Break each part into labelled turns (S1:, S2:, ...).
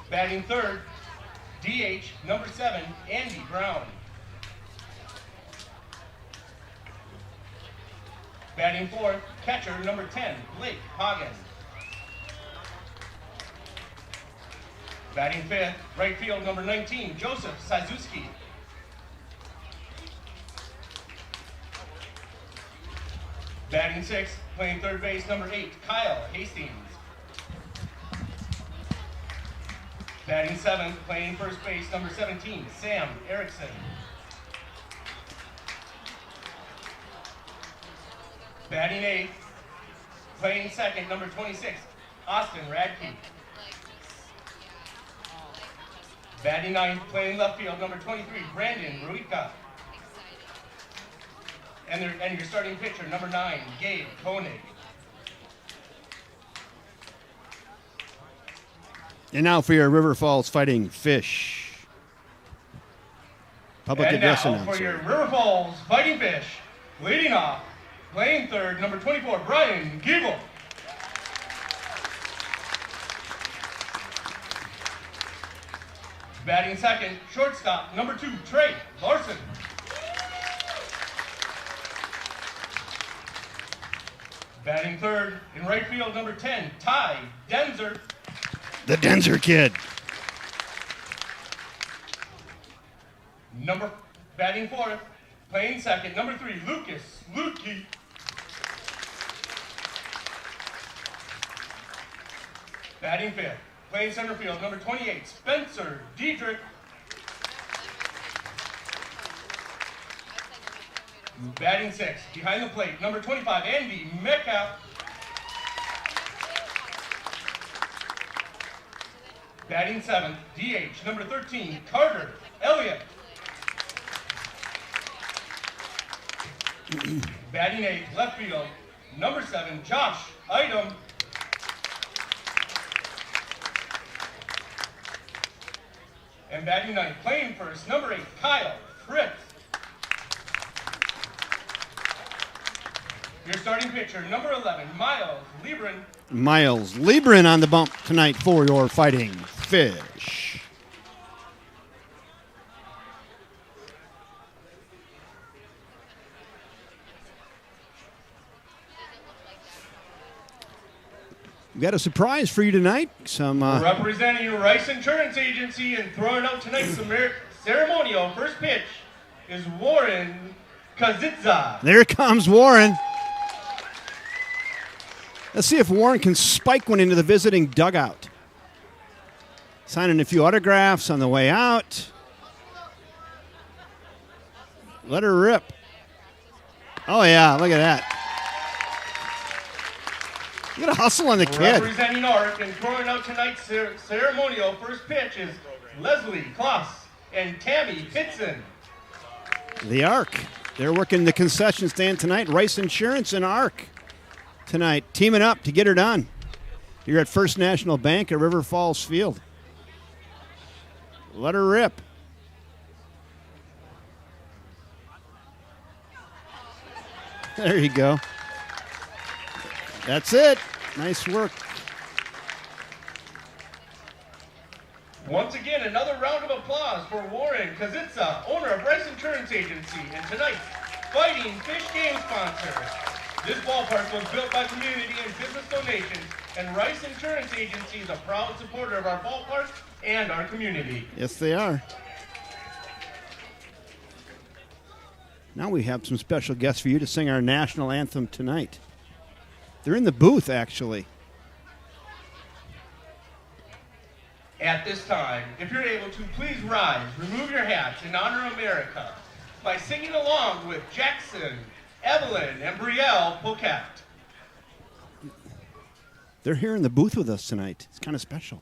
S1: Batting third, DH number 7, Andy Brown. Batting fourth, catcher number 10, Blake Hagen. Batting fifth, right field number 19, Joseph Sazuski. Batting sixth, playing third base number 8, Kyle Hastings. Batting seventh, playing first base number 17, Sam Erickson. Batting eighth, playing second, number 26, Austin Radke. Batting ninth, playing left field, number 23, Brandon Ruica. And your starting pitcher, number 9, Gabe Koenig.
S2: And now for your River Falls Fighting Fish. Public address
S1: announcer.
S2: And
S1: for your River Falls Fighting Fish, leading off, playing third, number 24, Brian Giebel. Batting second, shortstop, number 2, Trey Larson. Batting third, in right field, number 10, Ty Denzer.
S2: The Denzer kid.
S1: Batting fourth, playing second, number 3, Lucas Lukey. Batting fifth, playing center field, number 28, Spencer Diedrich. Batting sixth, behind the plate, number 25, Andy Metcalf. Batting seventh, DH, number 13, Carter Elliott. Batting eighth, left field, number 7, Josh Idom. And batting ninth, playing first, number 8, Kyle Fritz. Your starting pitcher, number 11, Miles Liebren.
S2: Miles Liebren on the bump tonight for your Fighting Fish. We got a surprise for you tonight.
S1: Representing Rice Insurance Agency and throwing out tonight's ceremonial first pitch is Warren Kazitza.
S2: There comes Warren. Let's see if Warren can spike one into the visiting dugout. Signing a few autographs on the way out. Let her rip. Oh, yeah, look at that. Look at the hustle on the kid.
S1: Representing ARC and throwing out tonight's ceremonial first pitch is Leslie Kloss and Tammy Pitson.
S2: The ARC. They're working the concession stand tonight. Rice Insurance and ARC tonight, teaming up to get her done. You're at First National Bank at River Falls Field. Let her rip. There you go. That's it. Nice work.
S1: Once again, another round of applause for Warren Kazitza, owner of Rice Insurance Agency, and tonight's Fighting Fish game sponsor. This ballpark was built by community and business donations, and Rice Insurance Agency is a proud supporter of our ballpark and our community.
S2: Yes, they are. Now we have some special guests for you to sing our national anthem tonight. They're in the booth, actually.
S1: At this time, if you're able to, please rise, remove your hats in honor of America by singing along with Jackson, Evelyn, and Brielle Pocat.
S2: They're here in the booth with us tonight. It's kind of special.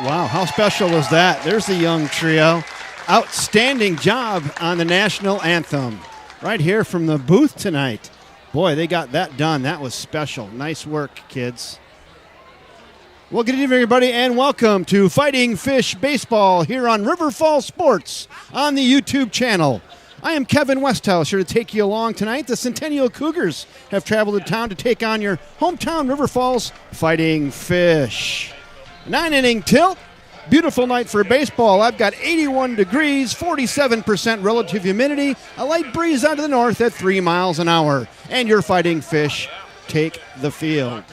S2: Wow, how special was that? There's the young trio. Outstanding job on the national anthem. Right here from the booth tonight. Boy, they got that done. That was special. Nice work, kids. Well, good evening, everybody, and welcome to Fighting Fish Baseball here on River Falls Sports on the YouTube channel. I am Kevin Westhouse here to take you along tonight. The Centennial Cougars have traveled to town to take on your hometown River Falls Fighting Fish. 9-inning tilt. Beautiful night for baseball. I've got 81 degrees, 47% relative humidity, a light breeze out of the north at 3 miles an hour. And your Fighting Fish take the field.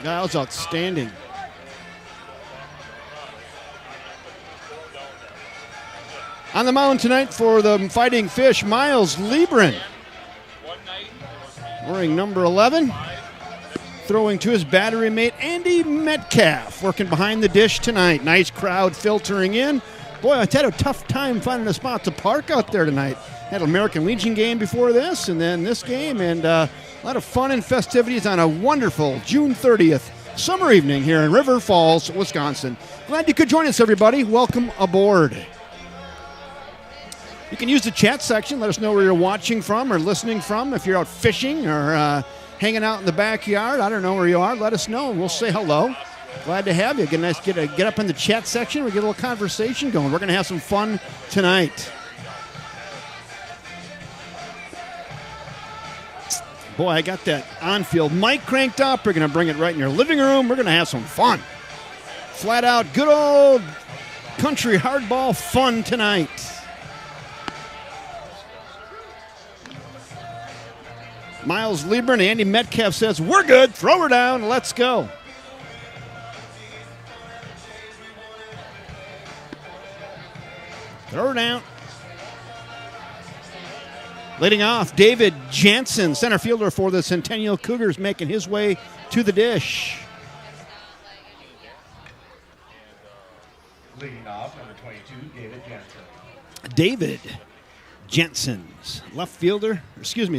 S2: That was outstanding. On the mound tonight for the Fighting Fish, Miles Liebren, wearing number 11. Throwing to his battery mate, Andy Metcalf, working behind the dish tonight. Nice crowd filtering in. Boy, I had a tough time finding a spot to park out there tonight. Had an American Legion game before this, and then this game, and a lot of fun and festivities on a wonderful June 30th summer evening here in River Falls, Wisconsin. Glad you could join us, everybody. Welcome aboard. You can use the chat section. Let us know where you're watching from or listening from. If you're out fishing or hanging out in the backyard, I don't know where you are. Let us know. We'll say hello. Glad to have you. Get up in the chat section. We get a little conversation going. We're going to have some fun tonight. Boy, I got that on-field mic cranked up. We're going to bring it right in your living room. We're going to have some fun. Flat out, good old country hardball fun tonight. Miles Liebren and Andy Metcalf says, we're good, throw her down, let's go. Throw her down. Leading off, David Jansen, center fielder for the Centennial Cougars, making his way to the dish.
S1: Leading off, number 22, David Jansen.
S2: David Jensen's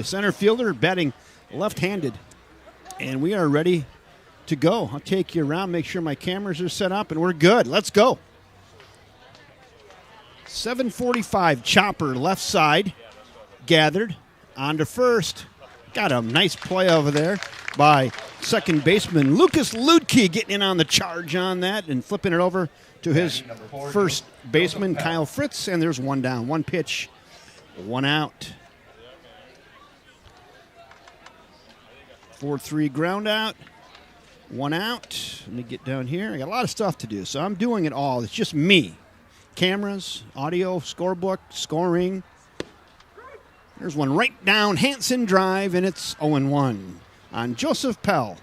S2: center fielder, batting left-handed. And we are ready to go. I'll take you around, make sure my cameras are set up, and we're good. Let's go. 7:45, chopper left side, gathered onto first. Got a nice play over there by second baseman Lucas Ludke, getting in on the charge on that and flipping it over to his first baseman, Kyle Fritz, and there's one down. One pitch. One out. 4-3 ground out. One out. Let me get down here. I got a lot of stuff to do, so I'm doing it all. It's just me. Cameras, audio, scorebook, scoring. There's one right down Hanson Drive, and it's 0-1 on Joseph Pell.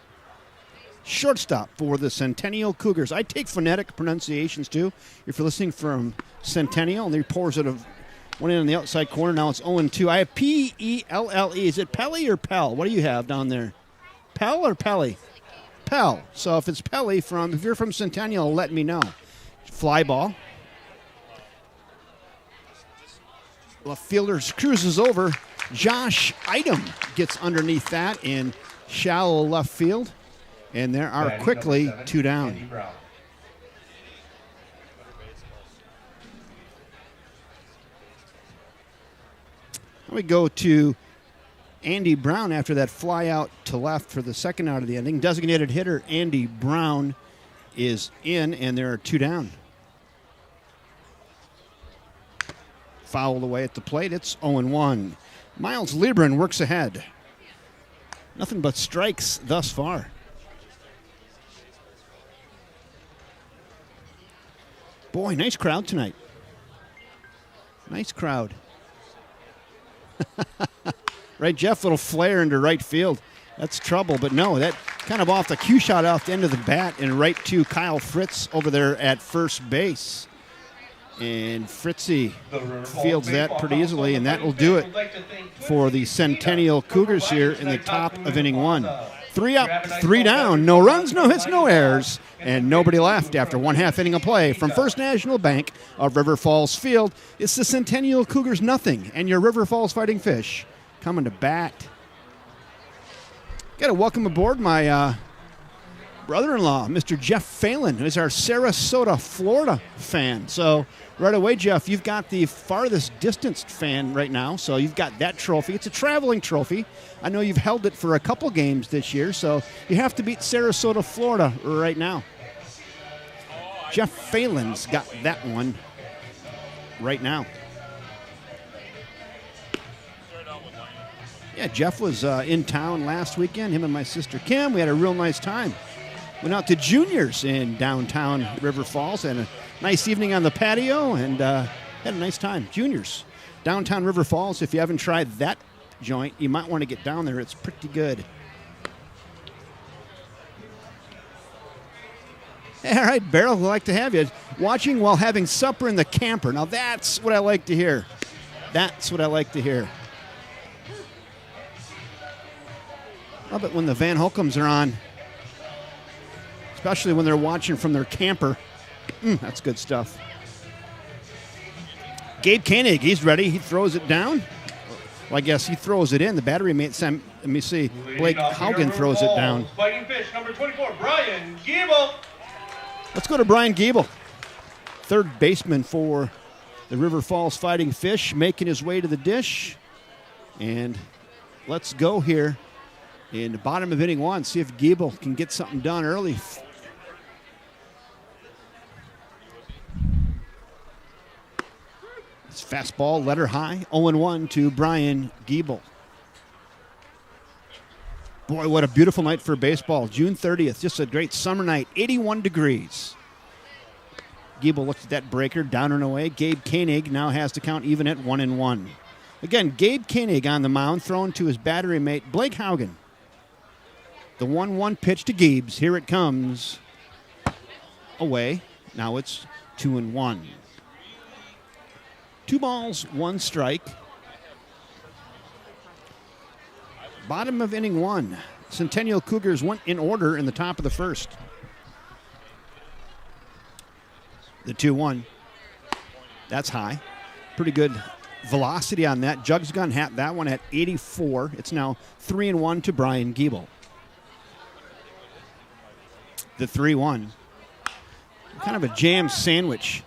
S2: Shortstop for the Centennial Cougars. I take phonetic pronunciations, too. If you're listening from Centennial, and he pours it of one in on the outside corner. Now it's 0-2. I have P-E-L-L-E. Is it Pelly or Pell? What do you have down there? Pell or Pelly? Pell. So if it's Pelly if you're from Centennial, let me know. Fly ball. Left fielder cruises over. Josh Idem gets underneath that in shallow left field. And there are quickly
S1: 7,
S2: two down.
S1: Andy Brown.
S2: We go to Andy Brown after that fly out to left for the second out of the inning. Designated hitter Andy Brown is in, and there are two down. Fouled away at the plate. It's 0-1. Miles Liebren works ahead. Nothing but strikes thus far. Boy, nice crowd tonight. Nice crowd. Right, Jeff, little flare into right field. That's trouble, but no, that kind of off the cue shot off the end of the bat and right to Kyle Fritz over there at first base. And Fritzy fields that pretty easily, and that will do it for the Centennial Cougars here in the top of inning one. 3 up, 3 down, no runs, no hits, no errors, and nobody left after 1/2 inning of play from First National Bank of River Falls Field. It's the Centennial Cougars nothing, and your River Falls Fighting Fish coming to bat. Got to welcome aboard my brother-in-law, Mr. Jeff Phelan, who is our Sarasota, Florida fan. So right away, Jeff, you've got the farthest distanced fan right now. So you've got that trophy. It's a traveling trophy. I know you've held it for a couple games this year, so you have to beat Sarasota, Florida right now. Jeff Phelan's got that one right now. Yeah, Jeff was in town last weekend, him and my sister Kim. We had a real nice time. Went out to Juniors in downtown River Falls. Had a nice evening on the patio and had a nice time. Juniors, downtown River Falls. If you haven't tried that joint, you might want to get down there. It's pretty good. All right, Beryl, we'd like to have you watching while having supper in the camper. Now that's what I like to hear. That's what I like to hear. Love it when the Van Holcombs are on, especially when they're watching from their camper. That's good stuff. Gabe Koenig, he's ready. He throws it down. Well, I guess he throws it in. The battery mate, let me see. Blake Haugen throws it down.
S1: Fighting fish, number 24, Brian Giebel.
S2: Let's go to Brian Giebel, third baseman for the River Falls Fighting Fish, making his way to the dish. And let's go here in the bottom of inning one, see if Giebel can get something done early. It's fastball, letter high, 0-1 to Brian Giebel. Boy, what a beautiful night for baseball. June 30th, just a great summer night, 81 degrees. Giebel looks at that breaker, down and away. Gabe Koenig now has the count even at 1-1. Again, Gabe Koenig on the mound, thrown to his battery mate, Blake Haugen. The 1-1 pitch to Giebs. Here it comes. Away. Now it's 2-1. 2 balls, 1 strike. Bottom of inning one. Centennial Cougars went in order in the top of the first. The 2-1. That's high. Pretty good velocity on that. Jugs gun hat that one at 84. It's now 3-1 to Brian Giebel. The 3-1. Kind of a jam sandwich.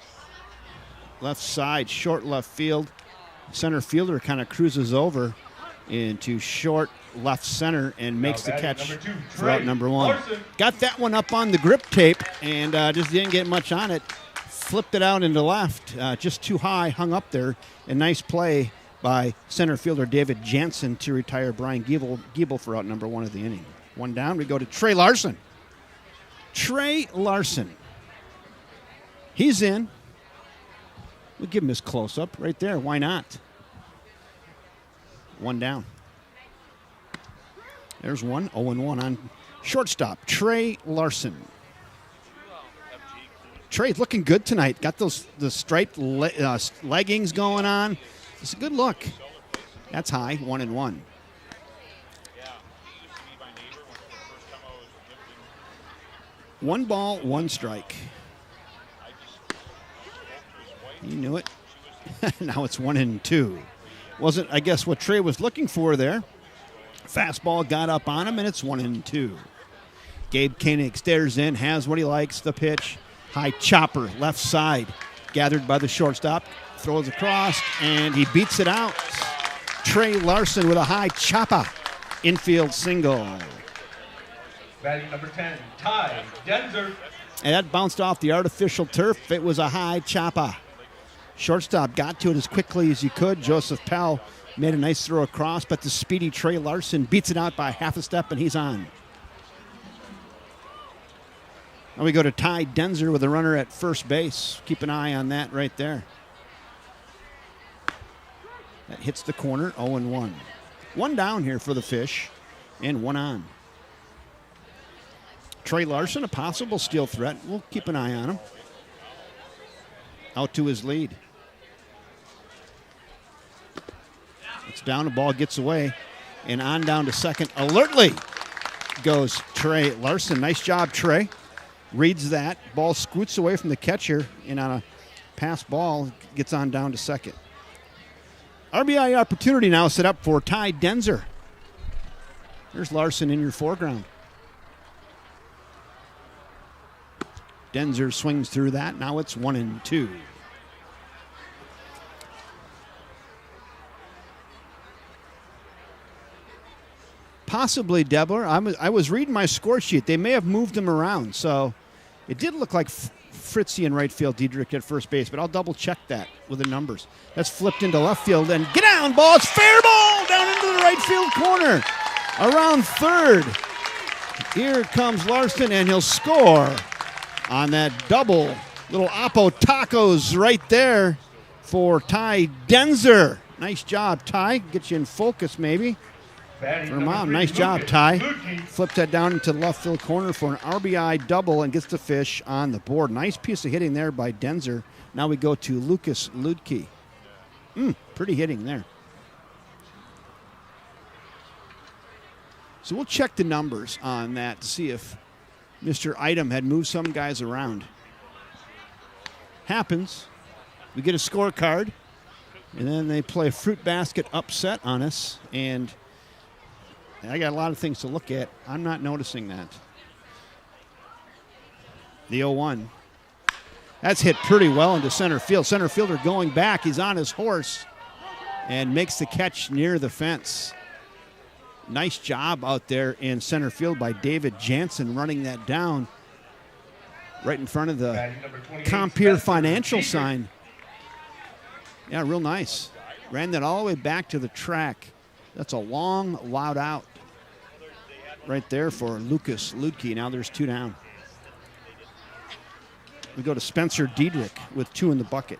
S2: Left side, short left field. Center fielder kind of cruises over into short left center and makes the catch for out number 1.
S1: Larson.
S2: Got that one up on the grip tape and just didn't get much on it. Flipped it out into left, just too high, hung up there. A nice play by center fielder David Jansen to retire Brian Giebel for out number 1 of the inning. 1 down, we go to Trey Larson. Trey Larson. He's in. We'll give him his close-up right there. Why not? 1 down. There's 1. 0-1 on shortstop. Trey Larson. Trey's looking good tonight. Got the striped leggings going on. It's a good look. That's high. 1-1. 1 ball, 1 strike. You knew it. Now it's 1-2. Wasn't, I guess, what Trey was looking for there. Fastball got up on him, and it's 1-2. Gabe Koenig stares in, has what he likes, the pitch. High chopper, left side. Gathered by the shortstop. Throws across, and he beats it out. Trey Larson with a high chopper. Infield single.
S1: Batting number 10, Ty Denzer.
S2: And that bounced off the artificial turf. It was a high chopper. Shortstop got to it as quickly as he could. Joseph Pell made a nice throw across, but the speedy Trey Larson beats it out by half a step, and he's on. Now we go to Ty Denzer with a runner at first base. Keep an eye on that right there. That hits the corner, 0-1. 1 down here for the Fish, and 1 on. Trey Larson, a possible steal threat. We'll keep an eye on him. Out to his lead. It's down, the ball gets away, and on down to second. Alertly goes Trey Larson. Nice job, Trey. Reads that. Ball scoots away from the catcher, and on a pass ball, gets on down to second. RBI opportunity now set up for Ty Denzer. There's Larson in your foreground. Denzer swings through that. Now it's 1-2. Possibly Debler. I was reading my score sheet. They may have moved him around, so it did look like Fritzy in right field, Diedrich at first base, but I'll double check that with the numbers. That's flipped into left field, and get down, ball. It's fair ball down into the right field corner. Around third. Here comes Larson, and he'll score on that double. Little Oppo tacos right there for Ty Denzer. Nice job, Ty. Get you in focus, maybe. For Mom, nice job, Ty. Flips that down into the left field corner for an RBI double and gets the fish on the board. Nice piece of hitting there by Denzer. Now we go to Lucas Ludke. Pretty hitting there. So we'll check the numbers on that to see if Mr. Item had moved some guys around. Happens. We get a scorecard, and then they play fruit basket upset on us, and I got a lot of things to look at. I'm not noticing that. The 0-1. That's hit pretty well into center field. Center fielder going back. He's on his horse and makes the catch near the fence. Nice job out there in center field by David Jansen running that down right in front of the Compeer Financial sign. Yeah, real nice. Ran that all the way back to the track. That's a long, loud out right there for Lucas Ludke. Now there's 2 down. We go to Spencer Diedrich with 2 in the bucket.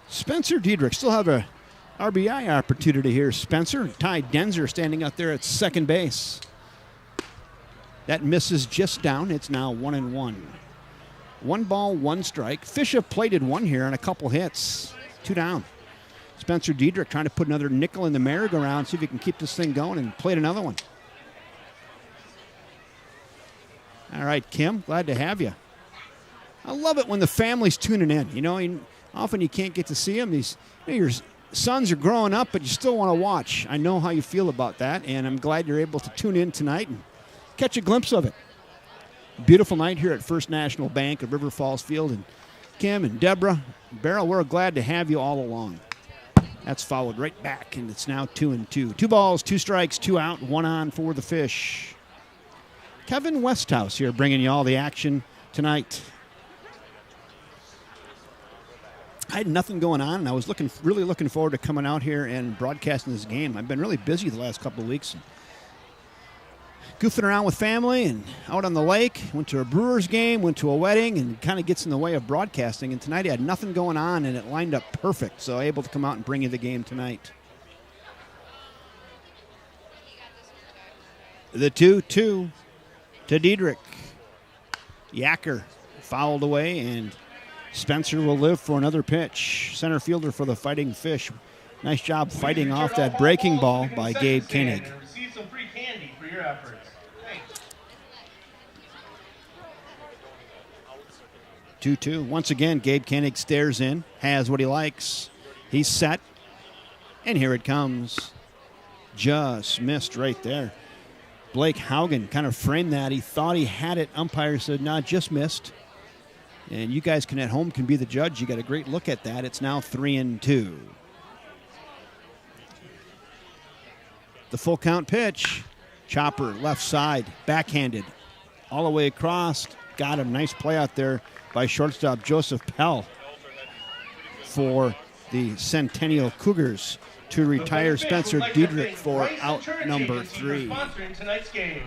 S2: Spencer Diedrich still have a RBI opportunity here. Spencer, Ty Denzer standing out there at second base. That misses just down. It's now 1-1. 1 ball, 1 strike. Fisher plated 1 here on a couple hits. 2 down. Spencer Diedrich trying to put another nickel in the merry-go-round, see if he can keep this thing going, and played another one. All right, Kim, glad to have you. I love it when the family's tuning in. You know, often you can't get to see them. Your sons are growing up, but you still want to watch. I know how you feel about that, and I'm glad you're able to tune in tonight and catch a glimpse of it. Beautiful night here at First National Bank at River Falls Field. And Kim and Deborah, Beryl, we're glad to have you all along. That's followed right back, and it's now 2-2. 2 balls, 2 strikes, 2 out, 1 on for the Fish. Kevin Westhouse here bringing you all the action tonight. I had nothing going on, and I was really looking forward to coming out here and broadcasting this game. I've been really busy the last couple of weeks. Goofing around with family and out on the lake. Went to a Brewers game, went to a wedding, and kind of gets in the way of broadcasting. And tonight I had nothing going on, and it lined up perfect. So able to come out and bring you the game tonight. The 2-2 to Diedrich. Yacker fouled away, and Spencer will live for another pitch. Center fielder for the Fighting Fish. Nice job fighting off that breaking ball by Gabe Koenig.
S1: Receive some free candy for your efforts. Thanks.
S2: 2-2. Once again, Gabe Koenig stares in, has what he likes. He's set, and here it comes. Just missed right there. Blake Haugen kind of framed that. He thought he had it. Umpire said, nah, just missed. And you guys at home can be the judge. You got a great look at that. It's now 3-2. The full count pitch. Chopper, left side, backhanded. All the way across. Got him. Nice play out there by shortstop Joseph Pell for the Centennial Cougars to retire Spencer Diedrich for out number 3.
S1: Sponsoring tonight's game.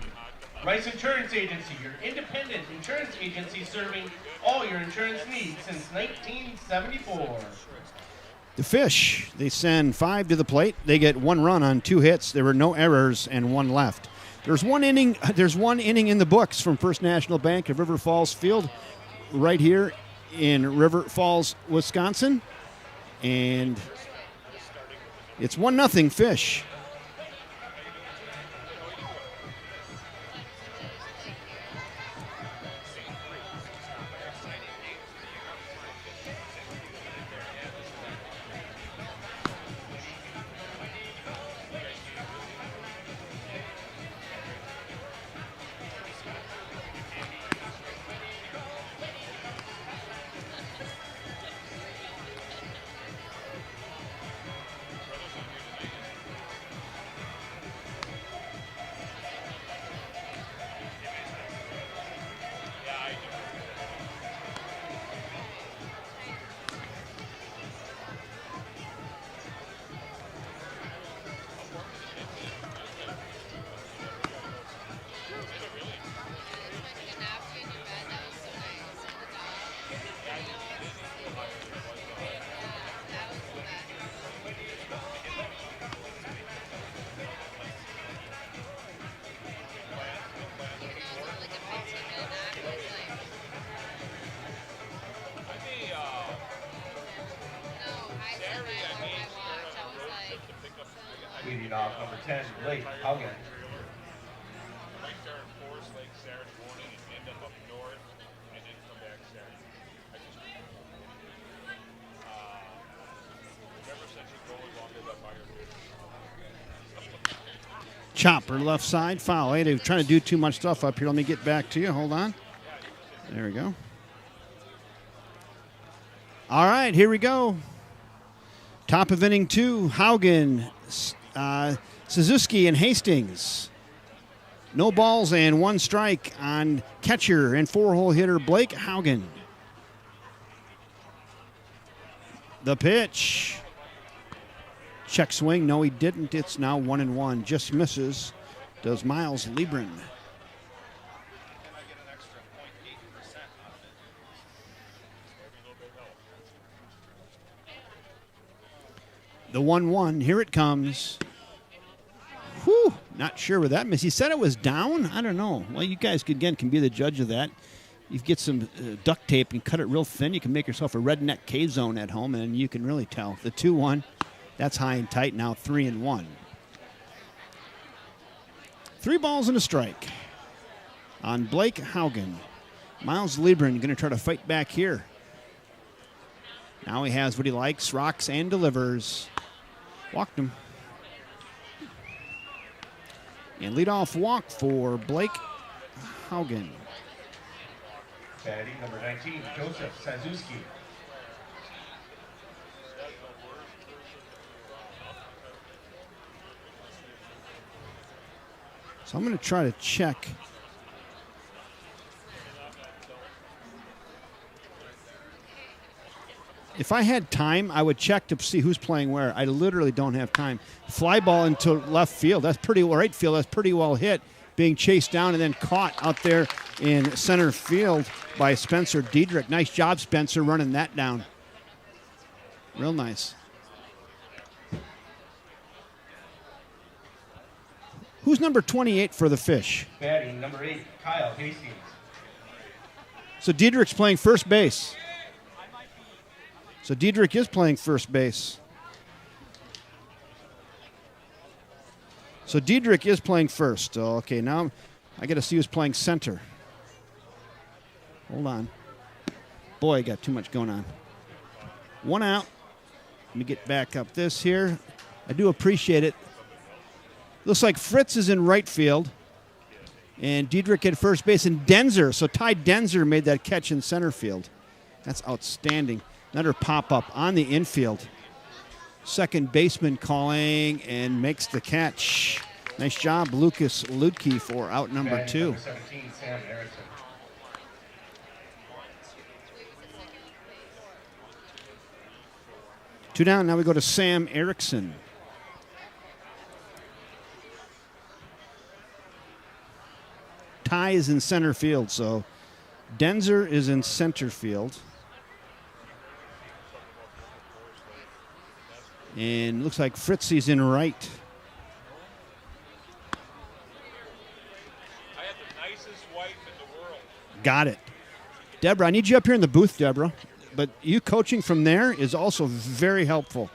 S1: Rice Insurance Agency, your independent insurance agency serving all your insurance needs since 1974.
S2: The Fish, they send 5 to the plate. They get 1 run on 2 hits. There were no errors and 1 left. There's one inning in the books from First National Bank of River Falls Field right here in River Falls, Wisconsin. And it's 1-0 Fish.
S1: number 10, Blake Haugen.
S3: Right there in Forest Lake Saturday morning and end up north and then come back Saturday. Never since you go as long as I buy your fish.
S2: Chopper left side, foul. Hey, they're trying to do too much stuff up here. Let me get back to you. Hold on. There we go. All right, here we go. Top of inning 2, Haugen, Suzuki, and Hastings. No balls and 1 strike on catcher and 4-hole hitter Blake Haugen. The pitch. Check swing. No, he didn't. It's now 1-1. Just misses. Does Miles Liebren. The 1-1. Here it comes. Whew. Not sure where that missed. He said it was down. I don't know. Well, you guys can be the judge of that. You get some duct tape and cut it real thin. You can make yourself a redneck K-zone at home, and you can really tell. The 2-1. That's high and tight. Now 3-1. 3 balls and a strike on Blake Haugen. Miles Liebren going to try to fight back here. Now he has what he likes, rocks and delivers. Walked him. And leadoff walk for Blake Haugen.
S1: Batting number 19, Joseph Sazuski.
S2: So I'm going to try to check. If I had time, I would check to see who's playing where. I literally don't have time. Fly ball into left field. That's pretty well, right field. That's pretty well hit. Being chased down and then caught out there in center field by Spencer Diedrich. Nice job, Spencer, running that down. Real nice. Who's number 28 for the Fish?
S1: Batting number 8, Kyle Hastings.
S2: So Diedrich's playing first base. So Diedrich is playing first base. So Diedrich is playing first. Oh, okay, now I got to see who's playing center. Hold on. Boy, I got too much going on. 1 out. Let me get back up this here. I do appreciate it. Looks like Fritz is in right field. And Diedrich at first base. And Denzer. So Ty Denzer made that catch in center field. That's outstanding. Another pop-up on the infield. Second baseman calling and makes the catch. Nice job, Lucas Ludke, for out number 2.
S1: Number 17, Sam Erickson.
S2: Two down, now we go to Sam Erickson. Ty is in center field, so Denzer is in center field. And looks like Fritzy's in right.
S3: I had the nicest wife in the world.
S2: Got it. Deborah, I need you up here in the booth, Deborah. But you coaching from there is also very helpful.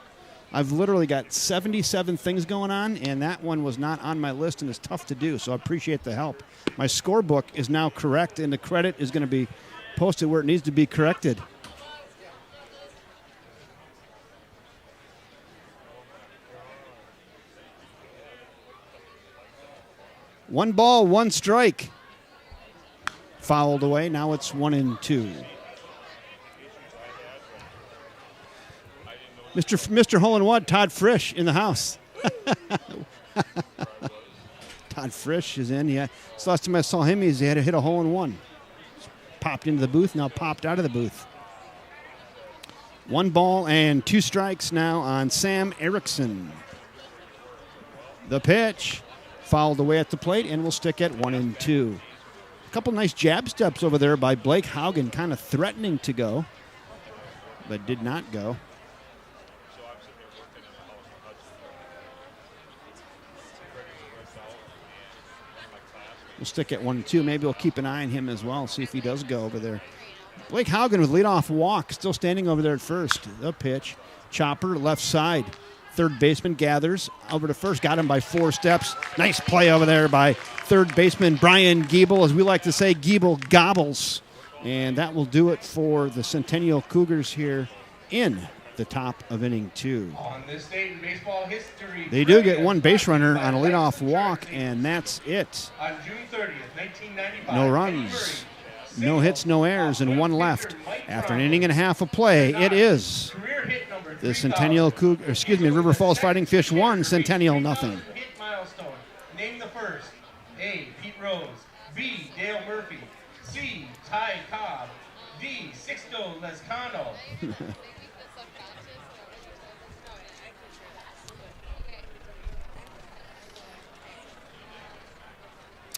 S2: I've literally got 77 things going on, and that one was not on my list, and it's tough to do, so I appreciate the help. My scorebook is now correct, and the credit is going to be posted where it needs to be corrected. One ball, 1 strike. Fouled away. Now it's 1-2. Mr. Hole in One, Todd Frisch in the house. Todd Frisch is in. Yeah. So last time I saw him, he had to hit a hole in one. Popped into the booth, now popped out of the booth. 1 ball and 2 strikes now on Sam Erickson. The pitch. Fouled away at the plate, and we'll stick at 1-2. A couple nice jab steps over there by Blake Haugen, kind of threatening to go, but did not go. We'll stick at 1-2. Maybe we'll keep an eye on him as well, see if he does go over there. Blake Haugen with leadoff walk, still standing over there at first. The pitch. Chopper, left side. third baseman gathers over to first. Got him by 4 steps. Nice play over there by third baseman Brian Giebel. As we like to say, Giebel gobbles. And that will do it for the Centennial Cougars here in the top of inning 2.
S1: On this date in baseball history,
S2: They do get one base runner on a leadoff walk, and that's it.
S1: on June 30th, 1995.
S2: No runs, no hits, no errors, and 1 left. After an inning and a half of play, it is
S1: Career hit number
S2: the Centennial River Falls Fighting Fish 1, Centennial nothing.
S1: Hit milestone. Name the first. A. Pete Rose. B. Dale Murphy. C. Ty Cobb. D. Sixto Lescano.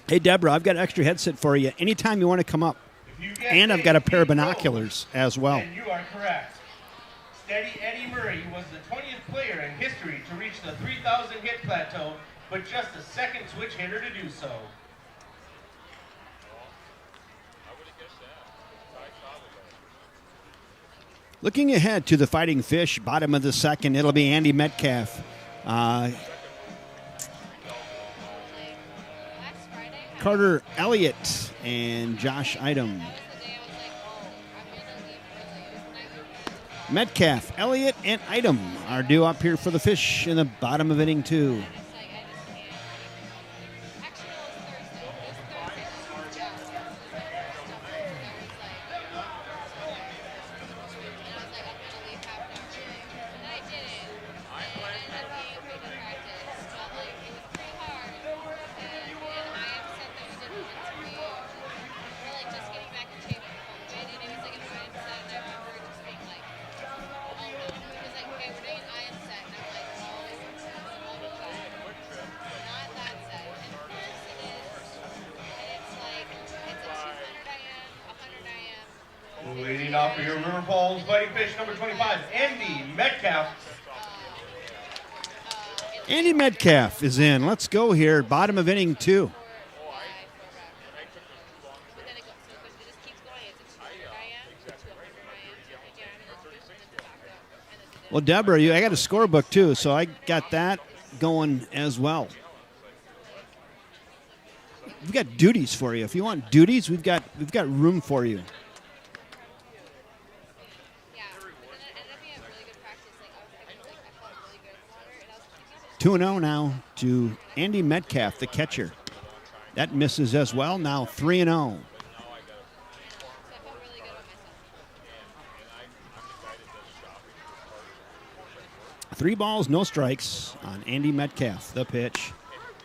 S2: Hey, Deborah, I've got an extra headset for you anytime you want to come up.
S1: If you get
S2: And I've got a pair of
S1: Pete Rose,
S2: binoculars as well.
S1: And you are correct. Steady Eddie Murray was the 20th player in history to reach the 3,000 hit plateau, but just the second switch hitter to do so.
S3: I would have guessed that. Ty Cobb was
S2: Looking ahead to the Fighting Fish, bottom of the second, it'll be Andy Metcalf. Carter Elliott and Josh Idem. Metcalf, Elliott, and Idem are due up here for the Fish in the bottom of inning 2.
S1: Leading off for your River Falls Fighting Fish number 25, Andy Metcalf.
S2: Andy Metcalf is in. Let's go here. Bottom of inning 2. Well, Deborah, I got a scorebook too, so I got that going as well. We've got duties for you. If you want duties, we've got room for you. 2-0 now to Andy Metcalf, the catcher. That misses as well. Now 3-0. 3 balls, no strikes on Andy Metcalf, the pitch.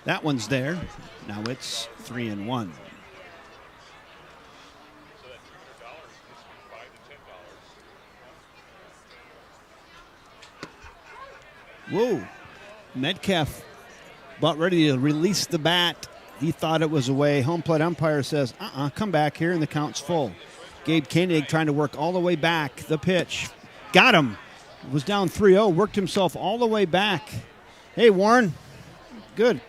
S2: That one's there. Now it's 3-1. Whoa. Metcalf about ready to release the bat. He thought it was away. Home plate umpire says, come back here, and the count's full. Gabe Koenig trying to work all the way back. The pitch. Got him. Was down 3-0, worked himself all the way back. Hey, Warren. Good.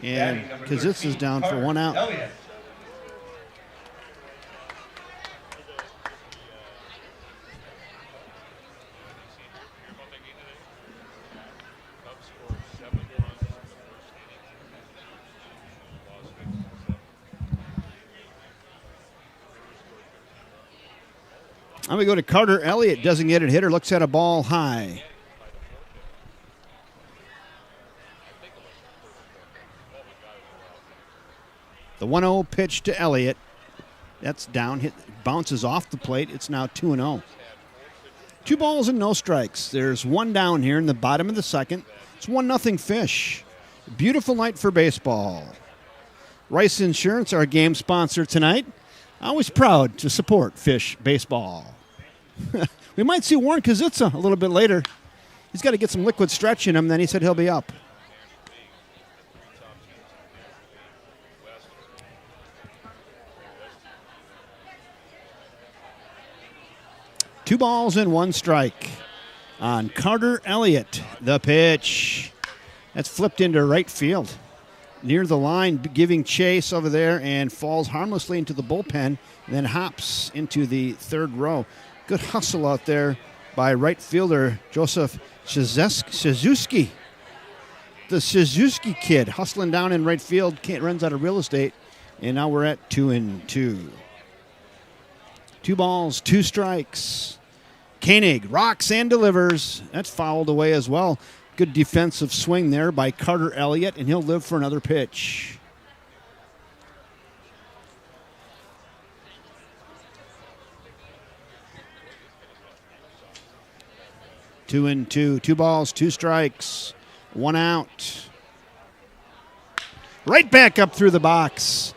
S2: And Kazitz is down for 1 out.
S1: Elliott.
S2: Now we go to Carter Elliott, designated hitter, looks at a ball high. The 1-0 pitch to Elliott. That's down, hit, bounces off the plate. It's now 2-0. 2 balls and no strikes. There's 1 down here in the bottom of the second. It's 1-0 Fish. Beautiful night for baseball. Rice Insurance, our game sponsor tonight. Always proud to support Fish baseball. We might see Warren Kazitza a little bit later. He's got to get some liquid stretch in him, then he said he'll be up. Two balls and 1 strike on Carter Elliott. The pitch. That's flipped into right field. Near the line, giving chase over there, and falls harmlessly into the bullpen, and then hops into the third row. Good hustle out there by right fielder Joseph Shizuski. The Shizuski kid hustling down in right field, runs out of real estate, and now we're at 2-2. 2 balls, 2 strikes. Koenig rocks and delivers. That's fouled away as well. Good defensive swing there by Carter Elliott, and he'll live for another pitch. Two and two. 2 balls, 2 strikes. 1 out. Right back up through the box.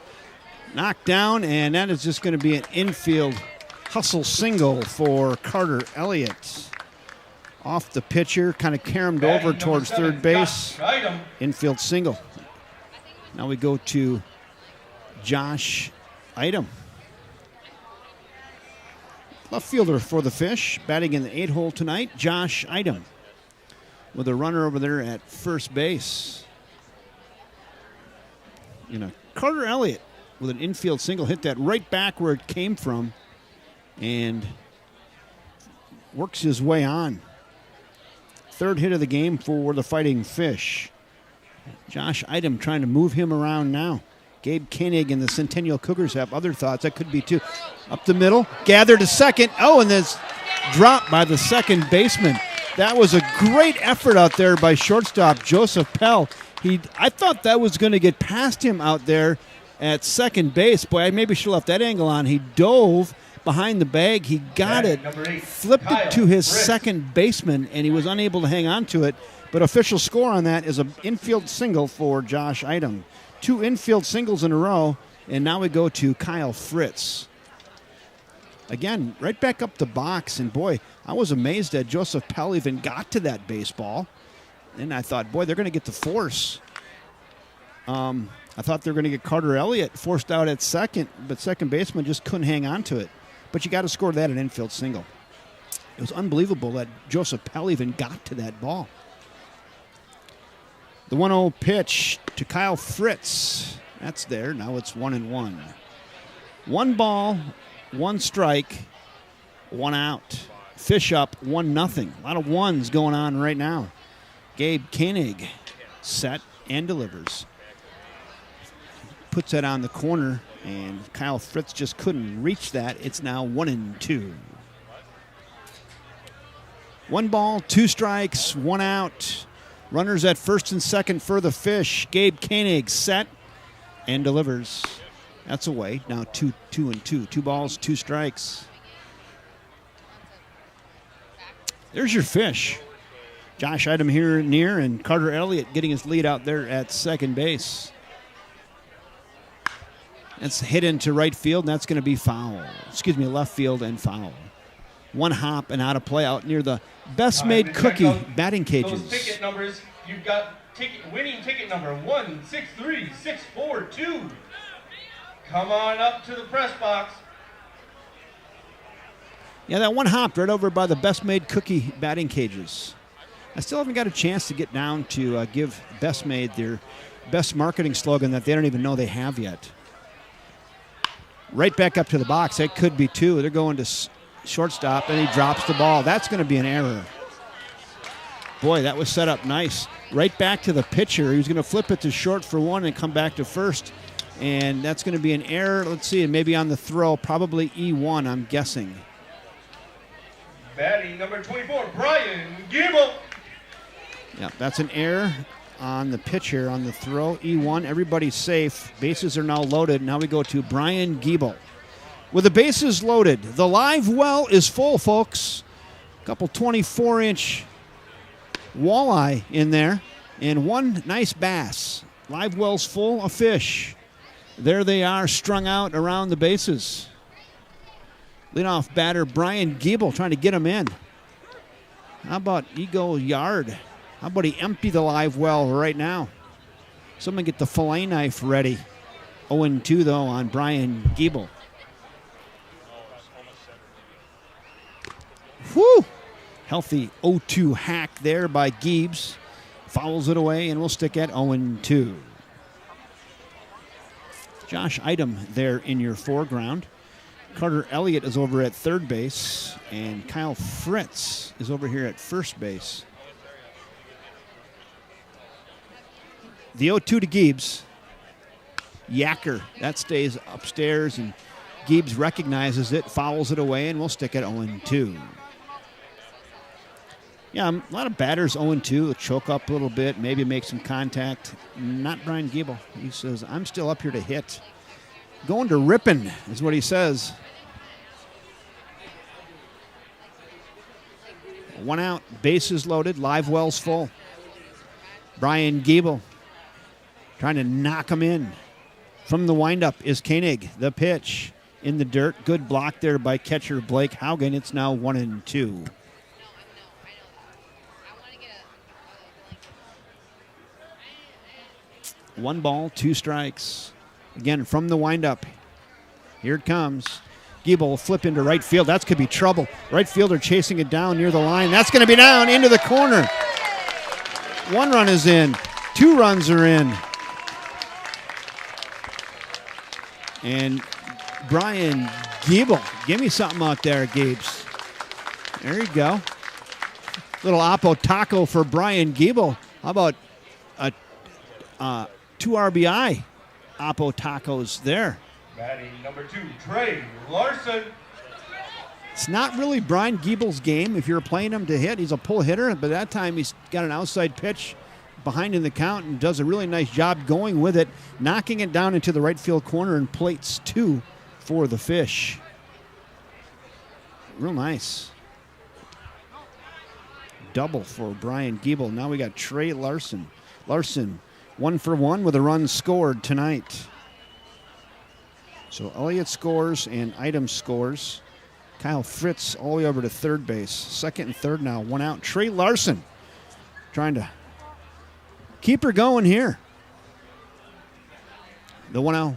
S2: Knocked down, and that is just going to be an infield hustle single for Carter Elliott. Off the pitcher, kind of caromed over towards third base. Infield single. Now we go to Josh Idem. Left fielder for the Fish, batting in the 8-hole tonight, Josh Idem, with a runner over there at first base. Carter Elliott with an infield single, hit that right back where it came from, and works his way on. 3rd hit of the game for the Fighting Fish. Josh Idem trying to move him around now. Gabe Koenig and the Centennial Cougars have other thoughts. That could be too. Up the middle, gathered to second. Oh, and this dropped by the second baseman. That was a great effort out there by shortstop Joseph Pell. I thought that was going to get past him out there at second base. Boy, I maybe should have left that angle on. He dove behind the bag. He got it, flipped it to his second baseman, and he was unable to hang on to it. But official score on that is an infield single for Josh Idem. 2 infield singles in a row, and now we go to Kyle Fritz. Again, right back up the box, and boy, I was amazed that Joseph Pell even got to that baseball. And I thought, boy, they're going to get the force. I thought they were going to get Carter Elliott forced out at second, but second baseman just couldn't hang on to it. But you got to score that an infield single. It was unbelievable that Joseph Pell even got to that ball. The 1-0 pitch to Kyle Fritz. That's there. Now it's 1-1. 1 ball, 1 strike, 1 out. Fish up 1-0. A lot of ones going on right now. Gabe Koenig set and delivers. Puts that on the corner, and Kyle Fritz just couldn't reach that. It's now 1-2. 1 ball, 2 strikes, 1 out. Runners at first and second for the Fish. Gabe Koenig set and delivers. That's away. Now 2-2. 2 balls, 2 strikes. There's your Fish. Josh Idem here near, and Carter Elliott getting his lead out there at second base. That's hit into right field, and that's going to be foul. Left field and foul. 1 hop and out of play out near the Best Made Cookie batting cages.
S1: Those ticket numbers, you've got winning ticket number 163642. Come on up to the press box.
S2: Yeah, that 1 hop right over by the Best Made Cookie batting cages. I still haven't got a chance to get down to give Best Made their best marketing slogan that they don't even know they have yet. Right back up to the box. That could be 2. They're going to shortstop, and he drops the ball. That's going to be an error. Boy, that was set up nice. Right back to the pitcher. He was going to flip it to short for 1 and come back to first. And that's going to be an error. Let's see, maybe on the throw, probably E1, I'm guessing.
S1: Batting number 24, Brian Gable.
S2: Yeah, that's an error on the pitcher on the throw. E1, everybody's safe. Bases are now loaded. Now we go to Brian Giebel. With the bases loaded, the live well is full, folks. A couple 24-inch walleye in there and 1 nice bass. Live well's full of fish. There they are strung out around the bases. Leadoff batter Brian Giebel trying to get them in. How about he go yard? How about he empty the live well right now? Someone get the fillet knife ready. 0-2 though on Brian Giebel. Whew! Healthy 0-2 hack there by Giebs. Fouls it away, and we'll stick at 0-2. Josh Idem there in your foreground. Carter Elliott is over at third base, and Kyle Fritz is over here at first base. The 0-2 to Gibbs. Yacker, that stays upstairs, and Gibbs recognizes it, fouls it away, and we'll stick at 0-2. Yeah, a lot of batters 0-2, will choke up a little bit, maybe make some contact. Not Brian Giebel. He says, I'm still up here to hit. Going to ripping is what he says. 1 out, bases loaded, live wells full. Brian Giebel trying to knock him in. From the windup is Koenig. The pitch in the dirt. Good block there by catcher Blake Haugen. It's now 1-2. One ball, 2 strikes. Again, from the windup. Here it comes. Giebel will flip into right field. That could be trouble. Right fielder chasing it down near the line. That's going to be down into the corner. 1 run is in. 2 runs are in. And Brian Giebel, give me something out there, Gibbs. There you go. Little Oppo taco for Brian Giebel. How about a 2 RBI Oppo tacos there?
S1: Batting number 2, Trey Larson.
S2: It's not really Brian Giebel's game if you're playing him to hit. He's a pull hitter, but that time he's got an outside pitch behind in the count and does a really nice job going with it, knocking it down into the right field corner and plates 2 for the Fish. Real nice. Double for Brian Giebel. Now we got Trey Larson. Larson, 1 for 1 with a run scored tonight. So Elliott scores and Item scores. Kyle Fritz all the way over to third base. Second and third now, 1 out. Trey Larson trying to keep her going here. The 1-0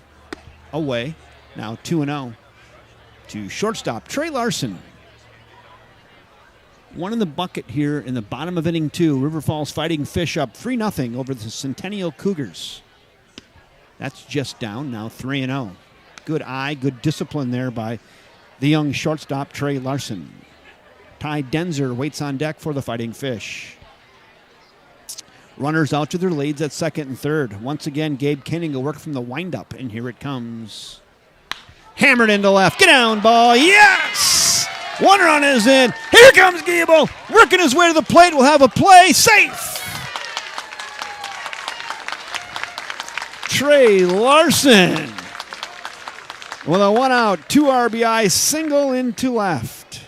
S2: away. Now 2-0 to shortstop Trey Larson. 1 in the bucket here in the bottom of inning 2. River Falls Fighting Fish up 3-0 over the Centennial Cougars. That's just down, now 3-0. Good eye, good discipline there by the young shortstop Trey Larson. Ty Denzer waits on deck for the Fighting Fish. Runners out to their leads at second and third. Once again, Gabe Koenig will work from the windup, and here it comes. Hammered into left. Get down, ball. Yes! 1 run is in. Here comes Giebel. Working his way to the plate. Will have a play. Safe. Trey Larson with a 1 out, 2 RBI single into left.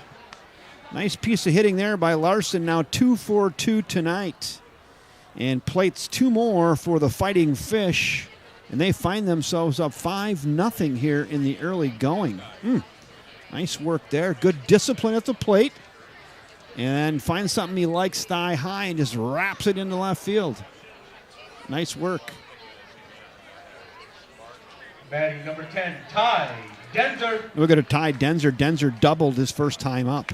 S2: Nice piece of hitting there by Larson. Now 2 for 2 tonight. And plates 2 more for the Fighting Fish. And they find themselves up 5-0 here in the early going. Nice work there. Good discipline at the plate. And finds something he likes thigh high and just wraps it into left field. Nice work.
S1: Batting number 10, Ty Denzer.
S2: We're going to Ty Denzer. Denzer doubled his first time up.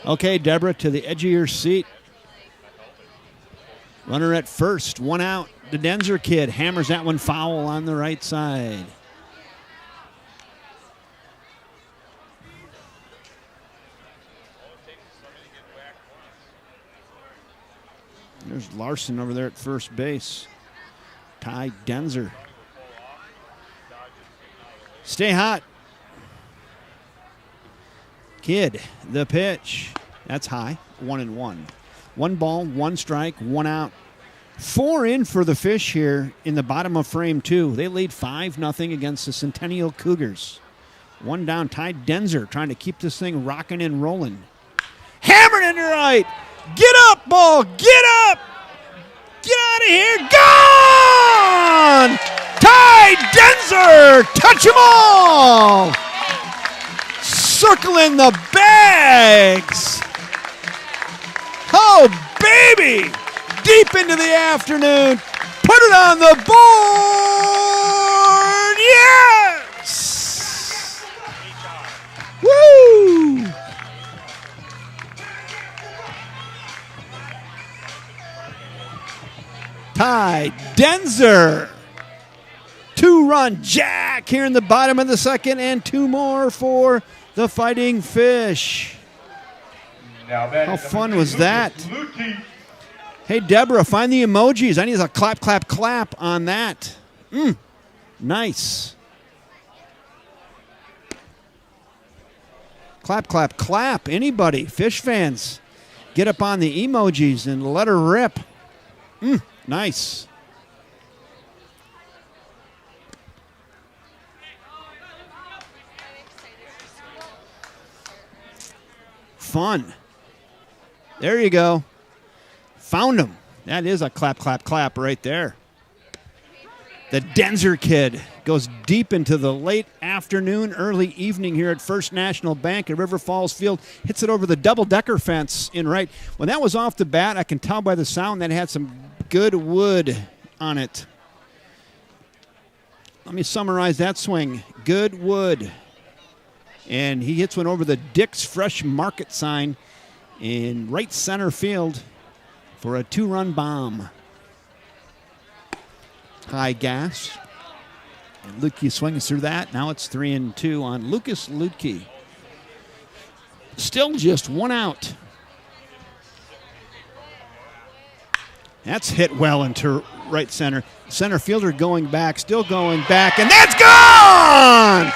S2: Okay, Deborah, to the edge of your seat. Runner at first, 1 out. The Denzer kid hammers that one foul on the right side. There's Larson over there at first base. Ty Denzer. Stay hot. Kid, the pitch. That's high, 1-1. 1 ball, 1 strike, 1 out. 4 in for the Fish here in the bottom of frame 2. They lead 5-0 against the Centennial Cougars. 1 down, Ty Denzer trying to keep this thing rocking and rolling. Hammered into right. Get up, ball. Get up. Get out of here. Gone. Ty Denzer. Touch them all. Circling the bags. Oh, baby. Deep into the afternoon. Put it on the board. Yes. Woo. Ty Denzer. 2-run jack. back here in the bottom of the second, and 2 more for the Fighting Fish.
S1: Now batting
S2: How
S1: number
S2: fun
S1: 3,
S2: was that?
S1: Lutke.
S2: Hey, Deborah, find the emojis. I need a clap, clap, clap on that. Nice. Clap, clap, clap. Anybody, fish fans, get up on the emojis and let her rip. Nice. Fun. There you go. Found him. That is a clap, clap, clap right there. The Denzer kid goes deep into the late afternoon, early evening here at First National Bank at River Falls Field. Hits it over the double-decker fence in right. When that was off the bat, I can tell by the sound that it had some good wood on it. Let me summarize that swing. Good wood. And he hits one over the Dick's Fresh Market sign in right center field for a 2-run bomb. High gas. And Lutke swings through that. Now it's 3-2 on Lucas Lutke. Still just 1 out. That's hit well into right center. Center fielder going back, still going back, and that's gone!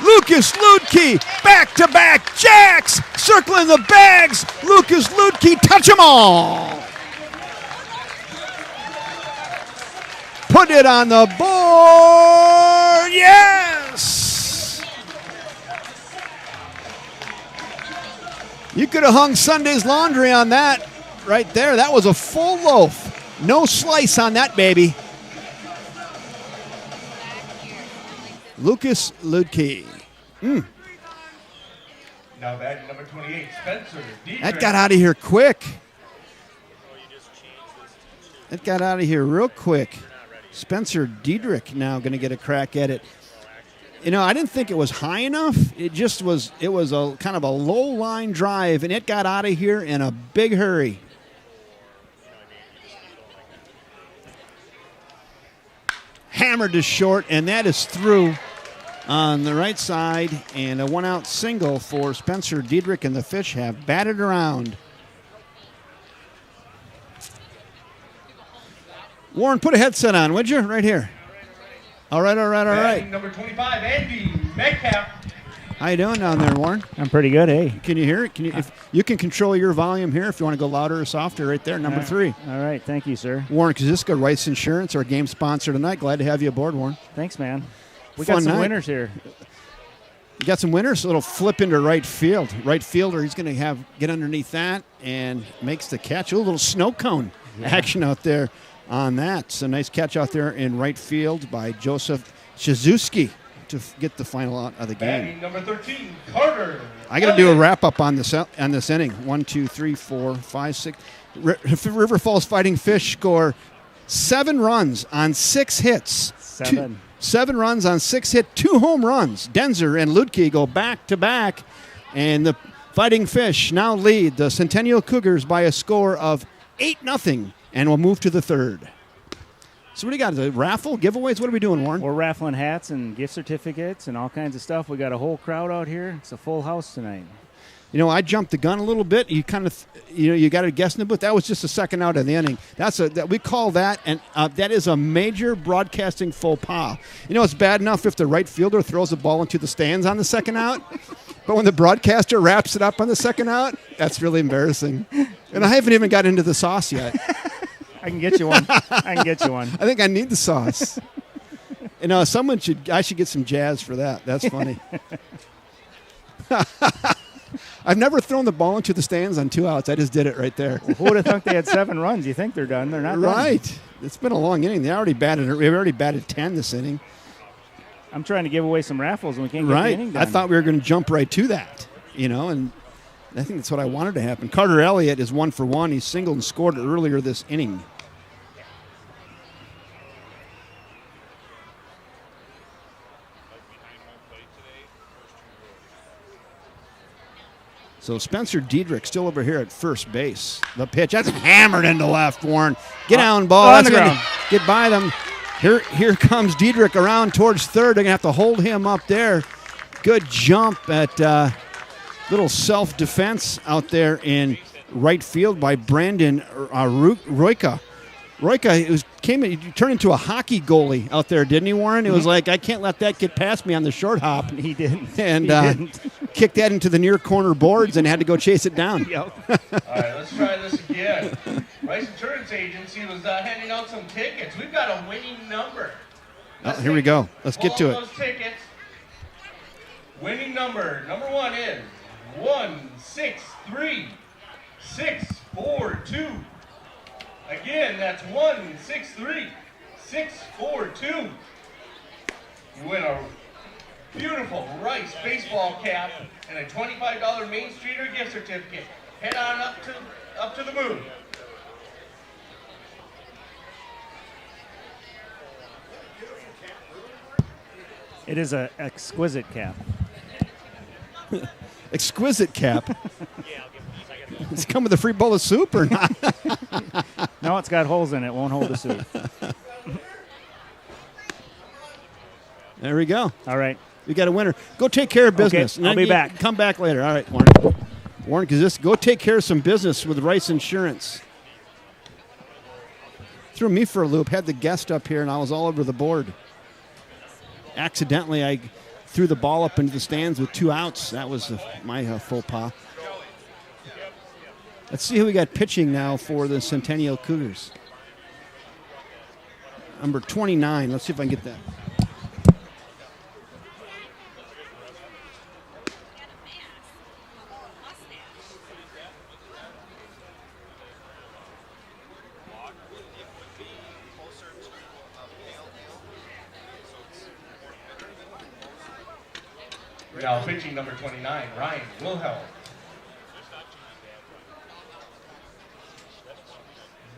S2: Lucas Lutke, back-to-back jacks, circling the bags. Lucas Lutke, touch them all. Put it on the board, yes! You could have hung Sunday's laundry on that right there. That was a full loaf. No slice on that, baby. Lucas Lutke.
S1: Now batting number 28, Spencer Dietrich.
S2: That got out of here quick. That got out of here real quick. Spencer Diedrich now going to get a crack at it. You know, I didn't think it was high enough. It was a kind of a low line drive, and it got out of here in a big hurry. Hammered to short, and that is through on the right side, and a 1-out single for Spencer Diedrich, and the Fish have batted around. Warren, put a headset on, would you? Right here. All right.
S1: Batting number 25, Andy Metcalf.
S2: How you doing down there, Warren?
S4: I'm pretty good, hey.
S2: Can you hear it? If you can control your volume here if you want to go louder or softer right there, number 3.
S4: All right, thank you, sir.
S2: Warren Kaziska, Rice Insurance, our game sponsor tonight. Glad to have you aboard, Warren.
S4: Thanks, man. We
S2: Fun
S4: got some
S2: night.
S4: winners here.
S2: You got some winners, so it'll flip into right field. Right fielder, he's going to get underneath that and makes the catch. A little snow cone action out there on that. So nice catch out there in right field by Joseph Shizuski to get the final out of the game.
S1: Batting number 13, Carter.
S2: I got to do a wrap up on this inning. 1, 2, 3, 4, 5, 6. River Falls Fighting Fish score 7 runs on 6 hits. 7 runs on 6 hits, 2 home runs. Denzer and Lutke go back to back, and the Fighting Fish now lead the Centennial Cougars by a score of 8-0, and we'll move to the 3rd. So what do you got? The raffle giveaways? What are we doing, Warren?
S4: We're raffling hats and gift certificates and all kinds of stuff. We got a whole crowd out here. It's a full house tonight.
S2: You know, I jumped the gun a little bit. You kind of, you got to guess in the booth. That was just the second out of the inning. We call that, and that is a major broadcasting faux pas. You know, it's bad enough if the right fielder throws the ball into the stands on the second out, but when the broadcaster wraps it up on the second out, that's really embarrassing. And I haven't even got into the sauce yet.
S4: I can get you one. I
S2: think I need the sauce. You know, I should get some jazz for that. That's funny. I've never thrown the ball into the stands on 2 outs. I just did it right there.
S4: Well, who would have thought they had 7 runs? You think they're done? They're not
S2: right.
S4: done.
S2: It's been a long inning. We've already batted 10 this inning.
S4: I'm trying to give away some raffles and we can't get the inning done.
S2: I thought we were going to jump right to that, and I think that's what I wanted to happen. Carter Elliott is 1 for 1. He singled and scored earlier this inning. So Spencer Diedrich still over here at first base. The pitch, that's hammered into left, Warren. Get down, ball.
S4: On
S2: That's
S4: the
S2: gonna
S4: ground.
S2: get by them. Here comes Diedrich around towards third. They're going to have to hold him up there. Good jump at little self-defense out there in right field by Brandon Royka. Royka he turned into a hockey goalie out there, didn't he, Warren? It was like, I can't let that get past me on the short hop.
S4: He didn't.
S2: And
S4: He didn't.
S2: kicked that into the near corner boards and had to go chase it down.
S4: Yep.
S1: All right, let's try this again. Rice Insurance Agency was handing out some tickets. We've got a winning number.
S2: Here we go. Let's get to it.
S1: Those tickets. Winning number 1 is 163642. Again, that's 163642. You win a beautiful Rice baseball cap and a $25 Main Streeter gift certificate. Head on up to the moon.
S4: It is an exquisite cap.
S2: Exquisite cap. Does it come with a free bowl of soup or not?
S4: No, it's got holes in it. Won't hold the soup.
S2: There we go.
S4: All right.
S2: We got a winner. Go take care of business.
S4: Okay, I'll be back.
S2: Come back later. All right, Warren. Warren, go take care of some business with Rice Insurance. Threw me for a loop. Had the guest up here, and I was all over the board. Accidentally, I threw the ball up into the stands with 2 outs. That was my faux pas. Let's see who we got pitching now for the Centennial Cougars. Number 29. Let's see if I can get that.
S1: Now pitching number 29, Ryan Wilhelm.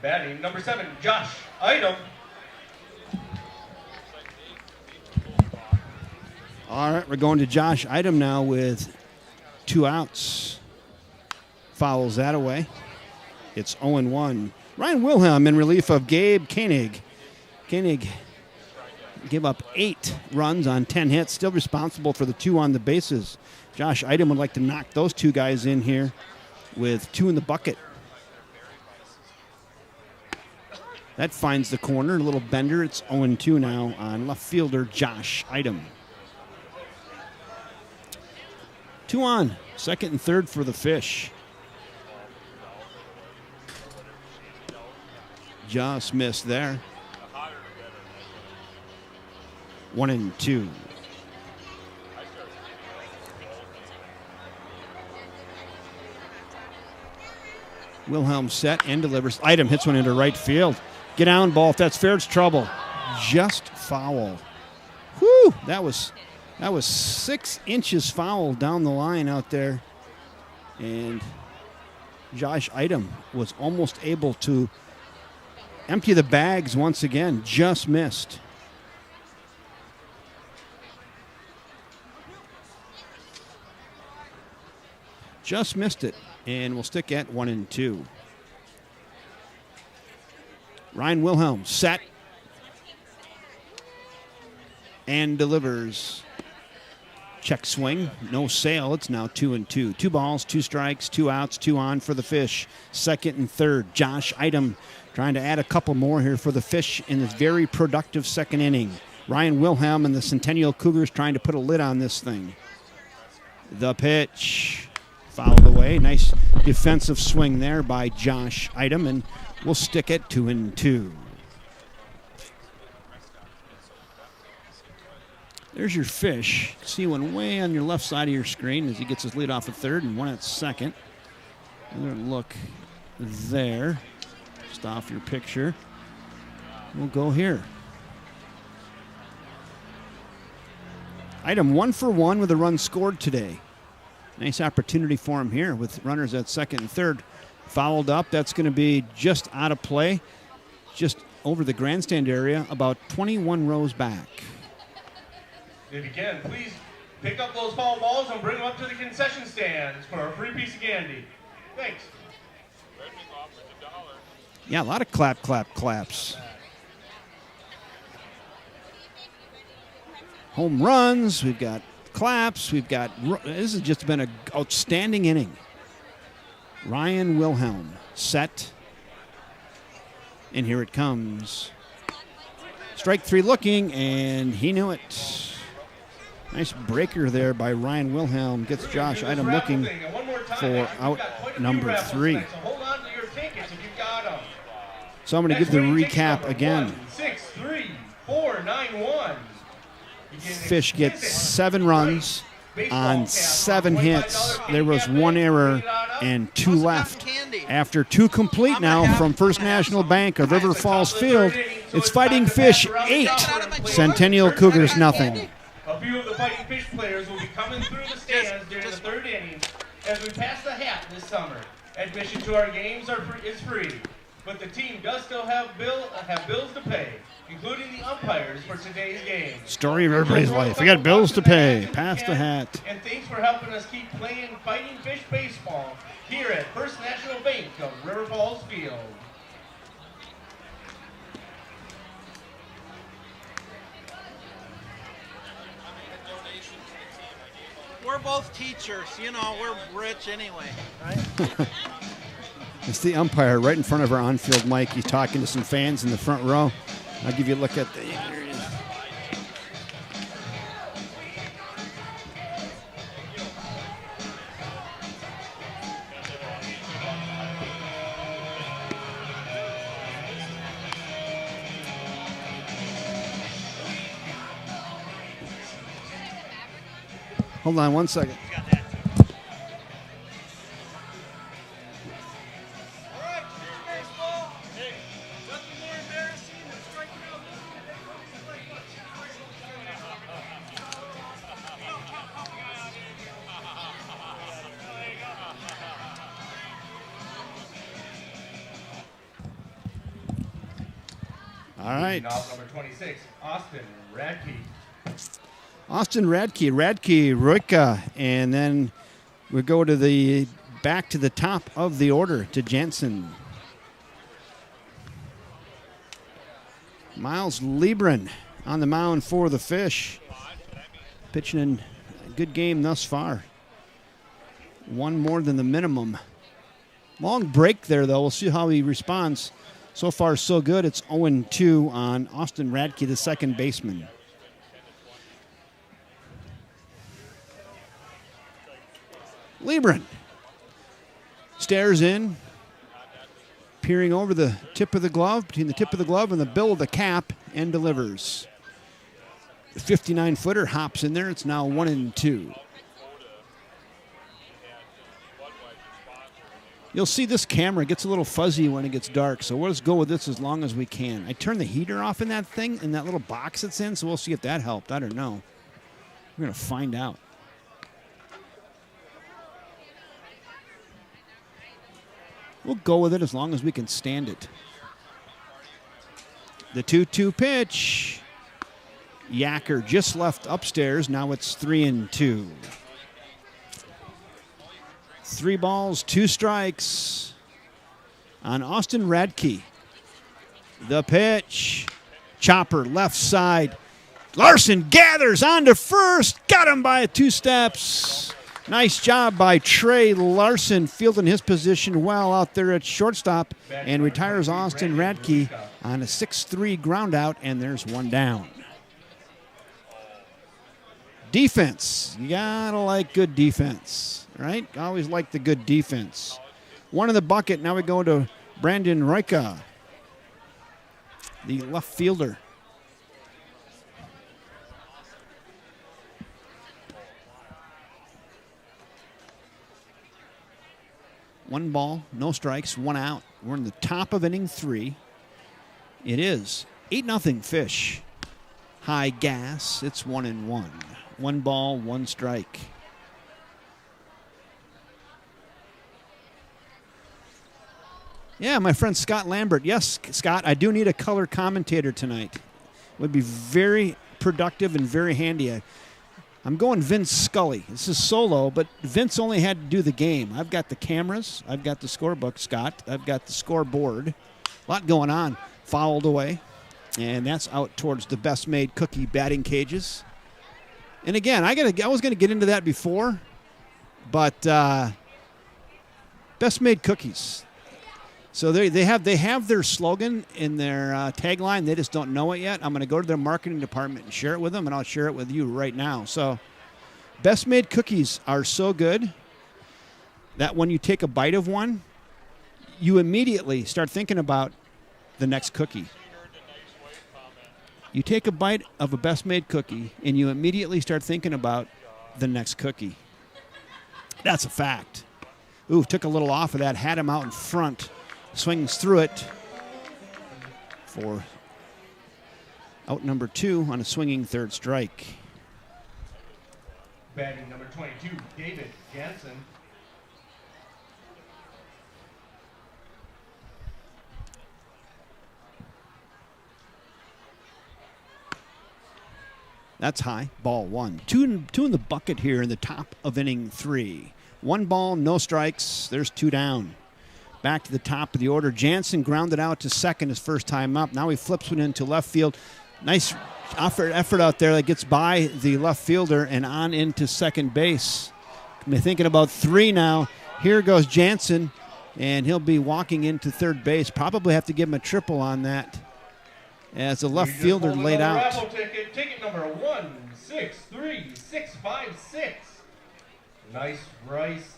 S1: Batting number 7, Josh Item.
S2: All right, we're going to Josh Item now with 2 outs. Fouls that away. It's 0-1. Ryan Wilhelm in relief of Gabe Koenig. Koenig gave up 8 runs on 10 hits, still responsible for the 2 on the bases. Josh Item would like to knock those 2 guys in here with 2 in the bucket. That finds the corner, a little bender. It's 0-2 now on left fielder Josh Item. 2 on, second and third for the Fish. Just missed there. 1-2. Wilhelm set and delivers. Item hits one into right field. Get down, ball. If that's fair, it's trouble. Just foul. Whew! That was 6 inches foul down the line out there. And Josh Item was almost able to empty the bags once again. Just missed. Just missed it. And we'll stick at 1-2. Ryan Wilhelm set and delivers. Check swing, no sail. It's now 2-2. 2 balls, 2 strikes, 2 outs, 2 on for the Fish. Second and third. Josh Item trying to add a couple more here for the Fish in this very productive second inning. Ryan Wilhelm and the Centennial Cougars trying to put a lid on this thing. The pitch. Fouled away. Nice defensive swing there by Josh Item, and we'll stick at 2-2. There's your Fish. See one way on your left side of your screen as he gets his lead off at third and one at second. Another look there. Just off your picture. We'll go here. Item 1 for 1 with a run scored today. Nice opportunity for him here with runners at second and third. Fouled up. That's going to be just out of play. Just over the grandstand area, about 21 rows back.
S1: If you can, please pick up those foul balls and bring them up to the concession stands for a free piece of candy. Thanks.
S2: Yeah, a lot of claps. home runs. We've got claps. This has just been an outstanding inning. Ryan Wilhelm set. And here it comes. Strike 3 looking, and he knew it. Nice breaker there by Ryan Wilhelm. Gets Josh Idom looking for out number 3. So I'm going to give the recap again.
S1: 6-3-4-9-1.
S2: Fish gets 7 runs on 7 hits. There was 1 error and 2 left. After 2 complete now from First National Bank of River Falls Field, it's Fighting Fish 8, Centennial Cougars nothing.
S1: A few of the Fighting Fish players will be coming through the stands during the 3rd inning as we pass the hat this summer. Admission to our games is free, but the team does still have bills to pay, including the umpires for today's game.
S2: Story of everybody's life. We got bills to pay. Pass the hat.
S1: And thanks for helping us keep playing Fighting Fish baseball here at First National Bank of River Falls Field.
S5: We're both teachers, you know, we're rich anyway, right?
S2: It's the umpire right in front of our on-field mic. He's talking to some fans in the front row. I'll give you a look at the... There he is. Hold on 1 second. All right.
S1: Number 26, Austin Radke.
S2: Austin Radke, Royka, and then we go to the back to the top of the order to Jansen. Miles Liebren on the mound for the Fish. Pitching in a good game thus far. 1 more than the minimum. Long break there, though. We'll see how he responds. So far, so good. It's 0-2 on Austin Radke, the second baseman. Liebren stares in, peering over the tip of the glove, between the tip of the glove and the bill of the cap, and delivers. The 59-footer hops in there. It's now 1-2. You'll see this camera gets a little fuzzy when it gets dark, so we'll just go with this as long as we can. I turned the heater off in that thing, in that little box it's in, so we'll see if that helped. I don't know. We're going to find out. We'll go with it as long as we can stand it. The 2-2 pitch. Yacker just left upstairs. Now it's 3-2. 3 balls, 2 strikes on Austin Radke. The pitch. Chopper left side. Larson gathers onto first. Got him by 2 steps. Nice job by Trey Larson, fielding his position well out there at shortstop, and retires Austin Radke on a 6-3 ground out, and there's 1 down. Defense. You gotta like good defense, right? Always like the good defense. 1 in the bucket. Now we go to Brandon Royka, the left fielder. One ball, no strikes, 1 out. We're in the top of inning 3. It is 8-0 Fish. High gas. It's 1-1. 1 ball, 1 strike. Yeah, my friend Scott Lambert. Yes, Scott, I do need a color commentator tonight. It would be very productive and very handy. I'm going Vince Scully. This is solo, but Vince only had to do the game. I've got the cameras. I've got the scorebook, Scott. I've got the scoreboard. A lot going on. Fouled away. And that's out towards the best-made cookie batting cages. And again, I was gonna get into that before, but best made cookies. So they have their slogan in their tagline. They just don't know it yet. I'm going to go to their marketing department and share it with them, and I'll share it with you right now. So best made cookies are so good that when you take a bite of one, you immediately start thinking about the next cookie. You take a bite of a best made cookie, and you immediately start thinking about the next cookie. That's a fact. Ooh, took a little off of that, had him out in front. Swings through it for out number 2 on a swinging third strike.
S1: Batting number 22, David Jansen.
S2: That's high. Ball 1. Two in the bucket here in the top of inning 3. 1 ball, no strikes. There's 2 down. Back to the top of the order. Jansen grounded out to second his first time up. Now he flips one into left field. Nice effort out there that gets by the left fielder and on into second base. They're thinking about 3 now. Here goes Jansen, and he'll be walking into third base. Probably have to give him a triple on that as the left fielder laid out.
S1: Raffle ticket number 163656. Nice Rice.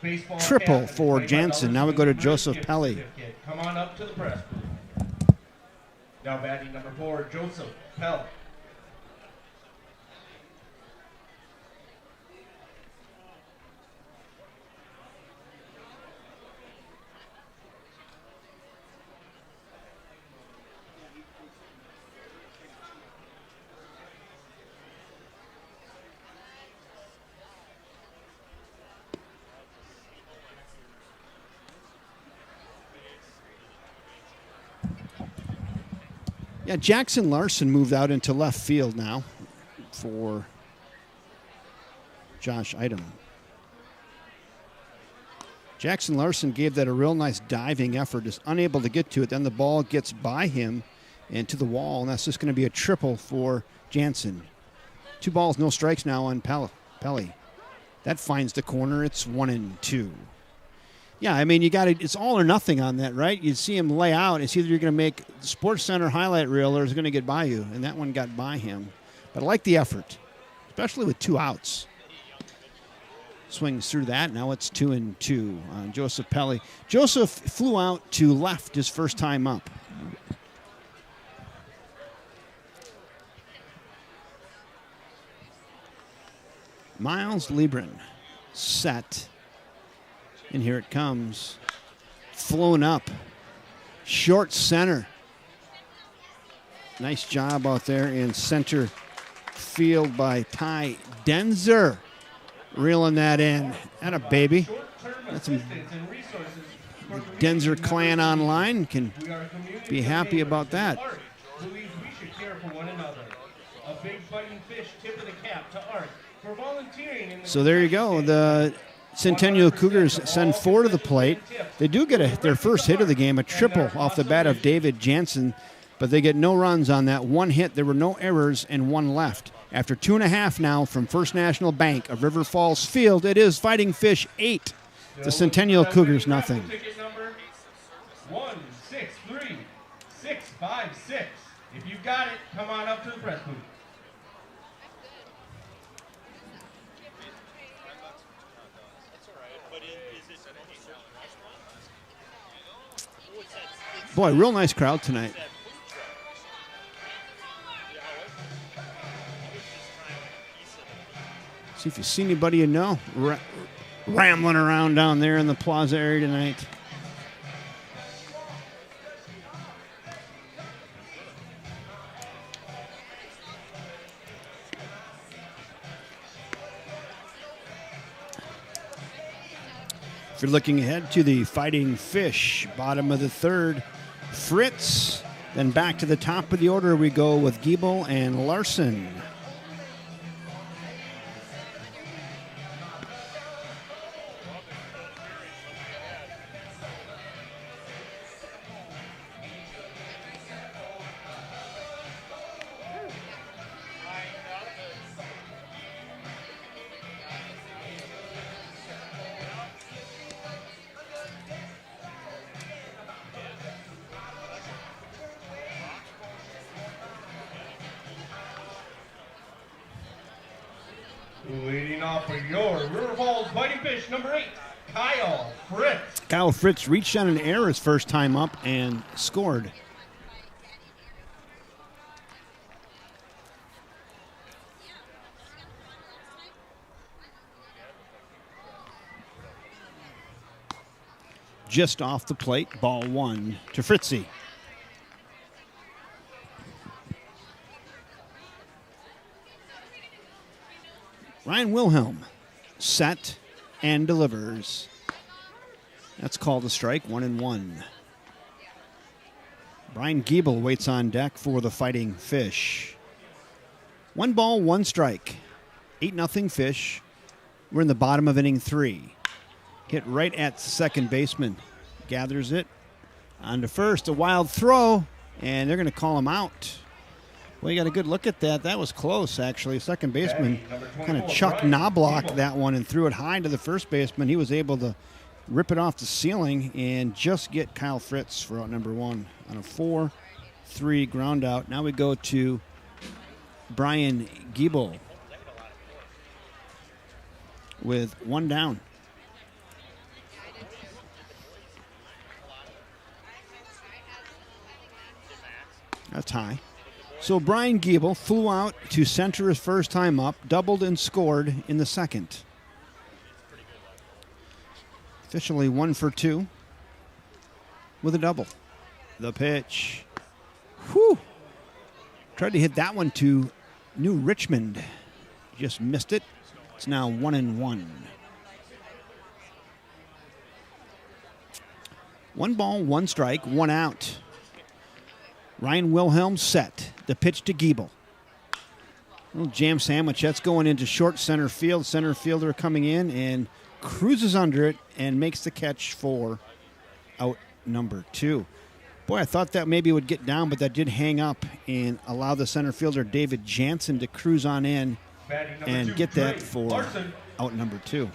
S1: Baseball
S2: Triple
S1: cap,
S2: for Jansen. Now we go to Joseph Pelly.
S1: Come on up to the press booth. Now batting number 4, Joseph Pelly.
S2: Yeah, Jackson Larson moved out into left field now for Josh Idem. Jackson Larson gave that a real nice diving effort, is unable to get to it. Then the ball gets by him and to the wall, and that's just going to be a triple for Jansen. 2 balls, no strikes now on Pelly. That finds the corner. It's 1-2. Yeah, I mean, it's all or nothing on that, right? You see him lay out. It's either you're going to make the Sports Center highlight reel or it's going to get by you, and that one got by him. But I like the effort, especially with 2 outs. Swings through that. Now it's 2-2 on Joseph Pelly. Joseph flew out to left his first time up. Miles Liebren set. And here it comes. Flown up. Short center. Nice job out there in center field by Ty Denzer. Reeling that in. And a baby. That's some Denzer clan online can be happy about that.
S1: Believes we should care for one another. A big fighting fish tip of the cap to Art for volunteering in the
S2: So there you go. The Centennial Cougars send 4 to the plate. They do get their first hit of the game, a triple off the bat of David Jansen, but they get no runs on that 1 hit. There were no errors and 1 left. After 2.5 now from First National Bank of River Falls Field, it is Fighting Fish 8, the Centennial Cougars nothing.
S1: Ticket number 163656. If you've got it, come on up to the press booth.
S2: Boy, real nice crowd tonight. See if you see anybody you know rambling around down there in the plaza area tonight. If you're looking ahead to the Fighting Fish, bottom of the 3rd, Fritz. Then back to the top of the order we go with Giebel and Larson.
S1: Leading off for your River Falls Fighting Fish, number 8, Kyle Fritz.
S2: Kyle Fritz reached on an error his first time up and scored. Just off the plate, ball 1 to Fritzy. Ryan Wilhelm, set and delivers. That's called a strike, 1-1. Brian Giebel waits on deck for the Fighting Fish. 1 ball, 1 strike. 8-0 Fish. We're in the bottom of inning 3. Hit right at second baseman. Gathers it. On to first, a wild throw, and they're going to call him out. Well, you got a good look at that. That was close, actually. Second baseman kind of Chuck Knobloch that one and threw it high to the first baseman. He was able to rip it off the ceiling and just get Kyle Fritz for out number 1 on a 4-3 ground out. Now we go to Brian Giebel with 1 down. That's high. So Brian Giebel flew out to center his first time up, doubled and scored in the second. Officially 1 for 2 with a double. The pitch. Whew. Tried to hit that one to New Richmond. Just missed it. It's now 1-1. 1 ball, 1 strike, 1 out. Ryan Wilhelm set. The pitch to Giebel. Little jam sandwich. That's going into short center field. Center fielder coming in and cruises under it and makes the catch for out number 2. Boy, I thought that maybe would get down, but that did hang up and allow the center fielder David Jansen to cruise on in and get that for out number 2.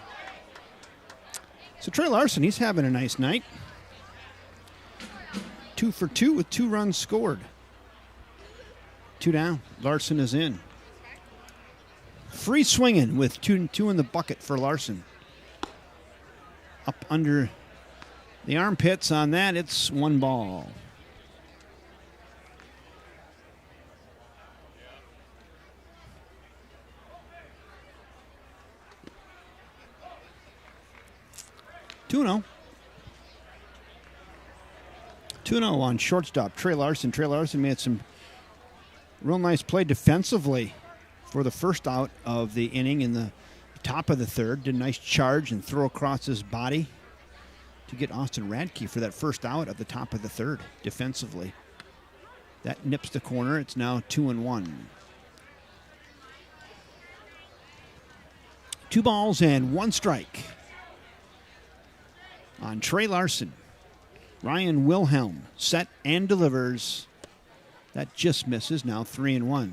S2: So Trey Larson, he's having a nice night. 2 for 2 with 2 runs scored. 2 down. Larson is in. Free swinging with two in the bucket for Larson. Up under the armpits on that, it's 1 ball. Two 2-0 on shortstop, Trey Larson. Trey Larson made some real nice play defensively for the first out of the inning in the top of the third. Did a nice charge and throw across his body to get Austin Radke for that first out at the top of the third defensively. That nips the corner. It's now 2-1. 2 balls and 1 strike on Trey Larson. Ryan Wilhelm set and delivers. That just misses, now 3-1.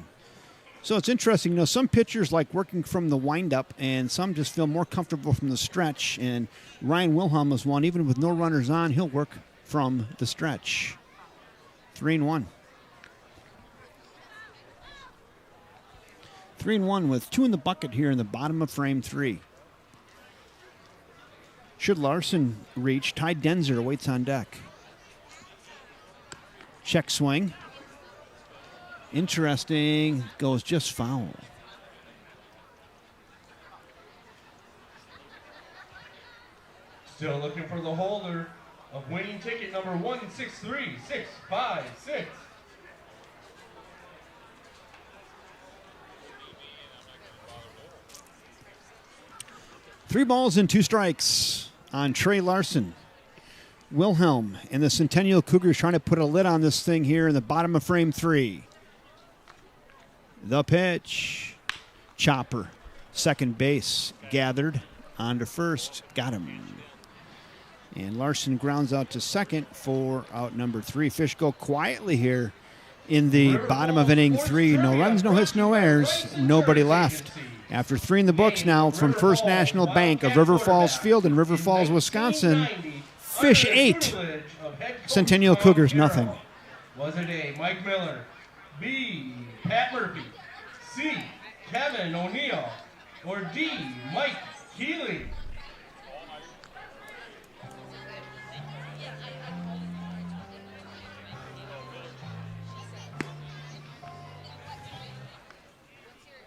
S2: So it's interesting, some pitchers like working from the windup and some just feel more comfortable from the stretch. And Ryan Wilhelm is one, even with no runners on, he'll work from the stretch. 3-1. 3-1 with 2 in the bucket here in the bottom of frame 3. Should Larson reach, Ty Denzer waits on deck. Check swing. Interesting. Goes just foul.
S1: Still looking for the holder of winning ticket number 163656.
S2: 3 balls and 2 strikes on Trey Larson. Wilhelm and the Centennial Cougars trying to put a lid on this thing here in the bottom of frame 3. The pitch. Chopper. Second base. Gathered. On to first. Got him. And Larson grounds out to second for out number 3. Fish go quietly here in the bottom of inning 3. No runs, no hits, no errors. Nobody left. After 3 in the books now from First National Bank of River Falls Field in River Falls, Wisconsin. Fish 8. Centennial Cougars nothing.
S1: Was it A, Mike Miller, B, Pat Murphy, C, Kevin O'Neill, Or D, Mike Keeley?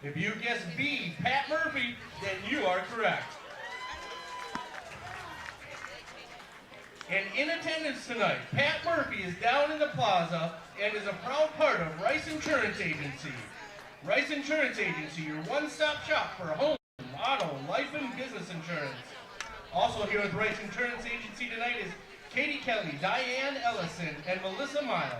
S1: If you guess B, Pat Murphy, then you are correct. And in attendance tonight, Pat Murphy is down in the plaza and is a proud part of Rice Insurance Agency. Rice Insurance Agency, your one-stop shop for home, auto, life, and business insurance. Also here with Rice Insurance Agency tonight is Katie Kelly, Diane Ellison, and Melissa Miles.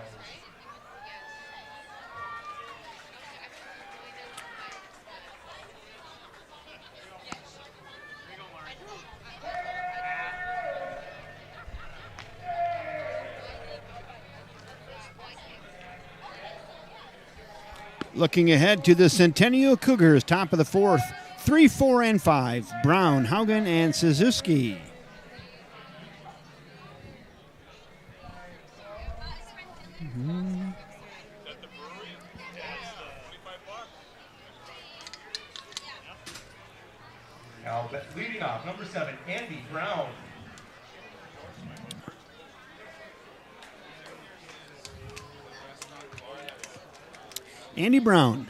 S2: Looking ahead to the Centennial Cougars, top of the fourth, 3, 4, and 5, Brown, Haugen, and Suzuki.
S1: Now leading off, number 7, Andy Brown.
S2: Andy Brown,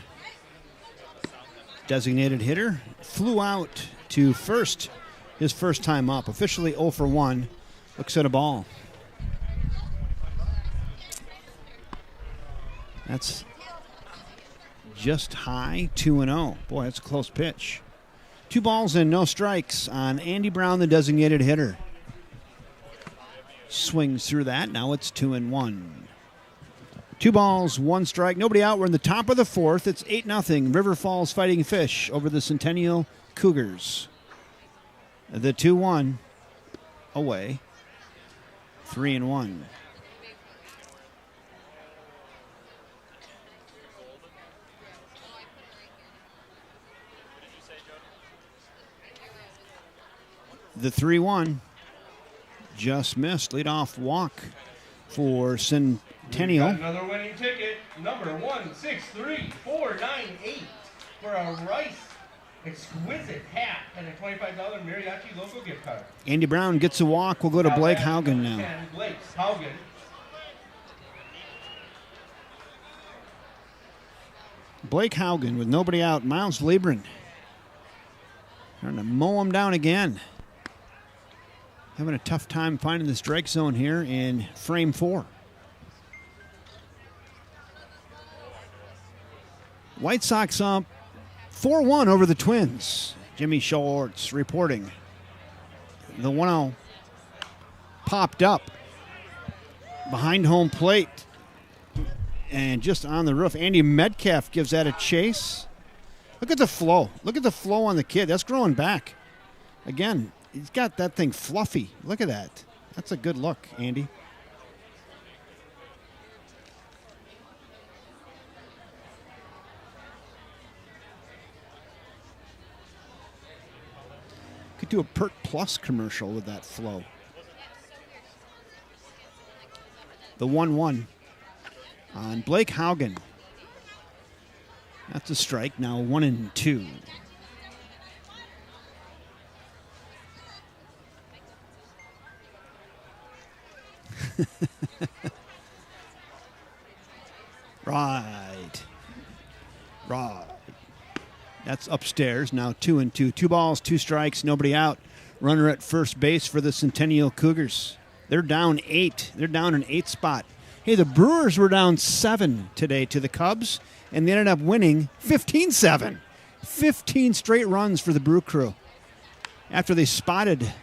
S2: designated hitter, flew out to first, his first time up, officially 0 for 1, looks at a ball. That's just high, 2-0. Boy, that's a close pitch. 2 balls and no strikes on Andy Brown, the designated hitter. Swings through that, now it's 2-1. 2 balls, 1 strike, nobody out. We're in the top of the fourth. It's 8-0. River Falls Fighting Fish over the Centennial Cougars. The 2-1 away. 3-1. The 3-1 just missed. Leadoff walk for Centennial.
S1: Another winning ticket, number 163498 for a Rice exquisite hat and a $25 Mariachi local gift card.
S2: Andy Brown gets a walk. We'll go to Blake Haugen now.
S1: 10, Blake Haugen.
S2: Blake Haugen with nobody out. Miles Liebren trying to mow him down again. Having a tough time finding the strike zone here in frame 4. White Sox up 4-1 over the Twins. Jimmy Schwartz reporting. The 1-0 popped up behind home plate and just on the roof. Andy Metcalf gives that a chase. Look at the flow. Look at the flow on the kid. That's growing back. Again, he's got that thing fluffy. Look at that. That's a good look, Andy. Could do a Pert Plus commercial with that flow. The 1-1 on Blake Haugen. That's a strike. Now 1-2. Right. That's upstairs. Now 2-2. 2 balls, 2 strikes, nobody out. Runner at first base for the Centennial Cougars. They're down 8. They're down an 8 spot. Hey, the Brewers were down 7 today to the Cubs, and they ended up winning 15-7. 15 straight runs for the Brew Crew. After they spotted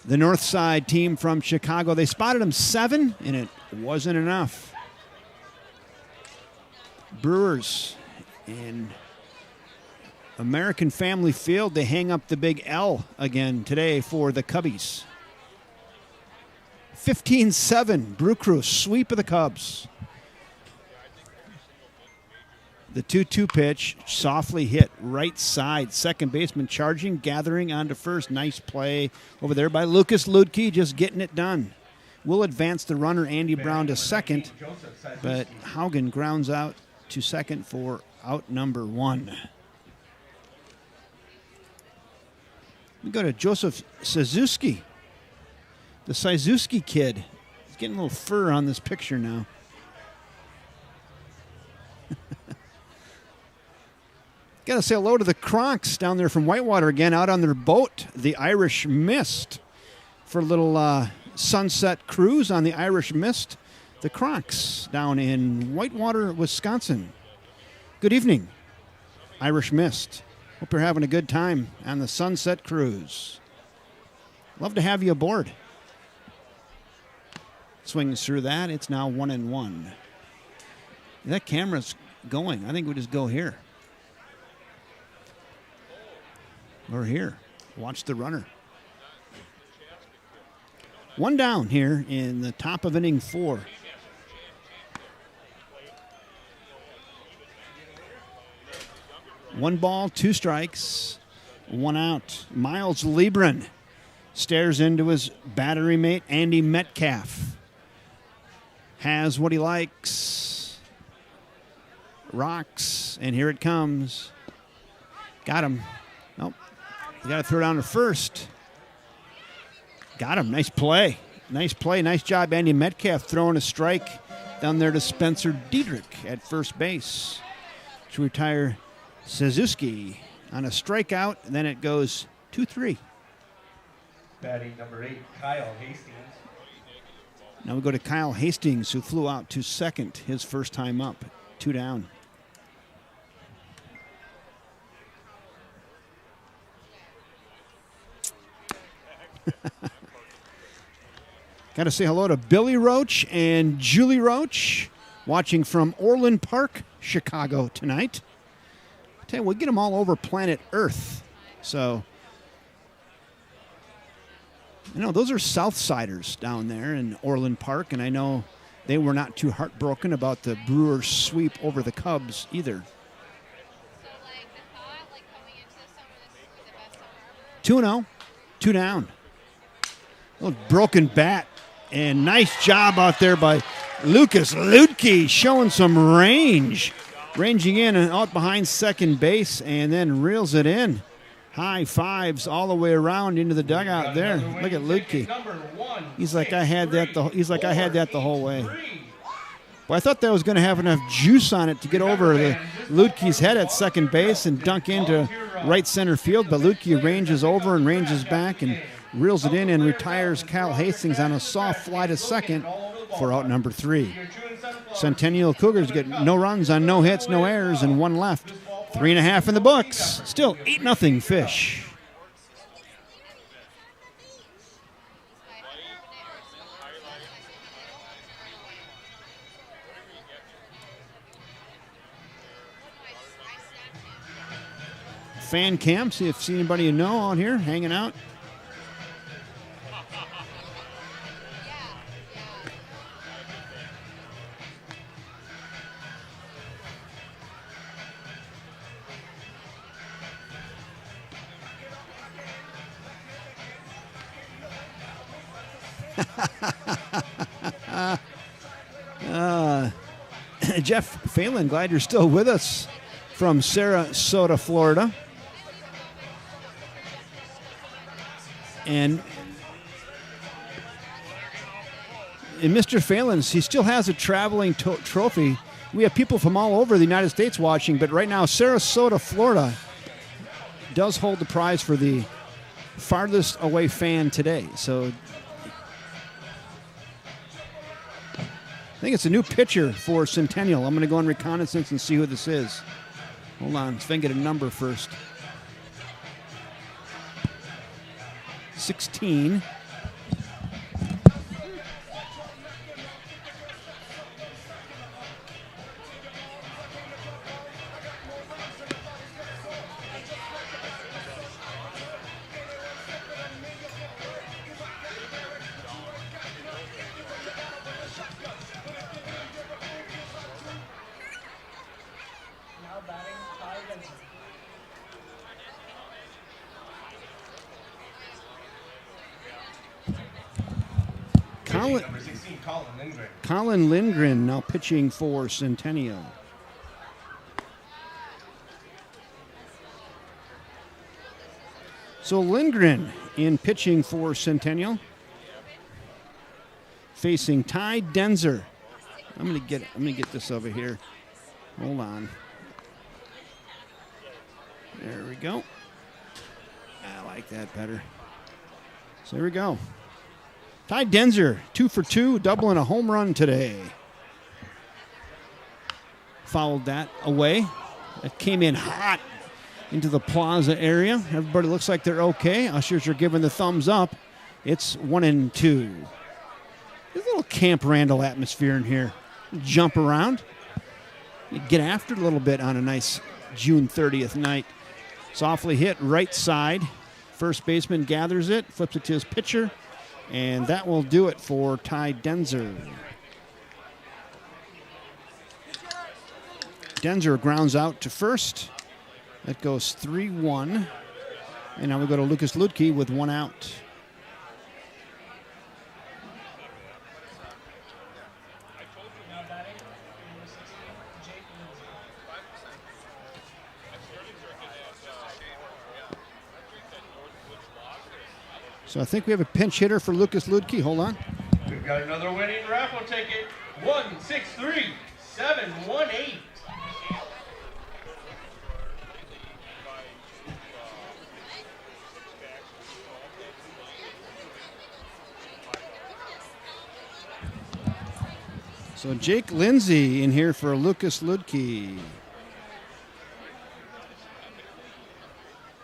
S2: the North Side team from Chicago, they spotted them 7, and it wasn't enough. Brewers in American Family Field, they hang up the big L again today for the Cubbies. 15-7, Brew Crew, sweep of the Cubs. The 2-2 pitch, softly hit right side. Second baseman charging, gathering onto first. Nice play over there by Lucas Ludke, just getting it done. Will advance the runner, Andy Brown, to second, but Haugen grounds out to second for out number 1. We go to Joseph Suzuki, the Suzuki kid. He's getting a little fur on this picture now. Got to say hello to the Kronks down there from Whitewater again, out on their boat, the Irish Mist, for a little sunset cruise on the Irish Mist. The Kronks down in Whitewater, Wisconsin. Good evening, Irish Mist. Hope you're having a good time on the sunset cruise. Love to have you aboard. Swings through that. It's now 1-1. That camera's going. I think we just go here. Or here. Watch the runner. One down here in the top of inning 4. One ball, 2 strikes, 1 out. Miles Liebren stares into his battery mate, Andy Metcalf. Has what he likes. Rocks, and here it comes. Got him. Nope. You got to throw down to first. Got him. Nice play. Nice play. Nice job, Andy Metcalf, throwing a strike down there to Spencer Diedrich at first base to retire Suzuki on a strikeout. And then it goes 2-3.
S1: Batting number 8, Kyle Hastings.
S2: Now we go to Kyle Hastings, who flew out to second his first time up. 2 down. Got to say hello to Billy Roach and Julie Roach, watching from Orland Park, Chicago tonight. I tell you, we get them all over planet Earth. So, you know, those are Southsiders down there in Orland Park, and I know they were not too heartbroken about the Brewers' sweep over the Cubs either.
S6: So, like, the thought, like, coming into the summer, this was the best summer ever?
S2: 2-0, 2 down. Little broken bat, and nice job out there by Lucas Ludke, showing some range. Ranging in and out behind second base, and then reels it in. High fives all the way around into the dugout there. Look at Ludke. He's like, I had that the whole way. Well, I thought that was going to have enough juice on it to get over the Ludke's head at second base and dunk into right center field, but Ludke ranges over and ranges back and reels it in and retires Kyle Hastings on a soft fly to second for out number 3. Centennial Cougars get no runs on no hits, no errors, and 1 left. 3.5 in the books. Still 8-0 Fish. Fan cam, see if anybody you know out here hanging out. Jeff Phelan, glad you're still with us from Sarasota, Florida. And Mr. Phelan's, he still has a traveling trophy. We have people from all over the United States watching, but right now Sarasota, Florida does hold the prize for the farthest away fan today. So I think it's a new pitcher for Centennial. I'm going to go on reconnaissance and see who this is. Hold on, let's get a number first. 16.
S1: Number 16, Colin Lindgren.
S2: Colin Lindgren now pitching for Centennial. So Lindgren in pitching for Centennial, facing Ty Denzer. I'm gonna get this over here. Hold on. There we go. I like that better. So here we go. Ty Denzer, 2 for 2, doubling a home run today. Fouled that away. That came in hot into the plaza area. Everybody looks like they're okay. Ushers are giving the thumbs up. It's 1-2. There's a little Camp Randall atmosphere in here. Jump around. You get after it a little bit on a nice June 30th night. Softly hit right side. First baseman gathers it, flips it to his pitcher, and that will do it for Ty Denzer. Denzer grounds out to first. That goes 3-1. And now we go to Lucas Ludke with 1 out. So I think we have a pinch hitter for Lucas Ludke. Hold on.
S1: We've got another winning raffle ticket. 163718.
S2: So Jake Lindsay in here for Lucas Ludke.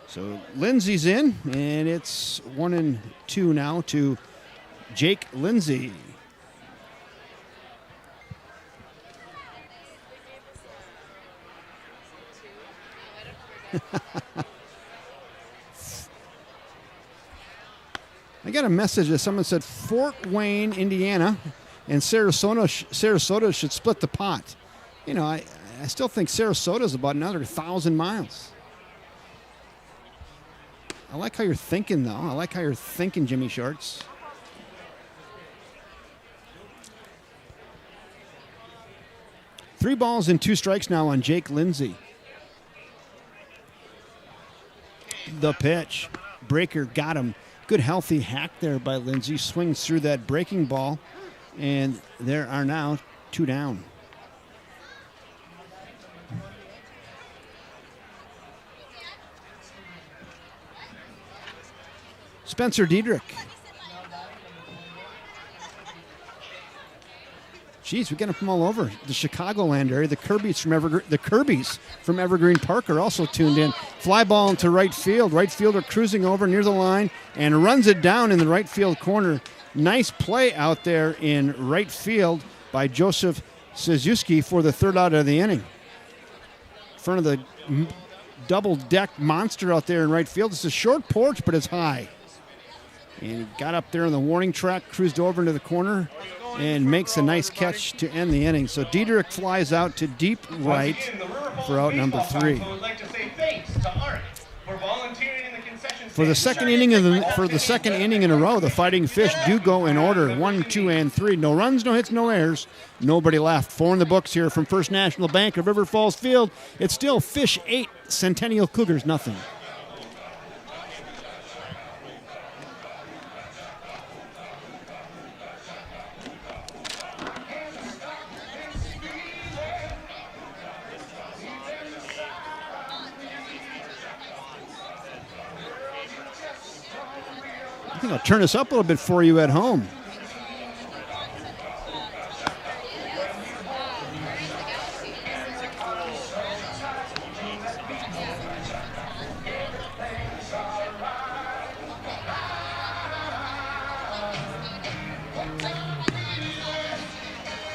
S2: So Lindsay's in, and it's 1-2 now to Jake Lindsay. I got a message that someone said Fort Wayne, Indiana, and Sarasota should split the pot. You know, I still think Sarasota is about another 1,000 miles. I like how you're thinking, though. I like how you're thinking, Jimmy Shorts. Three balls and 2 strikes now on Jake Lindsay. The pitch. Breaker got him. Good healthy hack there by Lindsay. Swings through that breaking ball. And there are now 2 down. Spencer Diedrich. Geez, we get them from all over the Chicagoland area. The Kirby's from Evergreen Park are also tuned in. Fly ball into right field. Right fielder cruising over near the line and runs it down in the right field corner. Nice play out there in right field by Joseph Szewski for the 3rd out of the inning. In front of the double-deck monster out there in right field. It's a short porch, but it's high. And he got up there on the warning track, cruised over into the corner, and makes a nice catch to end the inning. So Diedrich flies out to deep right for out number 3. For the second inning in a row, the Fighting Fish do go in order. 1, 2, and 3. No runs, no hits, no errors. Nobody left. 4 in the books here from First National Bank of River Falls Field. It's still Fish 8, Centennial Cougars nothing. I think I'll turn this up a little bit for you at home.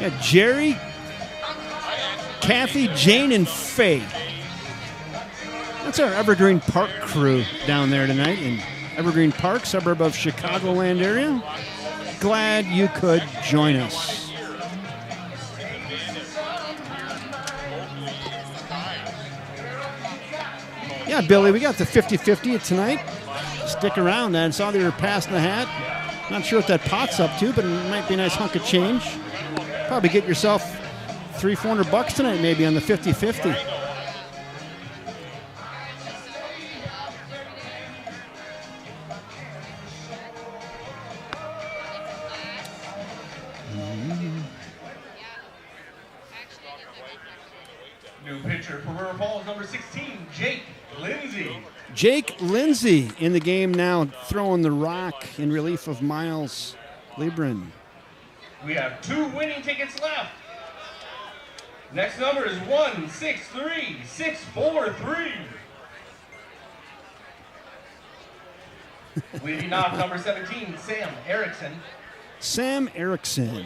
S2: Yeah, Jerry, Kathy, Jane, and Faye. That's our Evergreen Park crew down there tonight in Evergreen Park, suburb of Chicagoland area. Glad you could join us. Yeah, Billy, we got the 50-50 tonight. Stick around. I saw they were passing the hat. Not sure what that pot's up to, but it might be a nice hunk of change. Probably get yourself $300-400 tonight maybe on the 50-50.
S1: number 16, Jake Lindsay.
S2: Jake Lindsay in the game now, throwing the rock in relief of Miles Libran.
S1: We have 2 winning tickets left. Next number is 163643. Leading off number 17, Sam Erickson.
S2: Sam Erickson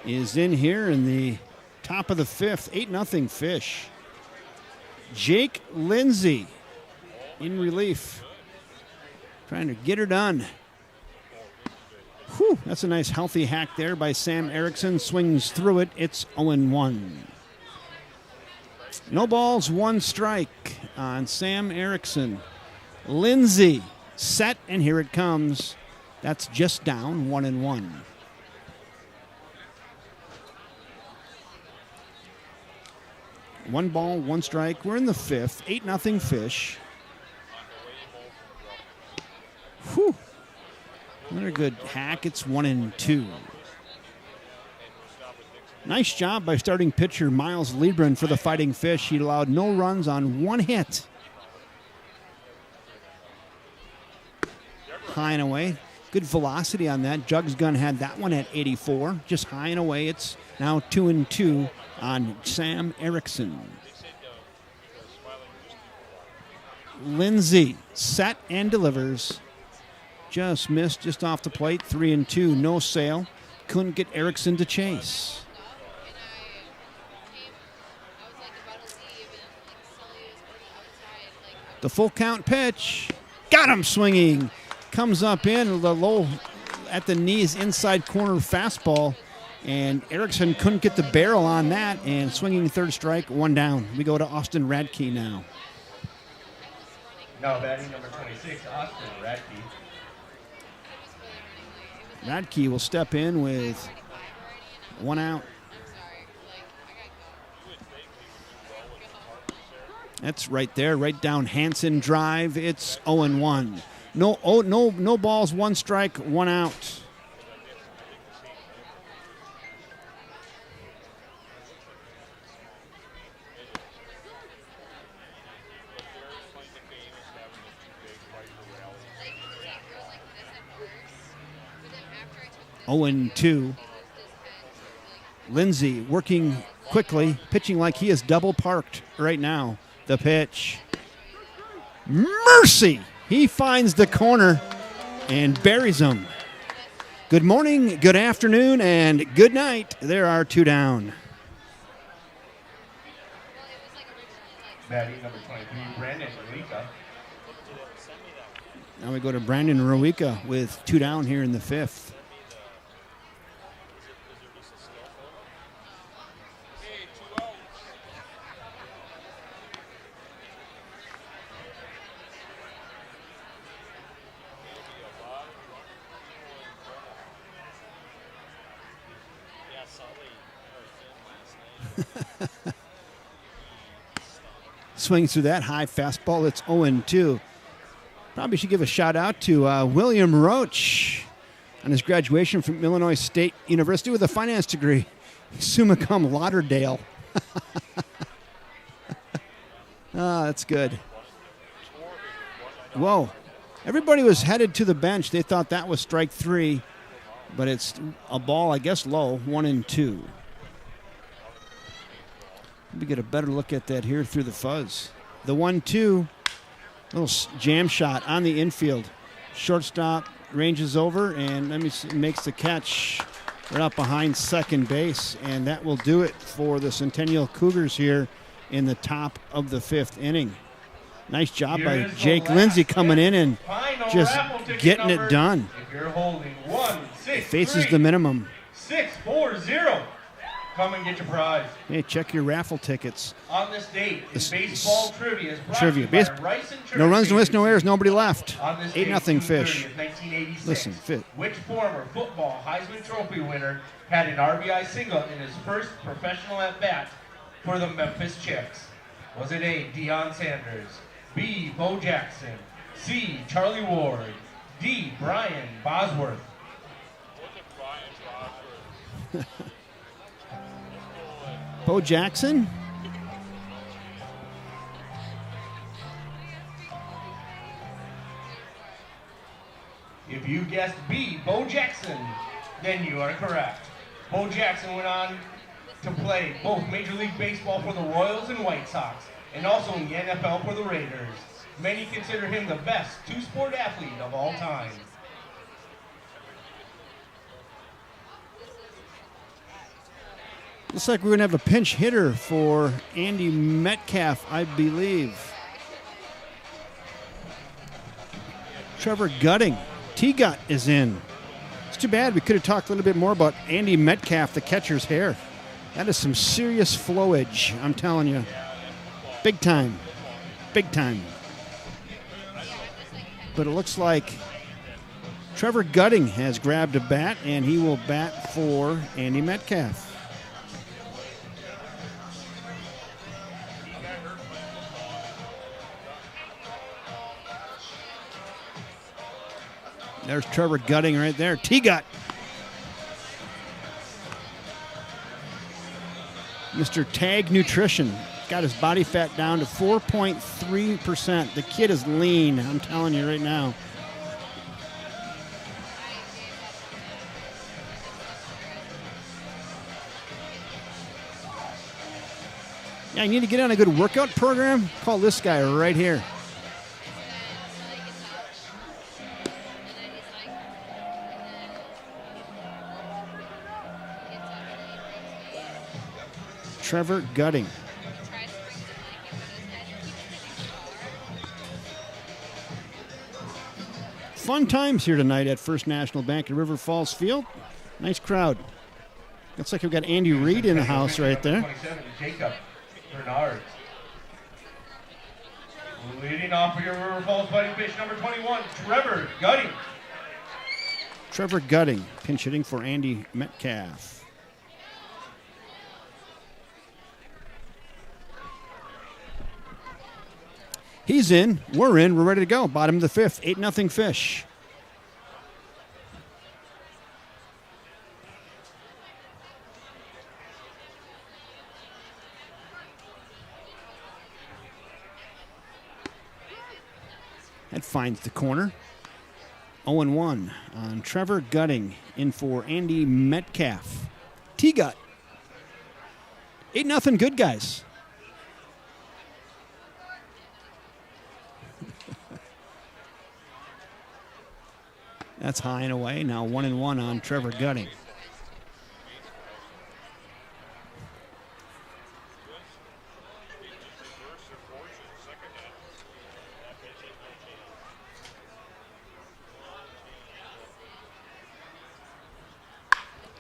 S2: is in here in the top of the 5th, 8-0 Fish. Jake Lindsay in relief, trying to get her done. Whew, that's a nice healthy hack there by Sam Erickson. Swings through it. It's 0-1. No balls, 1 strike on Sam Erickson. Lindsay set, and here it comes. That's just down, 1-1. One ball, 1 strike. We're in the 5th, 8-0 Fish. Whew. Another good hack. It's 1-2. Nice job by starting pitcher Miles Libran for the Fighting Fish. He allowed no runs on 1 hit. High and away. Good velocity on that. Jugs Gun had that one at 84. Just high and away. It's now 2-2 on Sam Erickson. Lindsay set and delivers. Just missed, just off the plate. 3-2, no sale. Couldn't get Erickson to chase. The full count pitch. Got him swinging. Comes up in the low at the knees, inside corner fastball. And Erickson couldn't get the barrel on that. And swinging 3rd strike, 1 down. We go to Austin Radke now.
S1: Now batting number 26, Austin Radke.
S2: Radke will step in with 1 out. That's right there, right down Hanson Drive. It's 0-1. No balls, 1 strike, 1 out. Oh and 2. Lindsay working quickly, pitching like he is double parked right now. The pitch. Mercy! He finds the corner and buries him. Good morning, good afternoon, and good night. There are 2 down.
S1: Batting number 23, Brandon Ruica.
S2: Now we go to Brandon Ruica with 2 down here in the 5th. Swings through that high fastball. It's 0-2. Probably should give a shout out to William Roach on his graduation from Illinois State University with a finance degree, summa cum Lauderdale. That's good. Whoa. Everybody was headed to the bench. They thought that was strike 3, but it's a ball, I guess, low, 1-2. Let me get a better look at that here through the fuzz. The 1-2, little jam shot on the infield. Shortstop ranges over and makes the catch right up behind second base. And that will do it for the Centennial Cougars here in the top of the 5th inning. Nice job by Jake Lindsay coming in and just getting it done.
S1: If you're holding 1-6-3,
S2: Faces the minimum.
S1: 6-4-0. Come and get your prize.
S2: Hey, check your raffle tickets.
S1: On this date, baseball trivia is brought
S2: Trivia.
S1: to you by Rice Insurance
S2: No runs, no hits, no
S1: Agency.
S2: errors, nobody left.
S1: On this
S2: 8-0
S1: date,
S2: Fish.
S1: June 30th, 1986,
S2: Listen, fit.
S1: which former football Heisman Trophy winner had an RBI single in his first professional at-bat for the Memphis Chips? Was it A, Deion Sanders, B, Bo Jackson, C, Charlie Ward, D, Brian Bosworth?
S2: Bo Jackson?
S1: If you guessed B, Bo Jackson, then you are correct. Bo Jackson went on to play both Major League Baseball for the Royals and White Sox, and also in the NFL for the Raiders. Many consider him the best two-sport athlete of all time.
S2: Looks like we're going to have a pinch hitter for Andy Metcalf, I believe. Trevor Gutting. T-Gut is in. It's too bad we could have talked a little bit more about Andy Metcalf, the catcher's hair. That is some serious flowage, I'm telling you. Big time. Big time. But it looks like Trevor Gutting has grabbed a bat, and he will bat for Andy Metcalf. There's Trevor Gutting right there. T-Gut. Mr. Tag Nutrition. Got his body fat down to 4.3%. The kid is lean, I'm telling you right now. Yeah, you need to get on a good workout program? Call this guy right here. Trevor Gutting. Fun times here tonight at First National Bank at River Falls Field. Nice crowd. Looks like we've got Andy Reid in the house right there.
S1: 27, Jacob Bernard. Leading off for your River Falls Fighting Fish, number 21, Trevor Gutting.
S2: Trevor Gutting, pinch hitting for Andy Metcalf. He's in. We're in. We're ready to go. Bottom of the fifth. 8-0 Fish. That finds the corner. 0-1 on Trevor Gutting. In for Andy Metcalf. T-Gut. 8-0 good, guys. That's high and away. Now 1-1 on Trevor Gutting.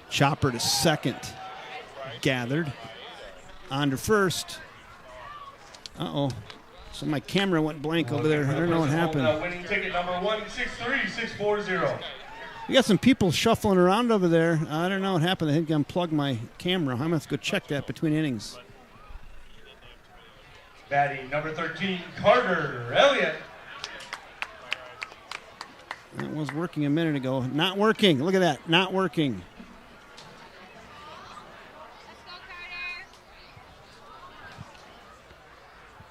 S2: Chopper to second. Gathered. On to first. Uh-oh. So my camera went blank over there. I don't know what happened.
S1: Winning ticket number 163640.
S2: We got some people shuffling around over there. I don't know what happened. I think I unplugged my camera. I'm going to have to go check that between innings.
S1: Batting number 13, Carter Elliott.
S2: That was working a minute ago. Not working. Look at that. Not working.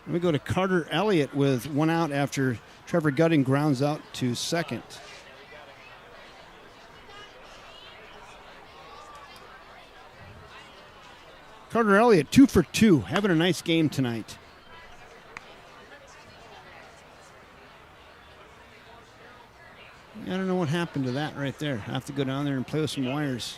S2: We go to Carter Elliott with one out after Trevor Gutting grounds out to second. Carter Elliott, 2 for 2, having a nice game tonight. I don't know what happened to that right there. I have to go down there and play with some wires.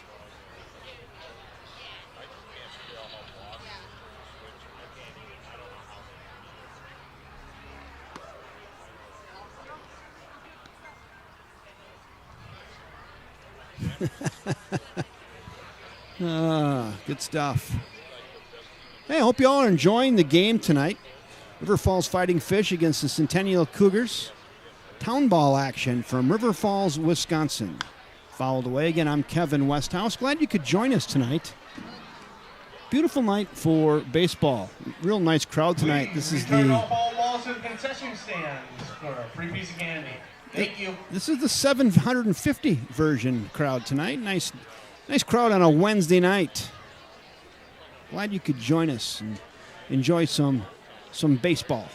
S2: Good stuff. Hey, I hope you all are enjoying the game tonight. River Falls Fighting Fish against the Centennial Cougars. Town ball action from River Falls, Wisconsin. Fouled away again. I'm Kevin Westhouse. Glad you could join us tonight. Beautiful night for baseball. Real nice crowd tonight. This is the
S1: all walls and concession stands for a free piece of candy. Thank you.
S2: This is the 750 version crowd tonight. Nice crowd on a Wednesday night. Glad you could join us and enjoy some baseball.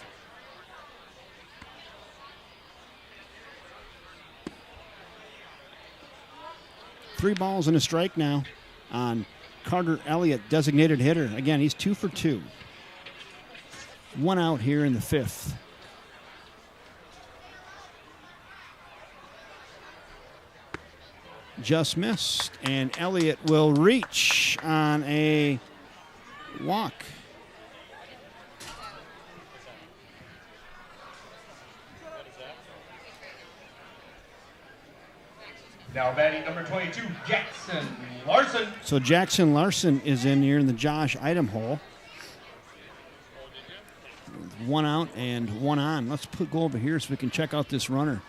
S2: 3 balls and a strike now on Carter Elliott, designated hitter. Again, he's 2 for 2. 1 out here in the 5th. Just missed, and Elliott will reach on a walk.
S1: Now batting number 22, Jackson Larson.
S2: So Jackson Larson is in here in the Josh item hole. 1 out and 1 on. Let's go over here so we can check out this runner.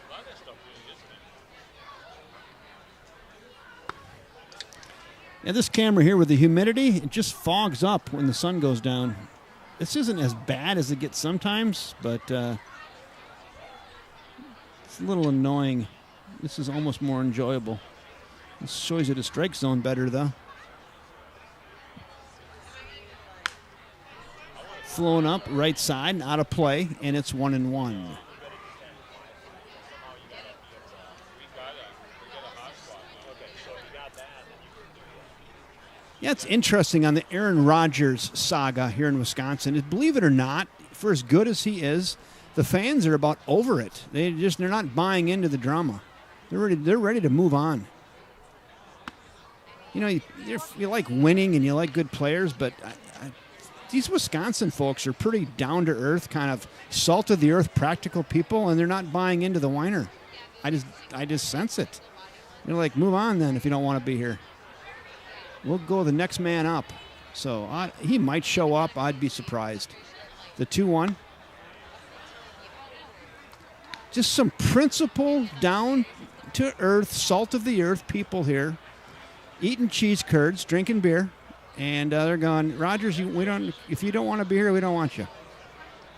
S2: Yeah, this camera here with the humidity, it just fogs up when the sun goes down. This isn't as bad as it gets sometimes, but it's a little annoying. This is almost more enjoyable. This shows you the strike zone better, though. Flown up, right side, out of play, and it's 1-1. Yeah, it's interesting on the Aaron Rodgers saga here in Wisconsin. Believe it or not, for as good as he is, the fans are about over it. They're not buying into the drama. They're ready to move on. You know, you like winning and you like good players, but these Wisconsin folks are pretty down to earth, kind of salt of the earth, practical people, and they're not buying into the whiner. I just sense it. They're like, move on then if you don't want to be here. We'll go the next man up. So he might show up. I'd be surprised. The 2-1. Just some principle, down to earth, salt of the earth people here, eating cheese curds, drinking beer, and they're going, Rogers, if you don't want to be here, we don't want you.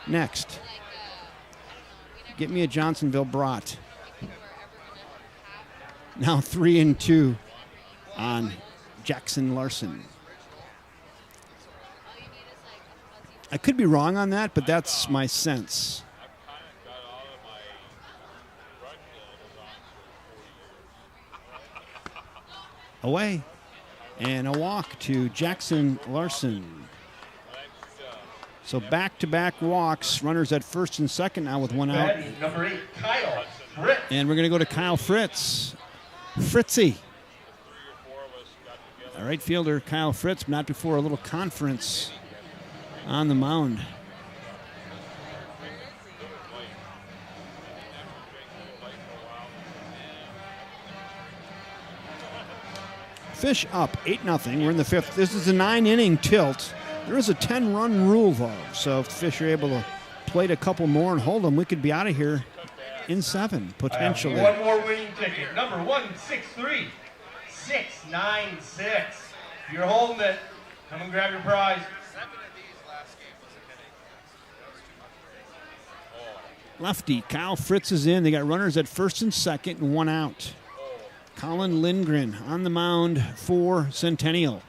S2: Next. Get me a Johnsonville brat. Now 3-2 on Jackson Larson. I could be wrong on that, but that's my sense. Away. And a walk to Jackson Larson. So back-to-back walks. Runners at first and second now with 1 out.
S1: Number 8, Kyle Fritz.
S2: And we're going to go to Kyle Fritz. Fritzy. All right, fielder Kyle Fritz, not before a little conference on the mound. Fish up 8-0. We're in the 5th. This is a 9-inning tilt. There is a 10-run rule, though. So if the Fish are able to plate a couple more and hold them, we could be out of here in 7, potentially.
S1: One more winning ticket. Number 163. 696. If you're holding it, come and grab your prize.
S2: Lefty, Kyle Fritz is in. They got runners at first and second and 1 out. Colin Lindgren on the mound for Centennial.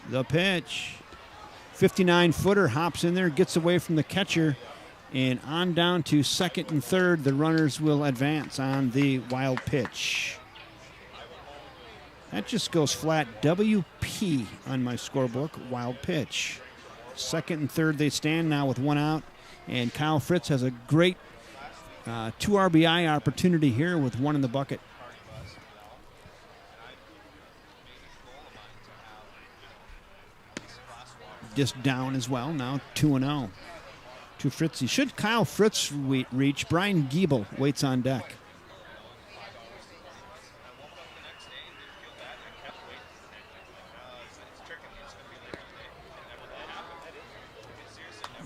S2: The pitch. 59-footer hops in there, gets away from the catcher, and on down to second and third. The runners will advance on the wild pitch. That just goes flat WP on my scorebook, wild pitch. Second and third they stand now with 1 out, and Kyle Fritz has a great 2 RBI opportunity here with 1 in the bucket. Just down as well, now 2-0 to Fritzy. Should Kyle Fritz reach, Brian Giebel waits on deck.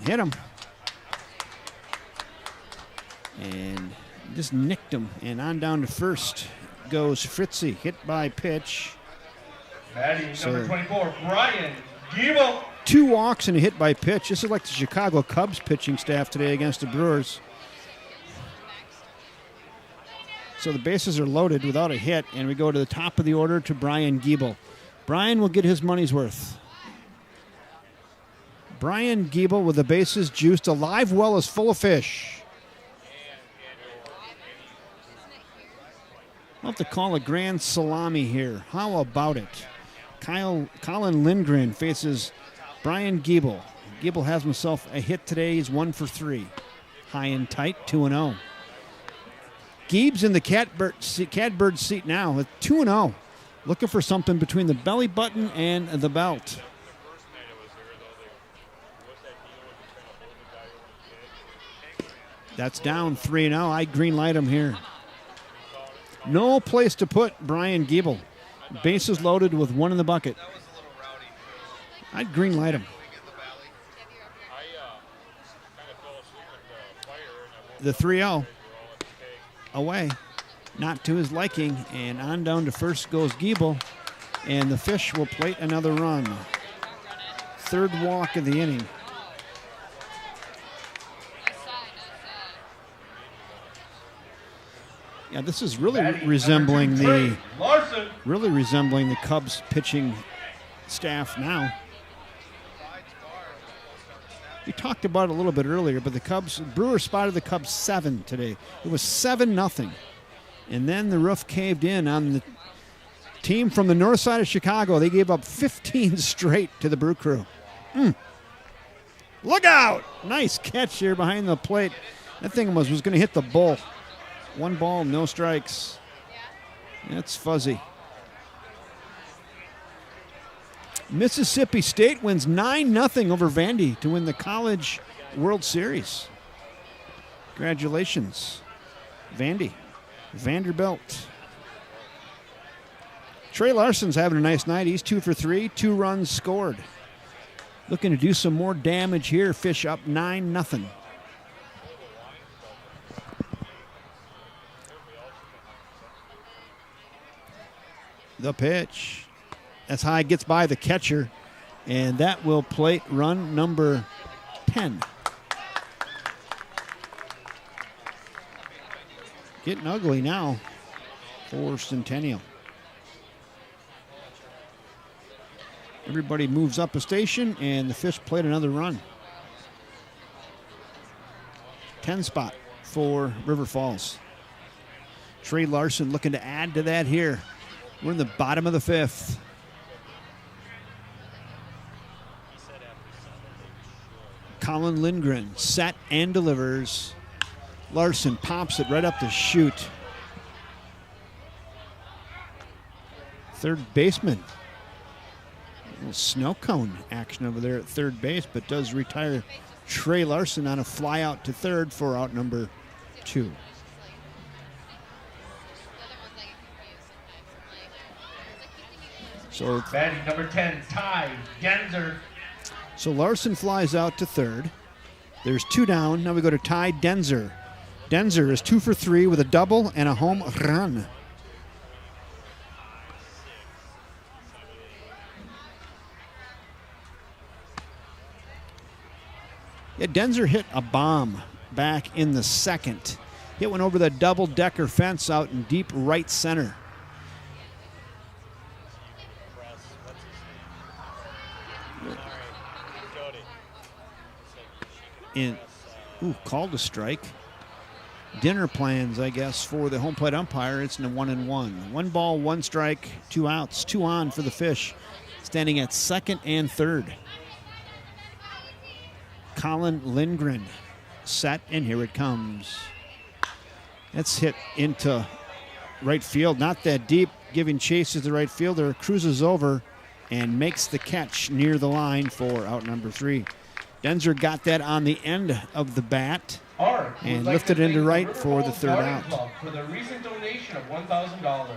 S2: Hit him. And just nicked him. And on down to first goes Fritzy. Hit by pitch.
S1: Batting number 24, Brian Giebel.
S2: 2 walks and a hit by pitch. This is like the Chicago Cubs pitching staff today against the Brewers. So the bases are loaded without a hit, and we go to the top of the order to Brian Giebel. Brian will get his money's worth. Brian Giebel with the bases juiced. A live well is full of fish. We'll have to call a grand salami here. How about it? Colin Lindgren faces Brian Giebel. Giebel has himself a hit today. He's 1 for 3. High and tight, 2-0. Giebs in the catbird seat now with 2-0. Looking for something between the belly button and the belt. That's down 3-0. I'd green light him here. No place to put Brian Giebel. Bases loaded with 1 in the bucket. I'd green light him. The 3-0 away. Not to his liking. And on down to first goes Giebel. And the Fish will plate another run. Third walk of the inning. Yeah, this is really resembling the Cubs pitching staff now. We talked about it a little bit earlier, but the Brewers spotted the Cubs 7 today. It was 7-0. And then the roof caved in on the team from the north side of Chicago. They gave up 15 straight to the Brew Crew. Look out! Nice catch here behind the plate. That thing was going to hit the bull. 1 ball, no strikes. That's fuzzy. Mississippi State wins 9-0 over Vandy to win the College World Series. Congratulations, Vandy. Vanderbilt. Trey Larson's having a nice night. He's 2 for 3, 2 runs scored. Looking to do some more damage here. Fish up 9-0. The pitch. That's high, gets by the catcher, and that will plate run number 10. Getting ugly now for Centennial. Everybody moves up a station, and the Fish played another run. 10 spot for River Falls. Trey Larson looking to add to that here. We're in the bottom of the 5th. Colin Lindgren set and delivers. Larson pops it right up the chute. Third baseman. A little snow cone action over there at third base, but does retire Trey Larson on a fly out to third for out number 2. So
S1: Batting number 10, Ty Genzer.
S2: So Larson flies out to third. There's 2 down. Now we go to Ty Denzer. Denzer is 2 for 3 with a double and a home run. Yeah, Denzer hit a bomb back in the 2nd. Hit one over the double-decker fence out in deep right center. Called a strike. Dinner plans, I guess, for the home plate umpire. It's a 1-1. 1 ball, 1 strike, 2 outs, 2 on for the Fish, standing at 2nd and 3rd. Colin Lindgren set, and here it comes. That's hit into right field, not that deep, giving chase to the right fielder, cruises over and makes the catch near the line for out number 3. Denzer got that on the end of the bat and lifted it into right for the 3rd out.
S1: For the recent donation of $1,000.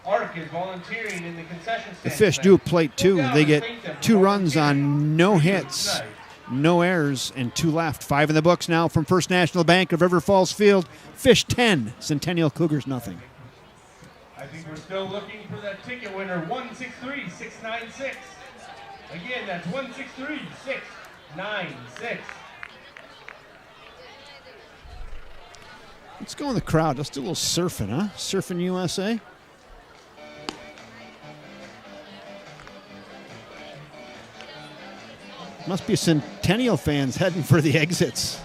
S1: ARC is volunteering in the concession stand.
S2: The Fish do plate 2. They get 2 runs on no hits, no errors, and 2 left. 5 in the books now from First National Bank of River Falls Field. Fish 10, Centennial Cougars nothing.
S1: I think we're still looking for that ticket winner, 163696. Again, that's 163696.
S2: Let's go in the crowd. Let's do a little surfing, huh? Surfing USA. Must be Centennial fans heading for the exits.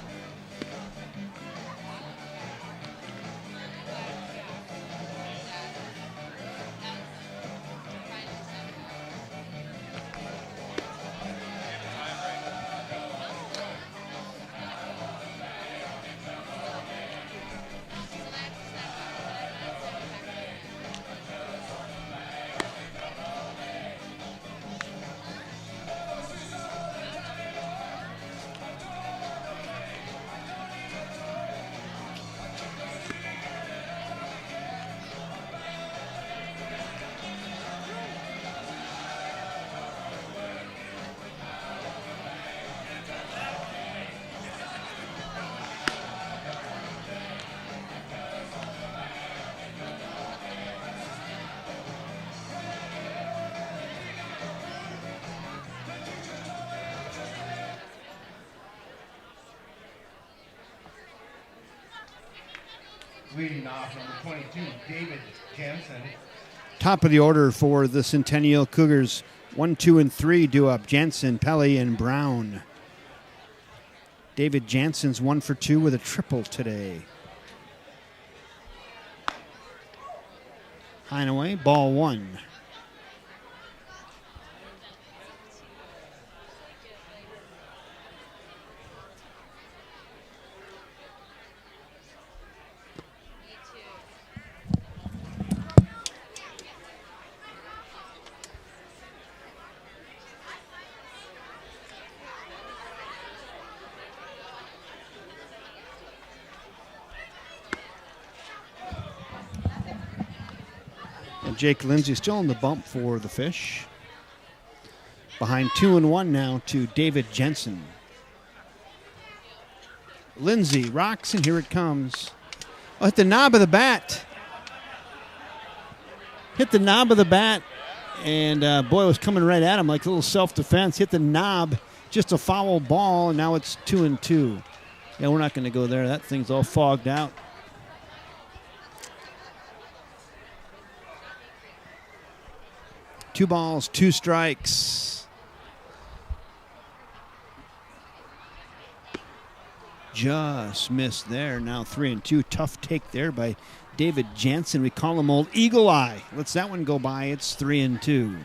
S1: Leading off, number 22, David Jansen.
S2: Top of the order for the Centennial Cougars. 1, 2, and 3 due up. Jansen, Pelly, and Brown. David Jansen's 1 for 2 with a triple today. High and away, ball 1. Jake Lindsay still on the bump for the Fish. Behind 2 and 1 now to David Jensen. Lindsay rocks, and here it comes. Oh, hit the knob of the bat. Hit the knob of the bat, and boy, it was coming right at him like a little self-defense. Hit the knob, just a foul ball, and now it's 2 and 2. Yeah, we're not going to go there. That thing's all fogged out. Two balls, 2 strikes. Just missed there. Now 3 and 2. Tough take there by David Jansen. We call him Old Eagle Eye. Lets that one go by. It's 3 and 2.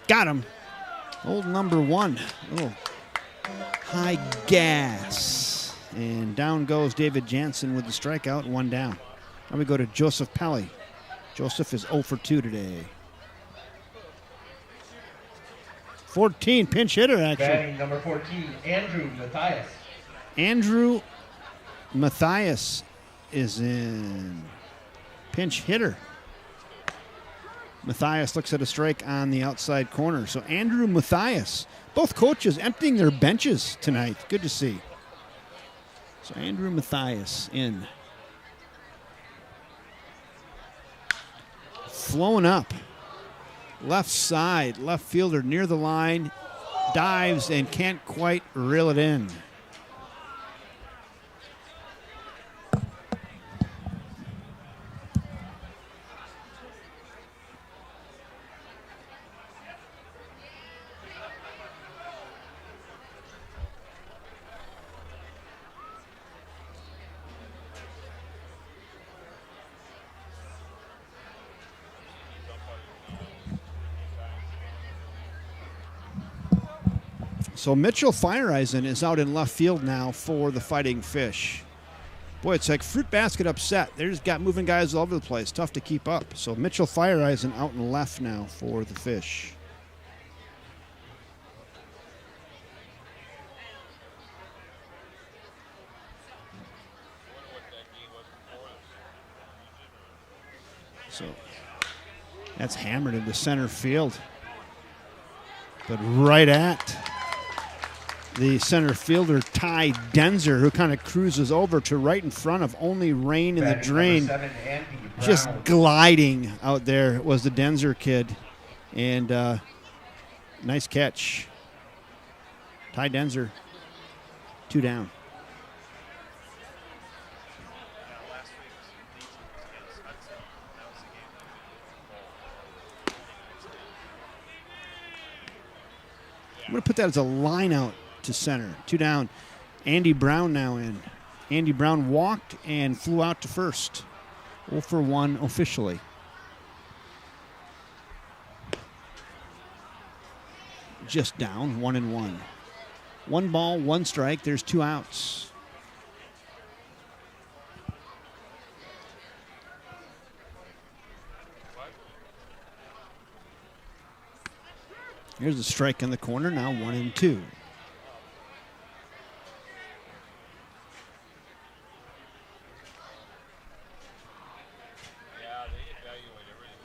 S2: Got him. Old number 1. Oh, high gas. And down goes David Jansen with the strikeout. 1 down. Now we go to Joseph Pelly. Joseph is 0 for 2 today. 14, pinch hitter, actually.
S1: Batting number 14, Andrew Matthias.
S2: Andrew Matthias is in. Pinch hitter. Matthias looks at a strike on the outside corner. So Andrew Matthias, both coaches emptying their benches tonight. Good to see. So Andrew Matthias in. Flown up. Left side, left fielder near the line. Dives and can't quite reel it in. So Mitchell Fireeisen is out in left field now for the Fighting Fish. Boy, it's like fruit basket upset. They just got moving guys all over the place. Tough to keep up. So Mitchell Fireeisen out in left now for the Fish. So that's hammered into center field. But right at the center fielder, Ty Denzer, who kind of cruises over to right in front of only rain in the drain.
S1: 7, Andy Brown.
S2: Just gliding out there was the Denzer kid. And nice catch. Ty Denzer, 2 down. I'm going to put that as a line out to center. 2 down. Andy Brown now in. Andy Brown walked and flew out to first. 0 for 1 officially. Just down, 1 and 1. 1 ball, 1 strike. There's 2 outs. Here's a strike in the corner. Now 1 and 2.
S3: Yeah, they evaluate everything.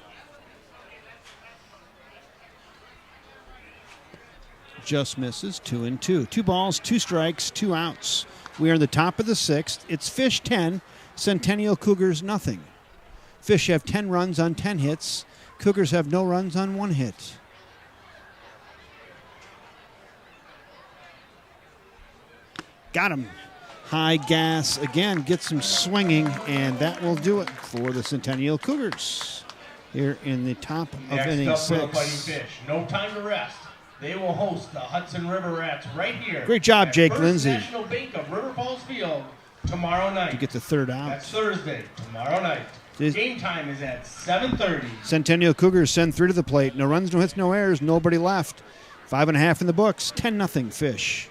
S2: Just misses. 2 and 2. 2 balls, 2 strikes, 2 outs. We are in the top of the 6th. It's Fish 10, Centennial Cougars nothing. Fish have 10 runs on 10 hits. Cougars have no runs on 1 hit. Got him. High gas again, gets him swinging, and that will do it for the Centennial Cougars here in the top of
S1: Next
S2: inning
S1: up for the Fighting
S2: 6.
S1: Fish. No time to rest. They will host the Hudson River Rats right here.
S2: Great job,
S1: at
S2: Jake
S1: First
S2: Lindsay.
S1: National Bank of River Falls Field tomorrow night.
S2: You get the third out.
S1: That's Thursday, tomorrow night.
S2: This-
S1: Game time is at 7:30.
S2: Centennial Cougars send 3 to the plate. No runs, no hits, no errors, nobody left. 5.5 in the books. 10-0 Fish.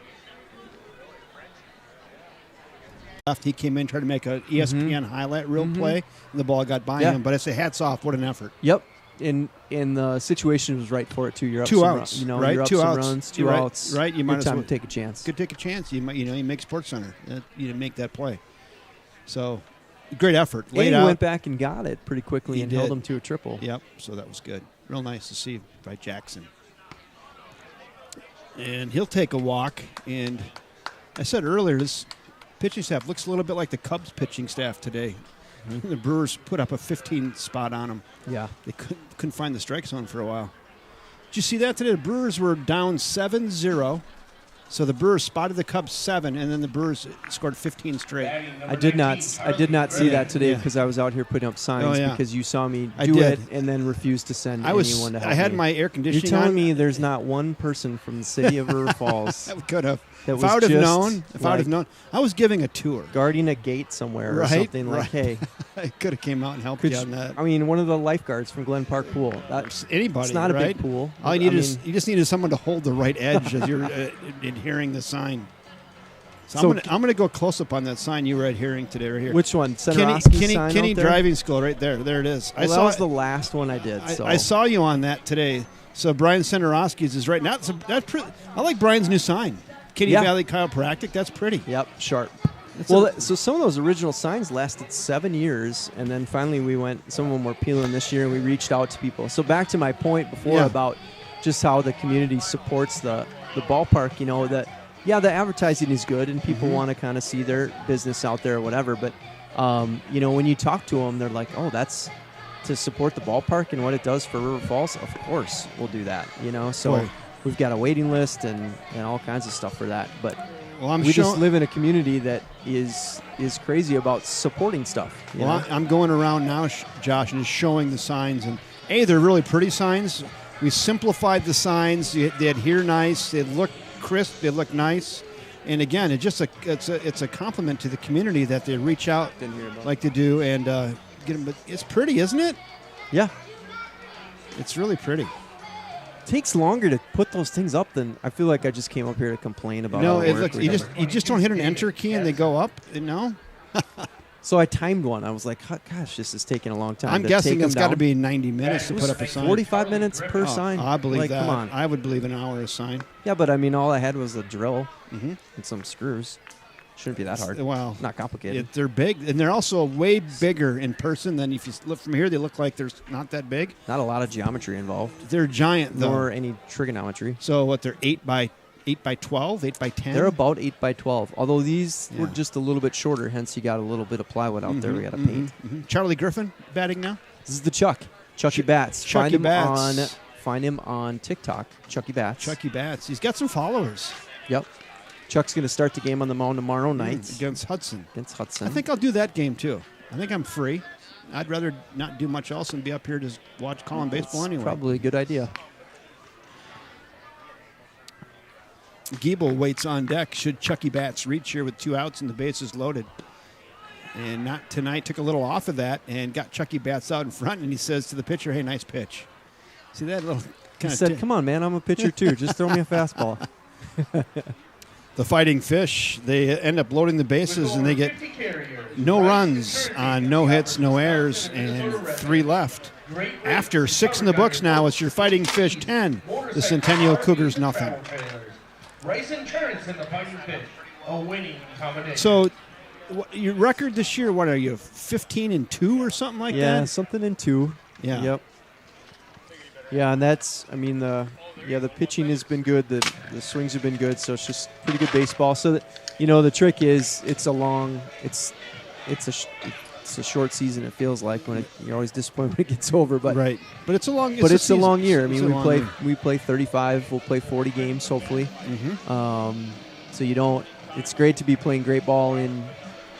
S2: He came in, tried to make a ESPN highlight reel play, and the ball got by him. But I say hats off. What an effort.
S7: Yep. And the situation was right for it too. You're up
S2: 2
S7: some
S2: outs,
S7: run, you know,
S2: right?
S7: you're up
S2: 2
S7: some
S2: outs.
S7: runs, 2
S2: You're right,
S7: outs.
S2: right. You might
S7: Good
S2: as
S7: time
S2: well
S7: to take a chance.
S2: Could take a chance. You make Sports Center. You didn't make that play. So great effort.
S7: And
S2: Laid
S7: he
S2: out.
S7: went back and got it pretty quickly
S2: He
S7: and held
S2: did.
S7: him to a triple.
S2: Yep. So that was good. Real nice to see by Jackson. And he'll take a walk. And I said earlier, this pitching staff looks a little bit like the Cubs pitching staff today. The Brewers put up a 15 spot on them.
S7: Yeah.
S2: They couldn't find the strike zone for a while. Did you see that today? The Brewers were down 7-0. So the Brewers spotted the Cubs 7, and then the Brewers scored 15 straight.
S7: I did not see that today
S2: Yeah.
S7: because I was out here putting up signs
S2: Oh, yeah.
S7: because you saw me
S2: I
S7: do
S2: did.
S7: it and then refused to send
S2: I
S7: anyone to help
S2: I had
S7: me.
S2: my air
S7: You're
S2: conditioning
S7: telling
S2: on.
S7: me there's not one person from the city of River Falls
S2: I could have.
S7: that
S2: If
S7: was
S2: I would have
S7: just
S2: known, if I would have
S7: like
S2: known, I was giving a tour.
S7: guarding a gate somewhere or
S2: Right,
S7: something like,
S2: right.
S7: hey,
S2: I could have came out and helped
S7: could
S2: you
S7: you-
S2: on that.
S7: I mean, one of the lifeguards from Glen Park Pool. That's
S2: Anybody,
S7: it's not a
S2: right?
S7: big pool.
S2: All you
S7: I
S2: need is
S7: mean,
S2: you just needed someone to hold the right edge as you're adhering the sign. So,
S7: So-
S2: I'm gonna go close up on that sign you were adhering today, right here.
S7: which one?
S2: Kenny
S7: Centerowski's sign
S2: Kenny
S7: out there?
S2: driving school right there. There it is.
S7: Well, that was the last one I did. So
S2: I saw you on that today. So Brian Centerowski's is right now. I like Brian's new sign. Kitty
S7: Yeah.
S2: Valley Chiropractic. That's pretty.
S7: Yep, sharp.
S2: That's
S7: Well,
S2: a-
S7: so some of those original signs lasted 7 years, and then finally we went. Some of them were peeling this year, and we reached out to people. So back to my point before
S2: Yeah.
S7: about just how the community supports the ballpark. You know that the advertising is good, and people want to kind of see their business out there or whatever. But you know, when you talk to them, they're like, "Oh, that's to support the ballpark and what it does for River Falls. Of course, we'll do that." You know, so.
S2: Boy.
S7: We've got a waiting list and all kinds of stuff for that. But
S2: Well, I'm
S7: we just
S2: showing-
S7: live in a community that is crazy about supporting stuff. you
S2: Well,
S7: know?
S2: I'm going around now, Josh, and just showing the signs. And they're really pretty signs. We simplified the signs. They adhere nice. They look crisp. They look nice. And again, it's a compliment to the community that they reach out like they do and get them. But it's pretty, isn't it?
S7: Yeah.
S2: It's really pretty.
S7: Takes longer to put those things up than I feel like I just came up here to complain about.
S2: No,
S7: how
S2: it
S7: work
S2: looks,
S7: or
S2: you
S7: whatever.
S2: just don't hit an enter key and they go up. No,
S7: So I timed one. I was like, gosh, this is taking a long time.
S2: I'm
S7: to
S2: guessing
S7: take
S2: it's
S7: them
S2: got to
S7: down.
S2: be 90 minutes to put up a sign.
S7: 45 minutes per
S2: Oh,
S7: sign.
S2: I believe
S7: like,
S2: that.
S7: Come on.
S2: I would believe an hour a sign.
S7: Yeah, but I mean, all I had was a drill
S2: Mm-hmm.
S7: and some screws. Shouldn't be that hard.
S2: Well,
S7: Not complicated.
S2: they're big, and they're also way bigger in person than if you look from here. They look like they're not that big.
S7: Not a lot of geometry involved,
S2: They're giant, though.
S7: nor any trigonometry.
S2: So what? They're 8 by 12, 8 by 10.
S7: They're about 8 by 12, although these were
S2: Yeah.
S7: just a little bit shorter, hence you got a little bit of plywood out there we got to paint.
S2: Mhm. Charlie Griffin batting now.
S7: This is the Chucky Bats.
S2: Chucky Bats.
S7: Find him on TikTok, Chucky Bats.
S2: Chucky Bats. He's got some followers.
S7: Yep. Chuck's going to start the game on the mound tomorrow night
S2: Against Hudson.
S7: against Hudson.
S2: I think I'll do that game too. I think I'm free. I'd rather not do much else and be up here to watch calling baseball
S7: That's
S2: anyway.
S7: probably a good idea.
S2: Giebel waits on deck should Chucky Bats reach here with 2 outs and the bases loaded. And not tonight, took a little off of that and got Chucky Bats out in front, and he says to the pitcher, "Hey, nice pitch." See that little
S7: He
S2: kind
S7: said,
S2: of
S7: come on, man, I'm a pitcher too. Just throw me a fastball.
S2: the Fighting Fish. They end up loading the bases, and they get no runs on no hits, no errors, and 3 left. After 6 in the books now, it's your Fighting Fish 10, the Centennial Cougars nothing.
S1: Race insurance in the Fighting Fish, a winning combination.
S2: So your record this year, what are you, 15-2 or something like
S7: Yeah,
S2: that?
S7: something in 2.
S2: Yeah.
S7: Yep. Yeah, and that's, I mean, the pitching has been good. The swings have been good. So it's just pretty good baseball. So that, the trick is it's a short season. It feels like when you're always disappointed when it gets over. But
S2: Right. But it's a long
S7: But it's a
S2: season.
S7: long year. I
S2: It's
S7: mean,
S2: a long year.
S7: we play 35. We'll play 40 games hopefully.
S2: Mhm.
S7: So you don't. it's great to be playing great ball in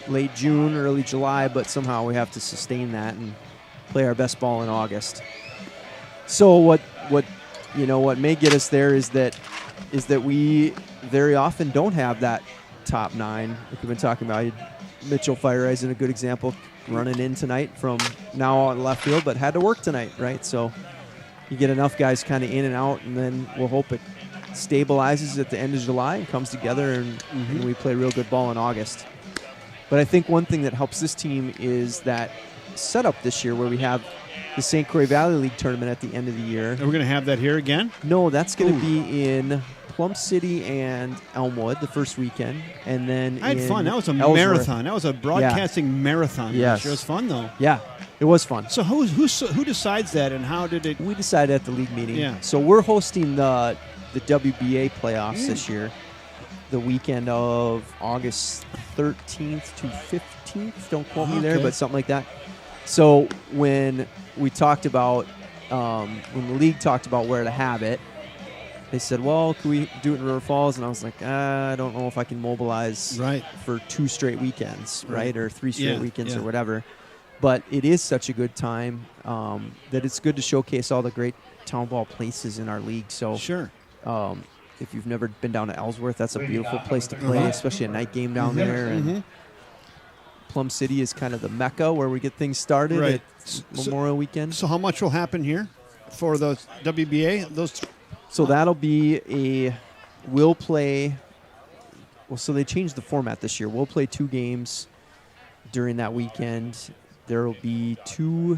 S7: late June, early July, but somehow we have to sustain that and play our best ball in August. So what may get us there is that we very often don't have that top 9. Like we've been talking about, Mitchell Fire is a good example, running in tonight from now on left field, but had to work tonight, right? So you get enough guys kind of in and out, and then we'll hope it stabilizes at the end of July and comes together, and we play real good ball in August. But I think one thing that helps this team is that setup this year where we have the St. Croix Valley League tournament at the end of the year.
S2: Are we going to have that here again?
S7: No, that's going to be in Plum City and Elmwood the first weekend, and then
S2: I had fun. That was a
S7: Ellsworth.
S2: marathon. That was a broadcasting marathon.
S7: Yes.
S2: It was fun, though.
S7: Yeah, it was fun.
S2: So who decides that, and how did it?
S7: We decided at the league meeting.
S2: Yeah.
S7: So we're hosting the WBA playoffs this year, the weekend of August 13th to 15th. Don't quote me there,
S2: Okay.
S7: but something like that. So when we talked about, when the league talked about where to have it, they said, well, can we do it in River Falls? And I was like, I don't know if I can mobilize for 2 straight weekends, right? Or 3 straight weekends or whatever. But it is such a good time that it's good to showcase all the great town ball places in our league. So
S2: Sure.
S7: if you've never been down to Ellsworth, that's a beautiful place to play, especially a night game down there. And Plum City is kind of the mecca where we get things started
S2: Right.
S7: at Memorial Weekend.
S2: So how much will happen here for the WBA?
S7: So that'll be we'll play, well, so they changed the format this year. We'll play 2 games during that weekend. There will be 2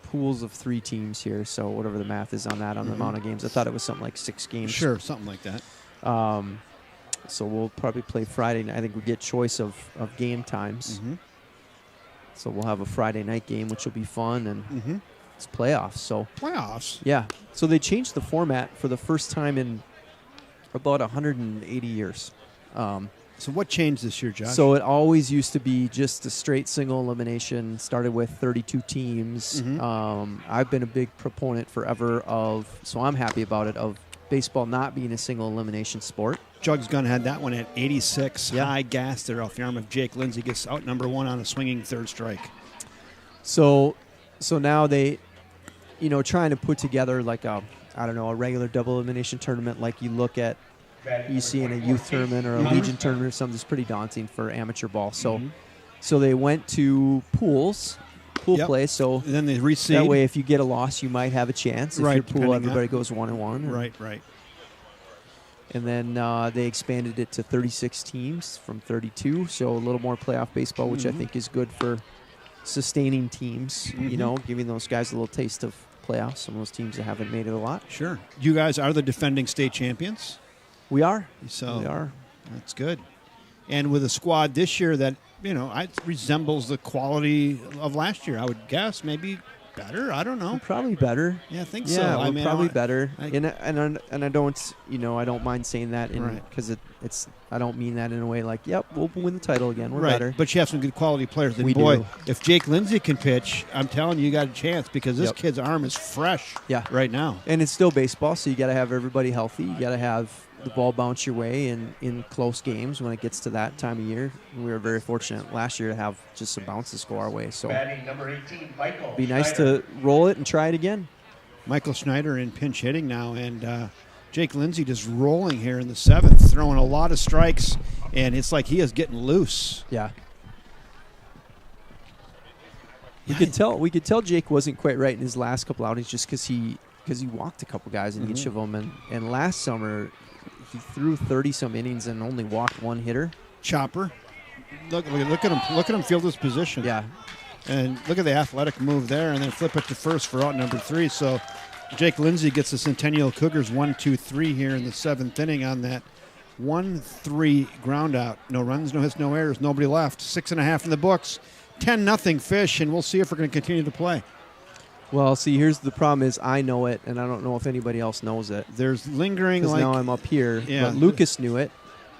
S7: pools of 3 teams here, so whatever the math is on that, on the amount of games. I thought it was something like 6 games.
S2: Sure, something like that.
S7: So we'll probably play Friday night. I think we get choice of game times. So we'll have a Friday night game, which will be fun, and it's playoffs. So
S2: Playoffs?
S7: yeah. So they changed the format for the first time in about 180 years.
S2: So what changed this year, Josh?
S7: So it always used to be just a straight single elimination, started with 32 teams. I've been a big proponent forever of, so I'm happy about it, of baseball not being a single elimination sport.
S2: Jug's Gun had that one at 86. High gas there off the arm of Jake Lindsay. Gets out number 1 on a swinging third strike.
S7: So now they, trying to put together like a regular double elimination tournament like you see in a youth tournament or a Legion tournament or something is pretty daunting for amateur ball. So they went to pool play. So
S2: And then they reseed.
S7: that way, if you get a loss, you might have a chance. If your pool, everybody goes 1-1.
S2: Right.
S7: And then they expanded it to 36 teams from 32, so a little more playoff baseball, which I think is good for sustaining teams, giving those guys a little taste of playoffs, some of those teams that haven't made it a lot.
S2: Sure. You guys are the defending state champions.
S7: We are.
S2: So
S7: we are.
S2: That's good. And with a squad this year that, it resembles the quality of last year, I would guess. Maybe better. I don't know.
S7: We're probably better.
S2: Yeah, I think so.
S7: Yeah, we're probably better.
S2: I
S7: And I don't mind saying that because it's. I don't mean that in a way like, yep, we'll win the title again. We're better.
S2: But you have some good quality players. And
S7: We
S2: boy,
S7: do.
S2: if Jake Lindsay can pitch, I'm telling you got a chance because this kid's arm is fresh right now.
S7: And it's still baseball, so you got to have everybody healthy. You got to have the ball bounce your way in close games when it gets to that time of year. We were very fortunate last year to have just some bounces go our way. So
S1: Batting number 18, Michael
S7: it'd be nice
S1: Schneider.
S7: to roll it and try it again.
S2: Michael Schneider in pinch hitting now, and Jake Lindsay just rolling here in the 7th, throwing a lot of strikes, and it's like he is getting loose.
S7: Yeah. We could tell Jake wasn't quite right in his last couple outings just because he walked a couple guys in each of them, and last summer he threw 30-some innings and only walked 1 hitter.
S2: Chopper. Look at him. Look at him field his position.
S7: Yeah.
S2: And look at the athletic move there, and then flip it to first for out number 3. So Jake Lindsay gets the Centennial Cougars 1-2-3 here in the 7th inning on that 1-3 ground out. No runs, no hits, no errors, nobody left. 6.5 in the books. 10-0 Fish, and we'll see if we're going to continue to play.
S7: Well, see, here's the problem is I know it, and I don't know if anybody else knows it.
S2: There's lingering
S7: Because
S2: like
S7: now I'm up here.
S2: Yeah.
S7: But Lucas knew it.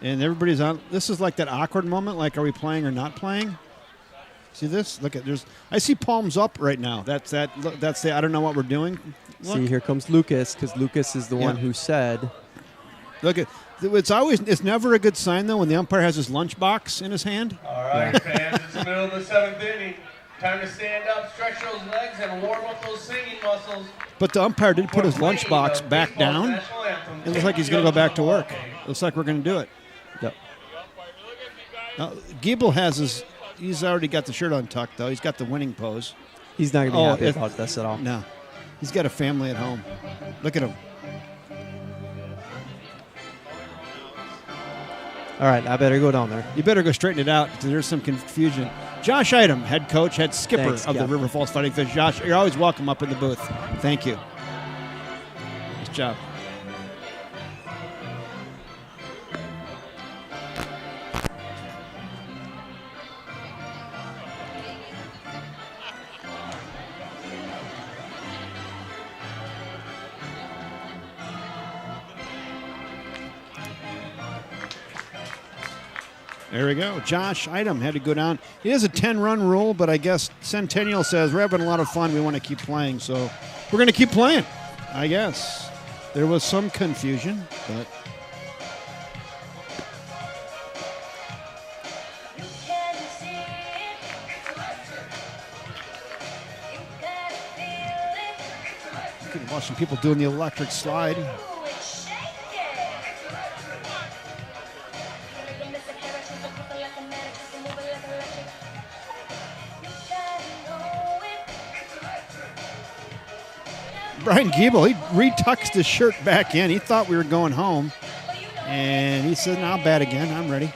S2: And everybody's on. This is like that awkward moment, like are we playing or not playing? See this? Look at I see palms up right now. That's the I don't know what we're doing. Look.
S7: See, here comes Lucas, because Lucas is the one who said
S2: Look at it's never a good sign though when the umpire has his lunchbox in his hand.
S1: All right, fans, it's the middle of the 7th inning. Time to stand up, stretch those legs, and warm up those singing muscles.
S2: But the umpire did put his
S1: for playing
S2: lunchbox
S1: the
S2: back
S1: baseball's
S2: down.
S1: national anthem.
S2: It looks like he's going to go back to work. Looks like we're going to do it.
S7: Yep.
S2: Now, Giebel has he's already got the shirt untucked though. He's got the winning pose.
S7: He's not going to be happy
S2: it-
S7: about this at all.
S2: No, he's got a family at home. Look at him.
S7: All right, I better go down there.
S2: You better go straighten it out because there's some confusion. Josh Item, head coach, head skipper
S7: Thanks,
S2: of the
S7: Kev.
S2: River Falls Fighting Fish. Josh, you're always welcome up in the booth. Thank you. Nice job. There we go. Josh Item had to go down. It is a 10-run rule, but I guess Centennial says we're having a lot of fun. We want to keep playing, so we're going to keep playing, I guess. There was some confusion, but you can watch some people doing the electric slide. Brian Giebel, he retucks the shirt back in. He thought we were going home. And he said, "Now bat again. I'm ready."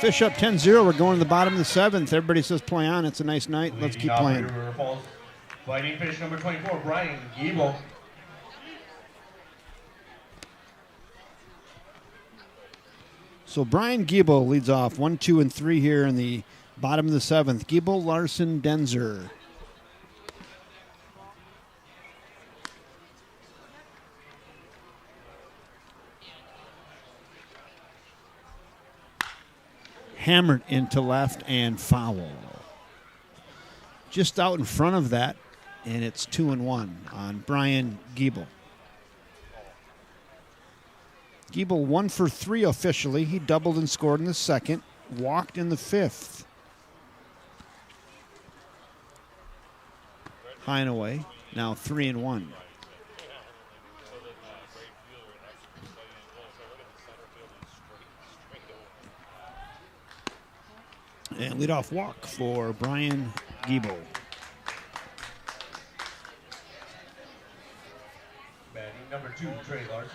S2: Fish up 10-0. We're going to the bottom of the 7th. Everybody says play on. It's a nice night. Let's keep playing.
S1: River Falls Fighting Fish number 24, Brian Giebel.
S2: So Brian Giebel leads off 1, 2, and 3 here in the bottom of the 7th. Giebel, Larson, Denzer. Hammered into left and foul. Just out in front of that, and it's 2-1 on Brian Giebel. Giebel 1 for 3 officially. He doubled and scored in the 2nd, walked in the 5th. High and away, now 3-1. And leadoff walk for Brian Giebel.
S1: Batting number 2, Trey Larson.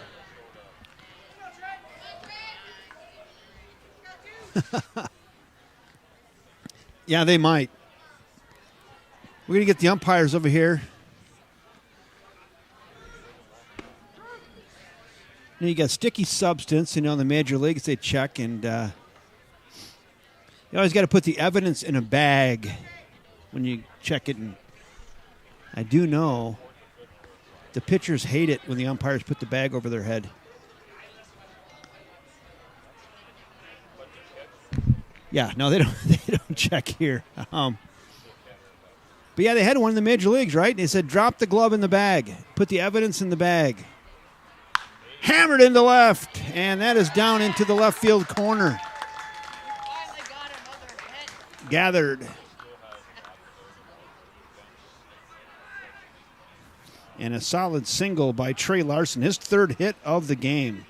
S2: Yeah, they might. We're going to get the umpires over here. Now you got sticky substance, in the major leagues they check, and you always got to put the evidence in a bag when you check it. And I do know the pitchers hate it when the umpires put the bag over their head. Yeah, no, they don't. They don't check here. But yeah, they had one in the major leagues, right? They said drop the glove in the bag, put the evidence in the bag. Hammered into left, and that is down into the left field corner. Gathered. And a solid single by Trey Larson, his 3rd hit of the game.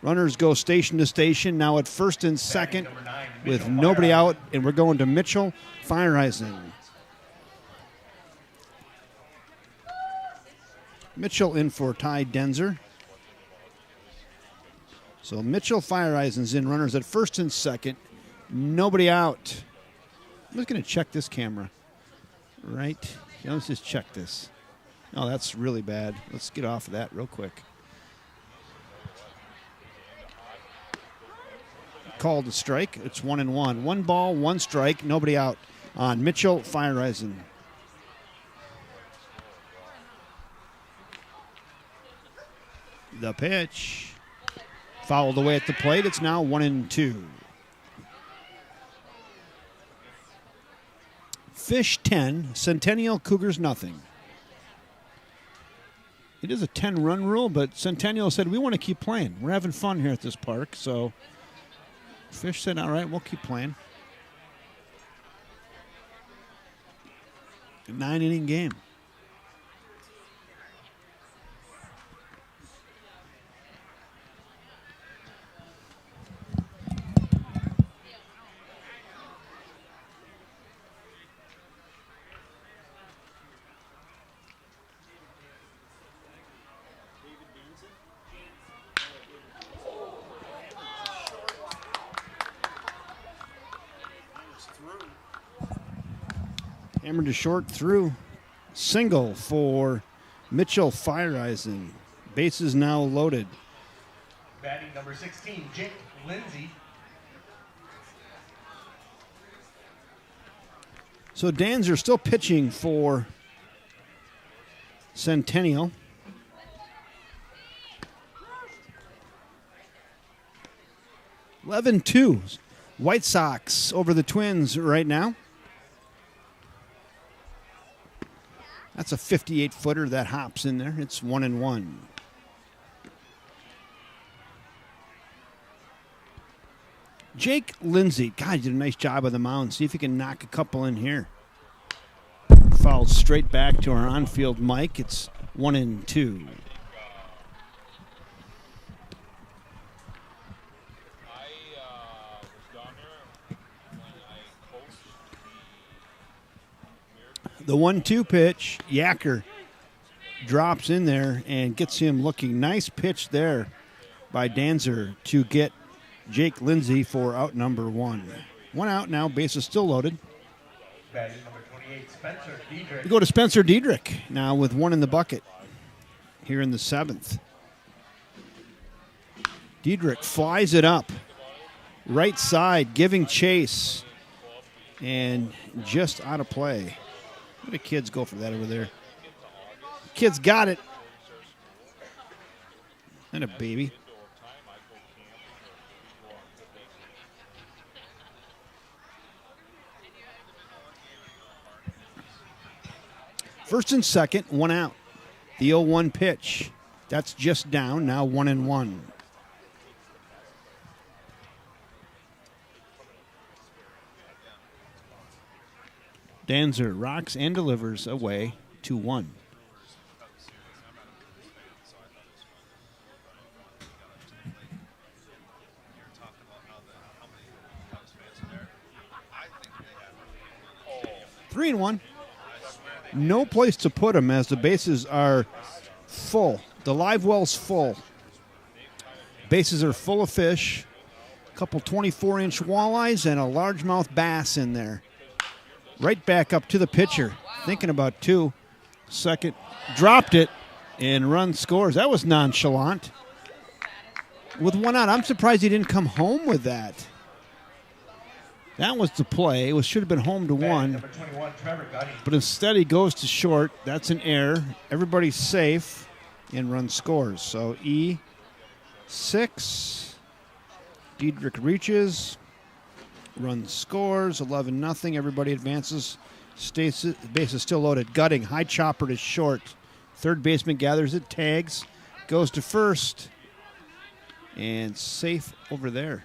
S2: Runners go station to station, now at first and second with nobody out, and we're going to Mitchell Feiereisen. Mitchell in for Ty Denzer. So Mitchell Feiereisen's in, runners at first and second, nobody out. I'm just going to check this camera. Right? Let's just check this. Oh, that's really bad. Let's get off of that real quick. Called a strike. It's 1-1. 1 ball, 1 strike, nobody out on Mitchell Feiereisen. The pitch. Fouled away at the plate. It's now 1-2. Fish 10, Centennial Cougars nothing. It is a 10-run rule, but Centennial said, we want to keep playing. We're having fun here at this park. So Fish said, all right, we'll keep playing. A 9-inning game. Hammered to short through. Single for Mitchell Fireisen. Bases now loaded.
S1: Batting number 16, Jake Lindsay.
S2: So Danzer still pitching for Centennial. (11-2). White Sox over the Twins right now. That's a 58-footer that hops in there. It's 1-1. Jake Lindsay. God, he did a nice job of the mound. See if he can knock a couple in here. Fouled straight back to our on-field mic. It's 1-2. The 1-2 pitch, Yacker drops in there and gets him looking. Nice pitch there by Danzer to get Jake Lindsay for out number 1. 1 out now, bases still loaded.
S1: Batting number 28, Spencer Diedrich.
S2: We go to Spencer Diedrich now with 1 in the bucket here in the 7th. Diedrich flies it up. Right side, giving chase. And just out of play. Where do kids go for that over there? Kids got it. And a baby. First and second, 1 out. The 0-1 pitch. That's just down, now 1-1. Danzer rocks and delivers away 2-1. Three and 1. No place to put them as the bases are full. The live well's full. Bases are full of fish. A couple 24-inch walleyes and a largemouth bass in there. Right back up to the pitcher. Thinking about 2. Second, dropped it, and run scores. That was nonchalant. With 1 out, I'm surprised he didn't come home with that. That was the play. It should have been home to 1.
S1: Number 21, Trevor Gutty.
S2: But instead he goes to short. That's an error. Everybody's safe, and run scores. So E6. Diedrich reaches. Run scores, 11-0. Everybody advances. Base is still loaded. Gutting, high chopper to short. Third baseman gathers it, tags, goes to first, and safe over there.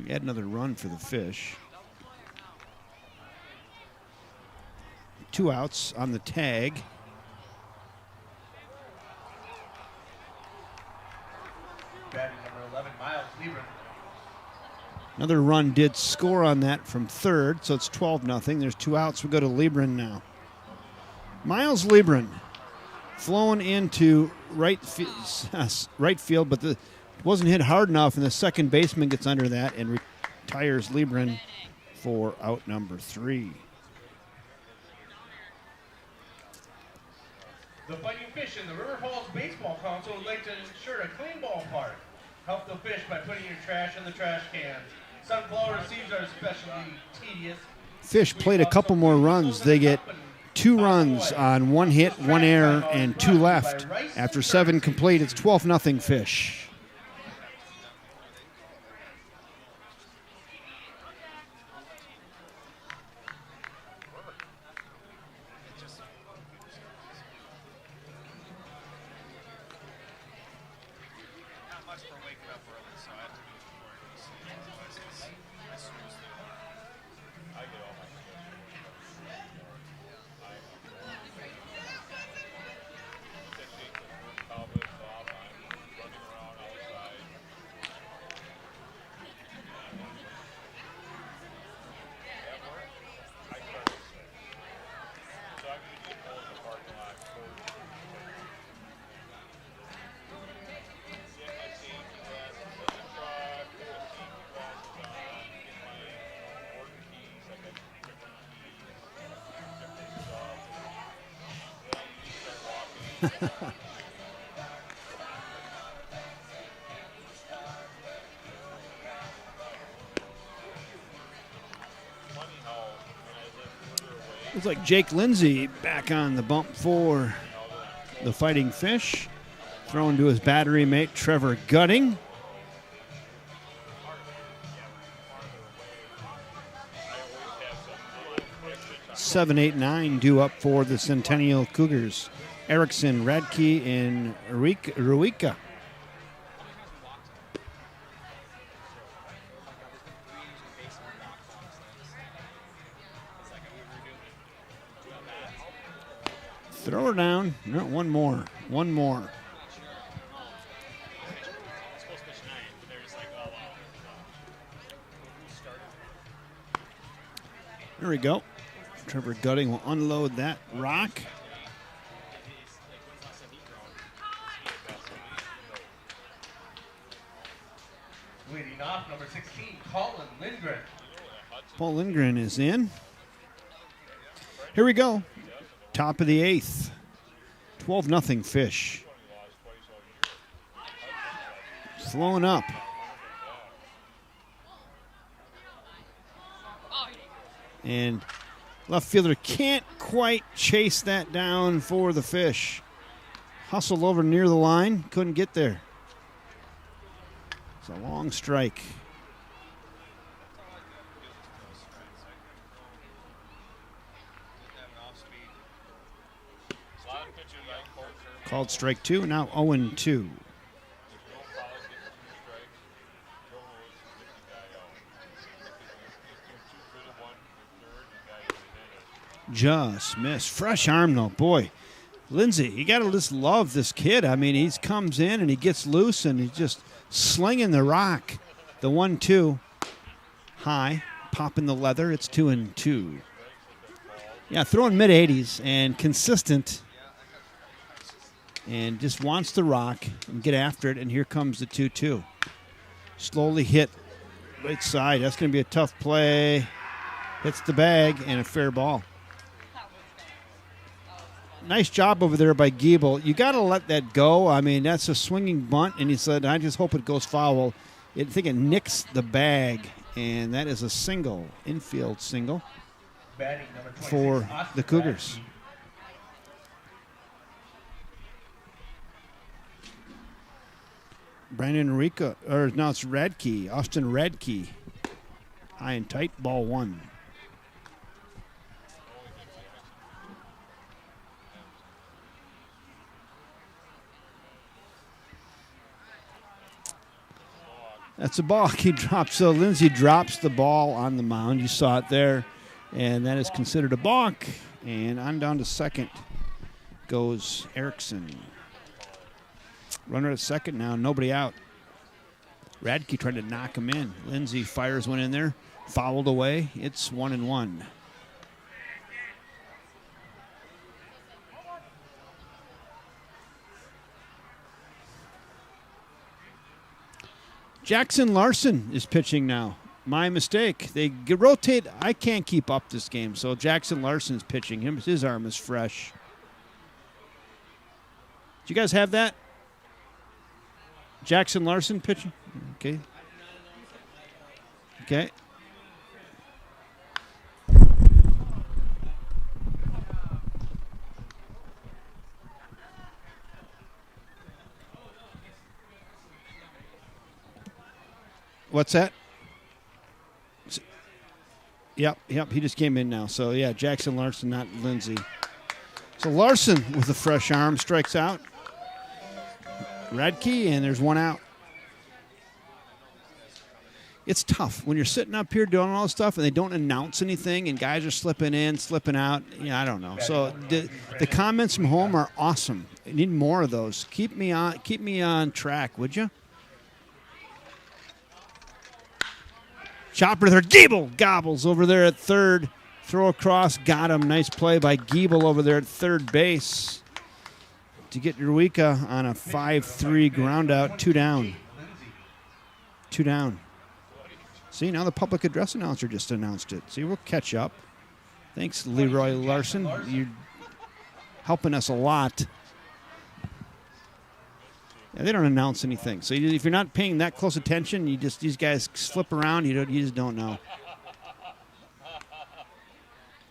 S2: We add another run for the Fish. 2 outs on the tag.
S1: Batting number 11, Miles Lieber.
S2: Another run did score on that from third, so it's 12-0. There's 2 outs. We go to Liebren now. Miles Liebren flown into right field, but it wasn't hit hard enough, and the second baseman gets under that and retires Liebren for out number 3.
S1: The Fighting Fish and the River Falls Baseball Council would like to ensure a clean ballpark. Help the fish by putting your trash in the trash can. Sunflower seeds are especially tedious.
S2: Fish played a couple more runs. They get 2 runs on 1 hit, 1 error, and 2 left. After 7 complete, it's 12-0 Fish. Looks like Jake Lindsay back on the bump for the Fighting Fish. Thrown to his battery mate, Trevor Gutting. Seven, 8, 9 due up for the Centennial Cougars. Erickson, Radke, and Ruika. Throw her down. No, one more. One more. There we go. Trevor Gutting will unload that rock.
S1: Leading off, number 16, Colin Lindgren.
S2: Paul Lindgren is in. Here we go. Top of the 8th. 12-0 Fish. Slowing up. And left fielder can't quite chase that down for the Fish. Hustled over near the line, couldn't get there. It's a long strike. Called strike 2, now 0-2. Just missed. Fresh arm, though. Boy, Lindsay, you got to just love this kid. I mean, he comes in and he gets loose and he's just slinging the rock. The 1-2 high, popping the leather. It's 2-2. Yeah, throwing mid-80s and consistent. And just wants the rock and get after it. And here comes the 2-2. Slowly hit right side. That's going to be a tough play. Hits the bag and a fair ball. Nice job over there by Giebel. You got to let that go. I mean, that's a swinging bunt. And he said, I just hope it goes foul. I think it nicks the bag. And that is a single, infield single for the Cougars. Brandon Rica, or now it's Radke, Austin Radke. High and tight, ball 1. That's a balk. He drops. So Lindsay drops the ball on the mound. You saw it there. And that is considered a balk. And on down to second goes Erickson. Runner at second now, nobody out. Radke trying to knock him in. Lindsay fires one in there, fouled away. It's 1-1. Jackson Larson is pitching now. My mistake. They rotate. I can't keep up this game, so Jackson Larson's pitching. His arm is fresh. Do you guys have that? Jackson Larson pitching. Okay. Okay. What's that? Yep. He just came in now. So, yeah, Jackson Larson, not Lindsay. So Larson with a fresh arm strikes out. Radke, and there's one out. it's tough when you're sitting up here doing all this stuff and they don't announce anything and guys are slipping in, slipping out. I don't know. So the comments from home are awesome. I need more of those. Keep me on track, would you? Chopper there. Giebel gobbles over there at third. Throw across. Got him. Nice play by Giebel over there at third base to get Eureka on a 5-3 ground out. 2 down. 2 down. See, now the public address announcer just announced it. See, we'll catch up. Thanks, Leroy Larson. You're helping us a lot. Yeah, they don't announce anything. So if you're not paying that close attention, these guys slip around. You just don't know.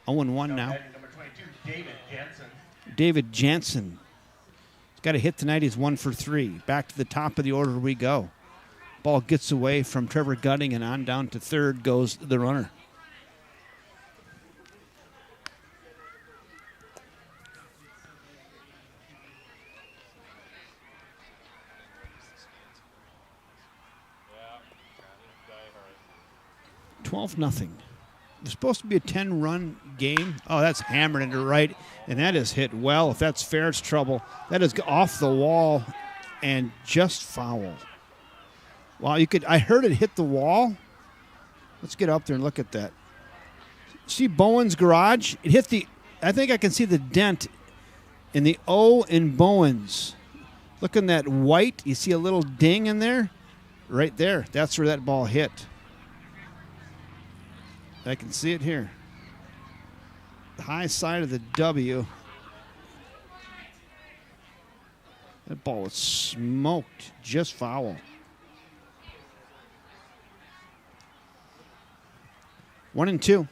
S2: 0-1 now. David Jansen. He's got a hit tonight. He's 1 for 3. Back to the top of the order we go. Ball gets away from Trevor Gutting, and on down to third goes the runner. Yeah. 12-0. It's supposed to be a 10-run game. Oh, that's hammered into right, and that is hit well. If that's fair, it's trouble. That is off the wall and just foul. Wow, I heard it hit the wall. Let's get up there and look at that. See Bowen's garage? It hit I think I can see the dent in the O in Bowen's. Look in that white. You see a little ding in there? Right there. That's where that ball hit. I can see it here. The high side of the W. That ball was smoked. Just foul. 1-2.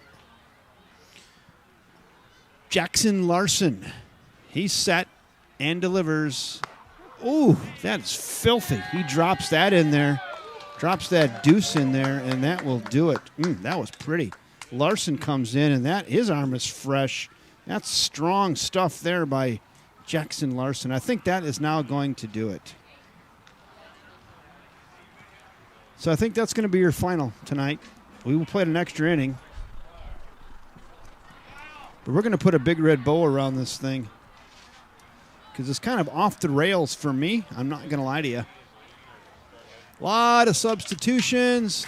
S2: Jackson Larson. He's set and delivers. Ooh, that's filthy. He drops that in there. Drops that deuce in there, and that will do it. That was pretty. Larson comes in, and his arm is fresh. That's strong stuff there by Jackson Larson. I think that is now going to do it. So I think that's going to be your final tonight. We will play an extra inning. But we're going to put a big red bow around this thing because it's kind of off the rails for me. I'm not going to lie to you. A lot of substitutions,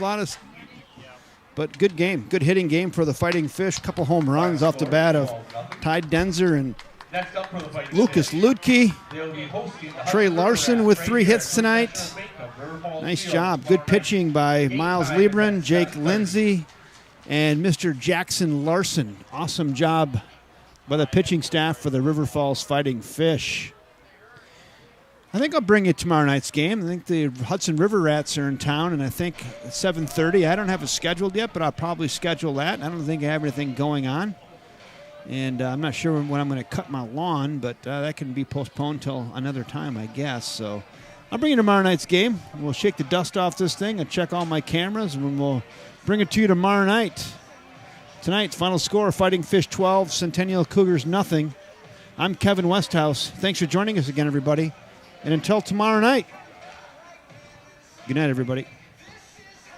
S2: but good game. Good hitting game for the Fighting Fish. Couple home runs off the bat of Ty Denzer and Lucas Ludke. Trey Larson with 3 hits tonight. Nice job. Good pitching by Miles Liebren, Jake Lindsay, and Mr. Jackson Larson. Awesome job by the pitching staff for the River Falls Fighting Fish. I think I'll bring you tomorrow night's game. I think the Hudson River Rats are in town, and I think at 7:30. I don't have it scheduled yet, but I'll probably schedule that. I don't think I have anything going on. And I'm not sure when I'm going to cut my lawn, but that can be postponed till another time, I guess. So I'll bring you tomorrow night's game. We'll shake the dust off this thing and check all my cameras, and we'll bring it to you tomorrow night. Tonight's final score, Fighting Fish 12, Centennial Cougars nothing. I'm Kevin Westhouse. Thanks for joining us again, everybody. And until tomorrow night, good night, everybody.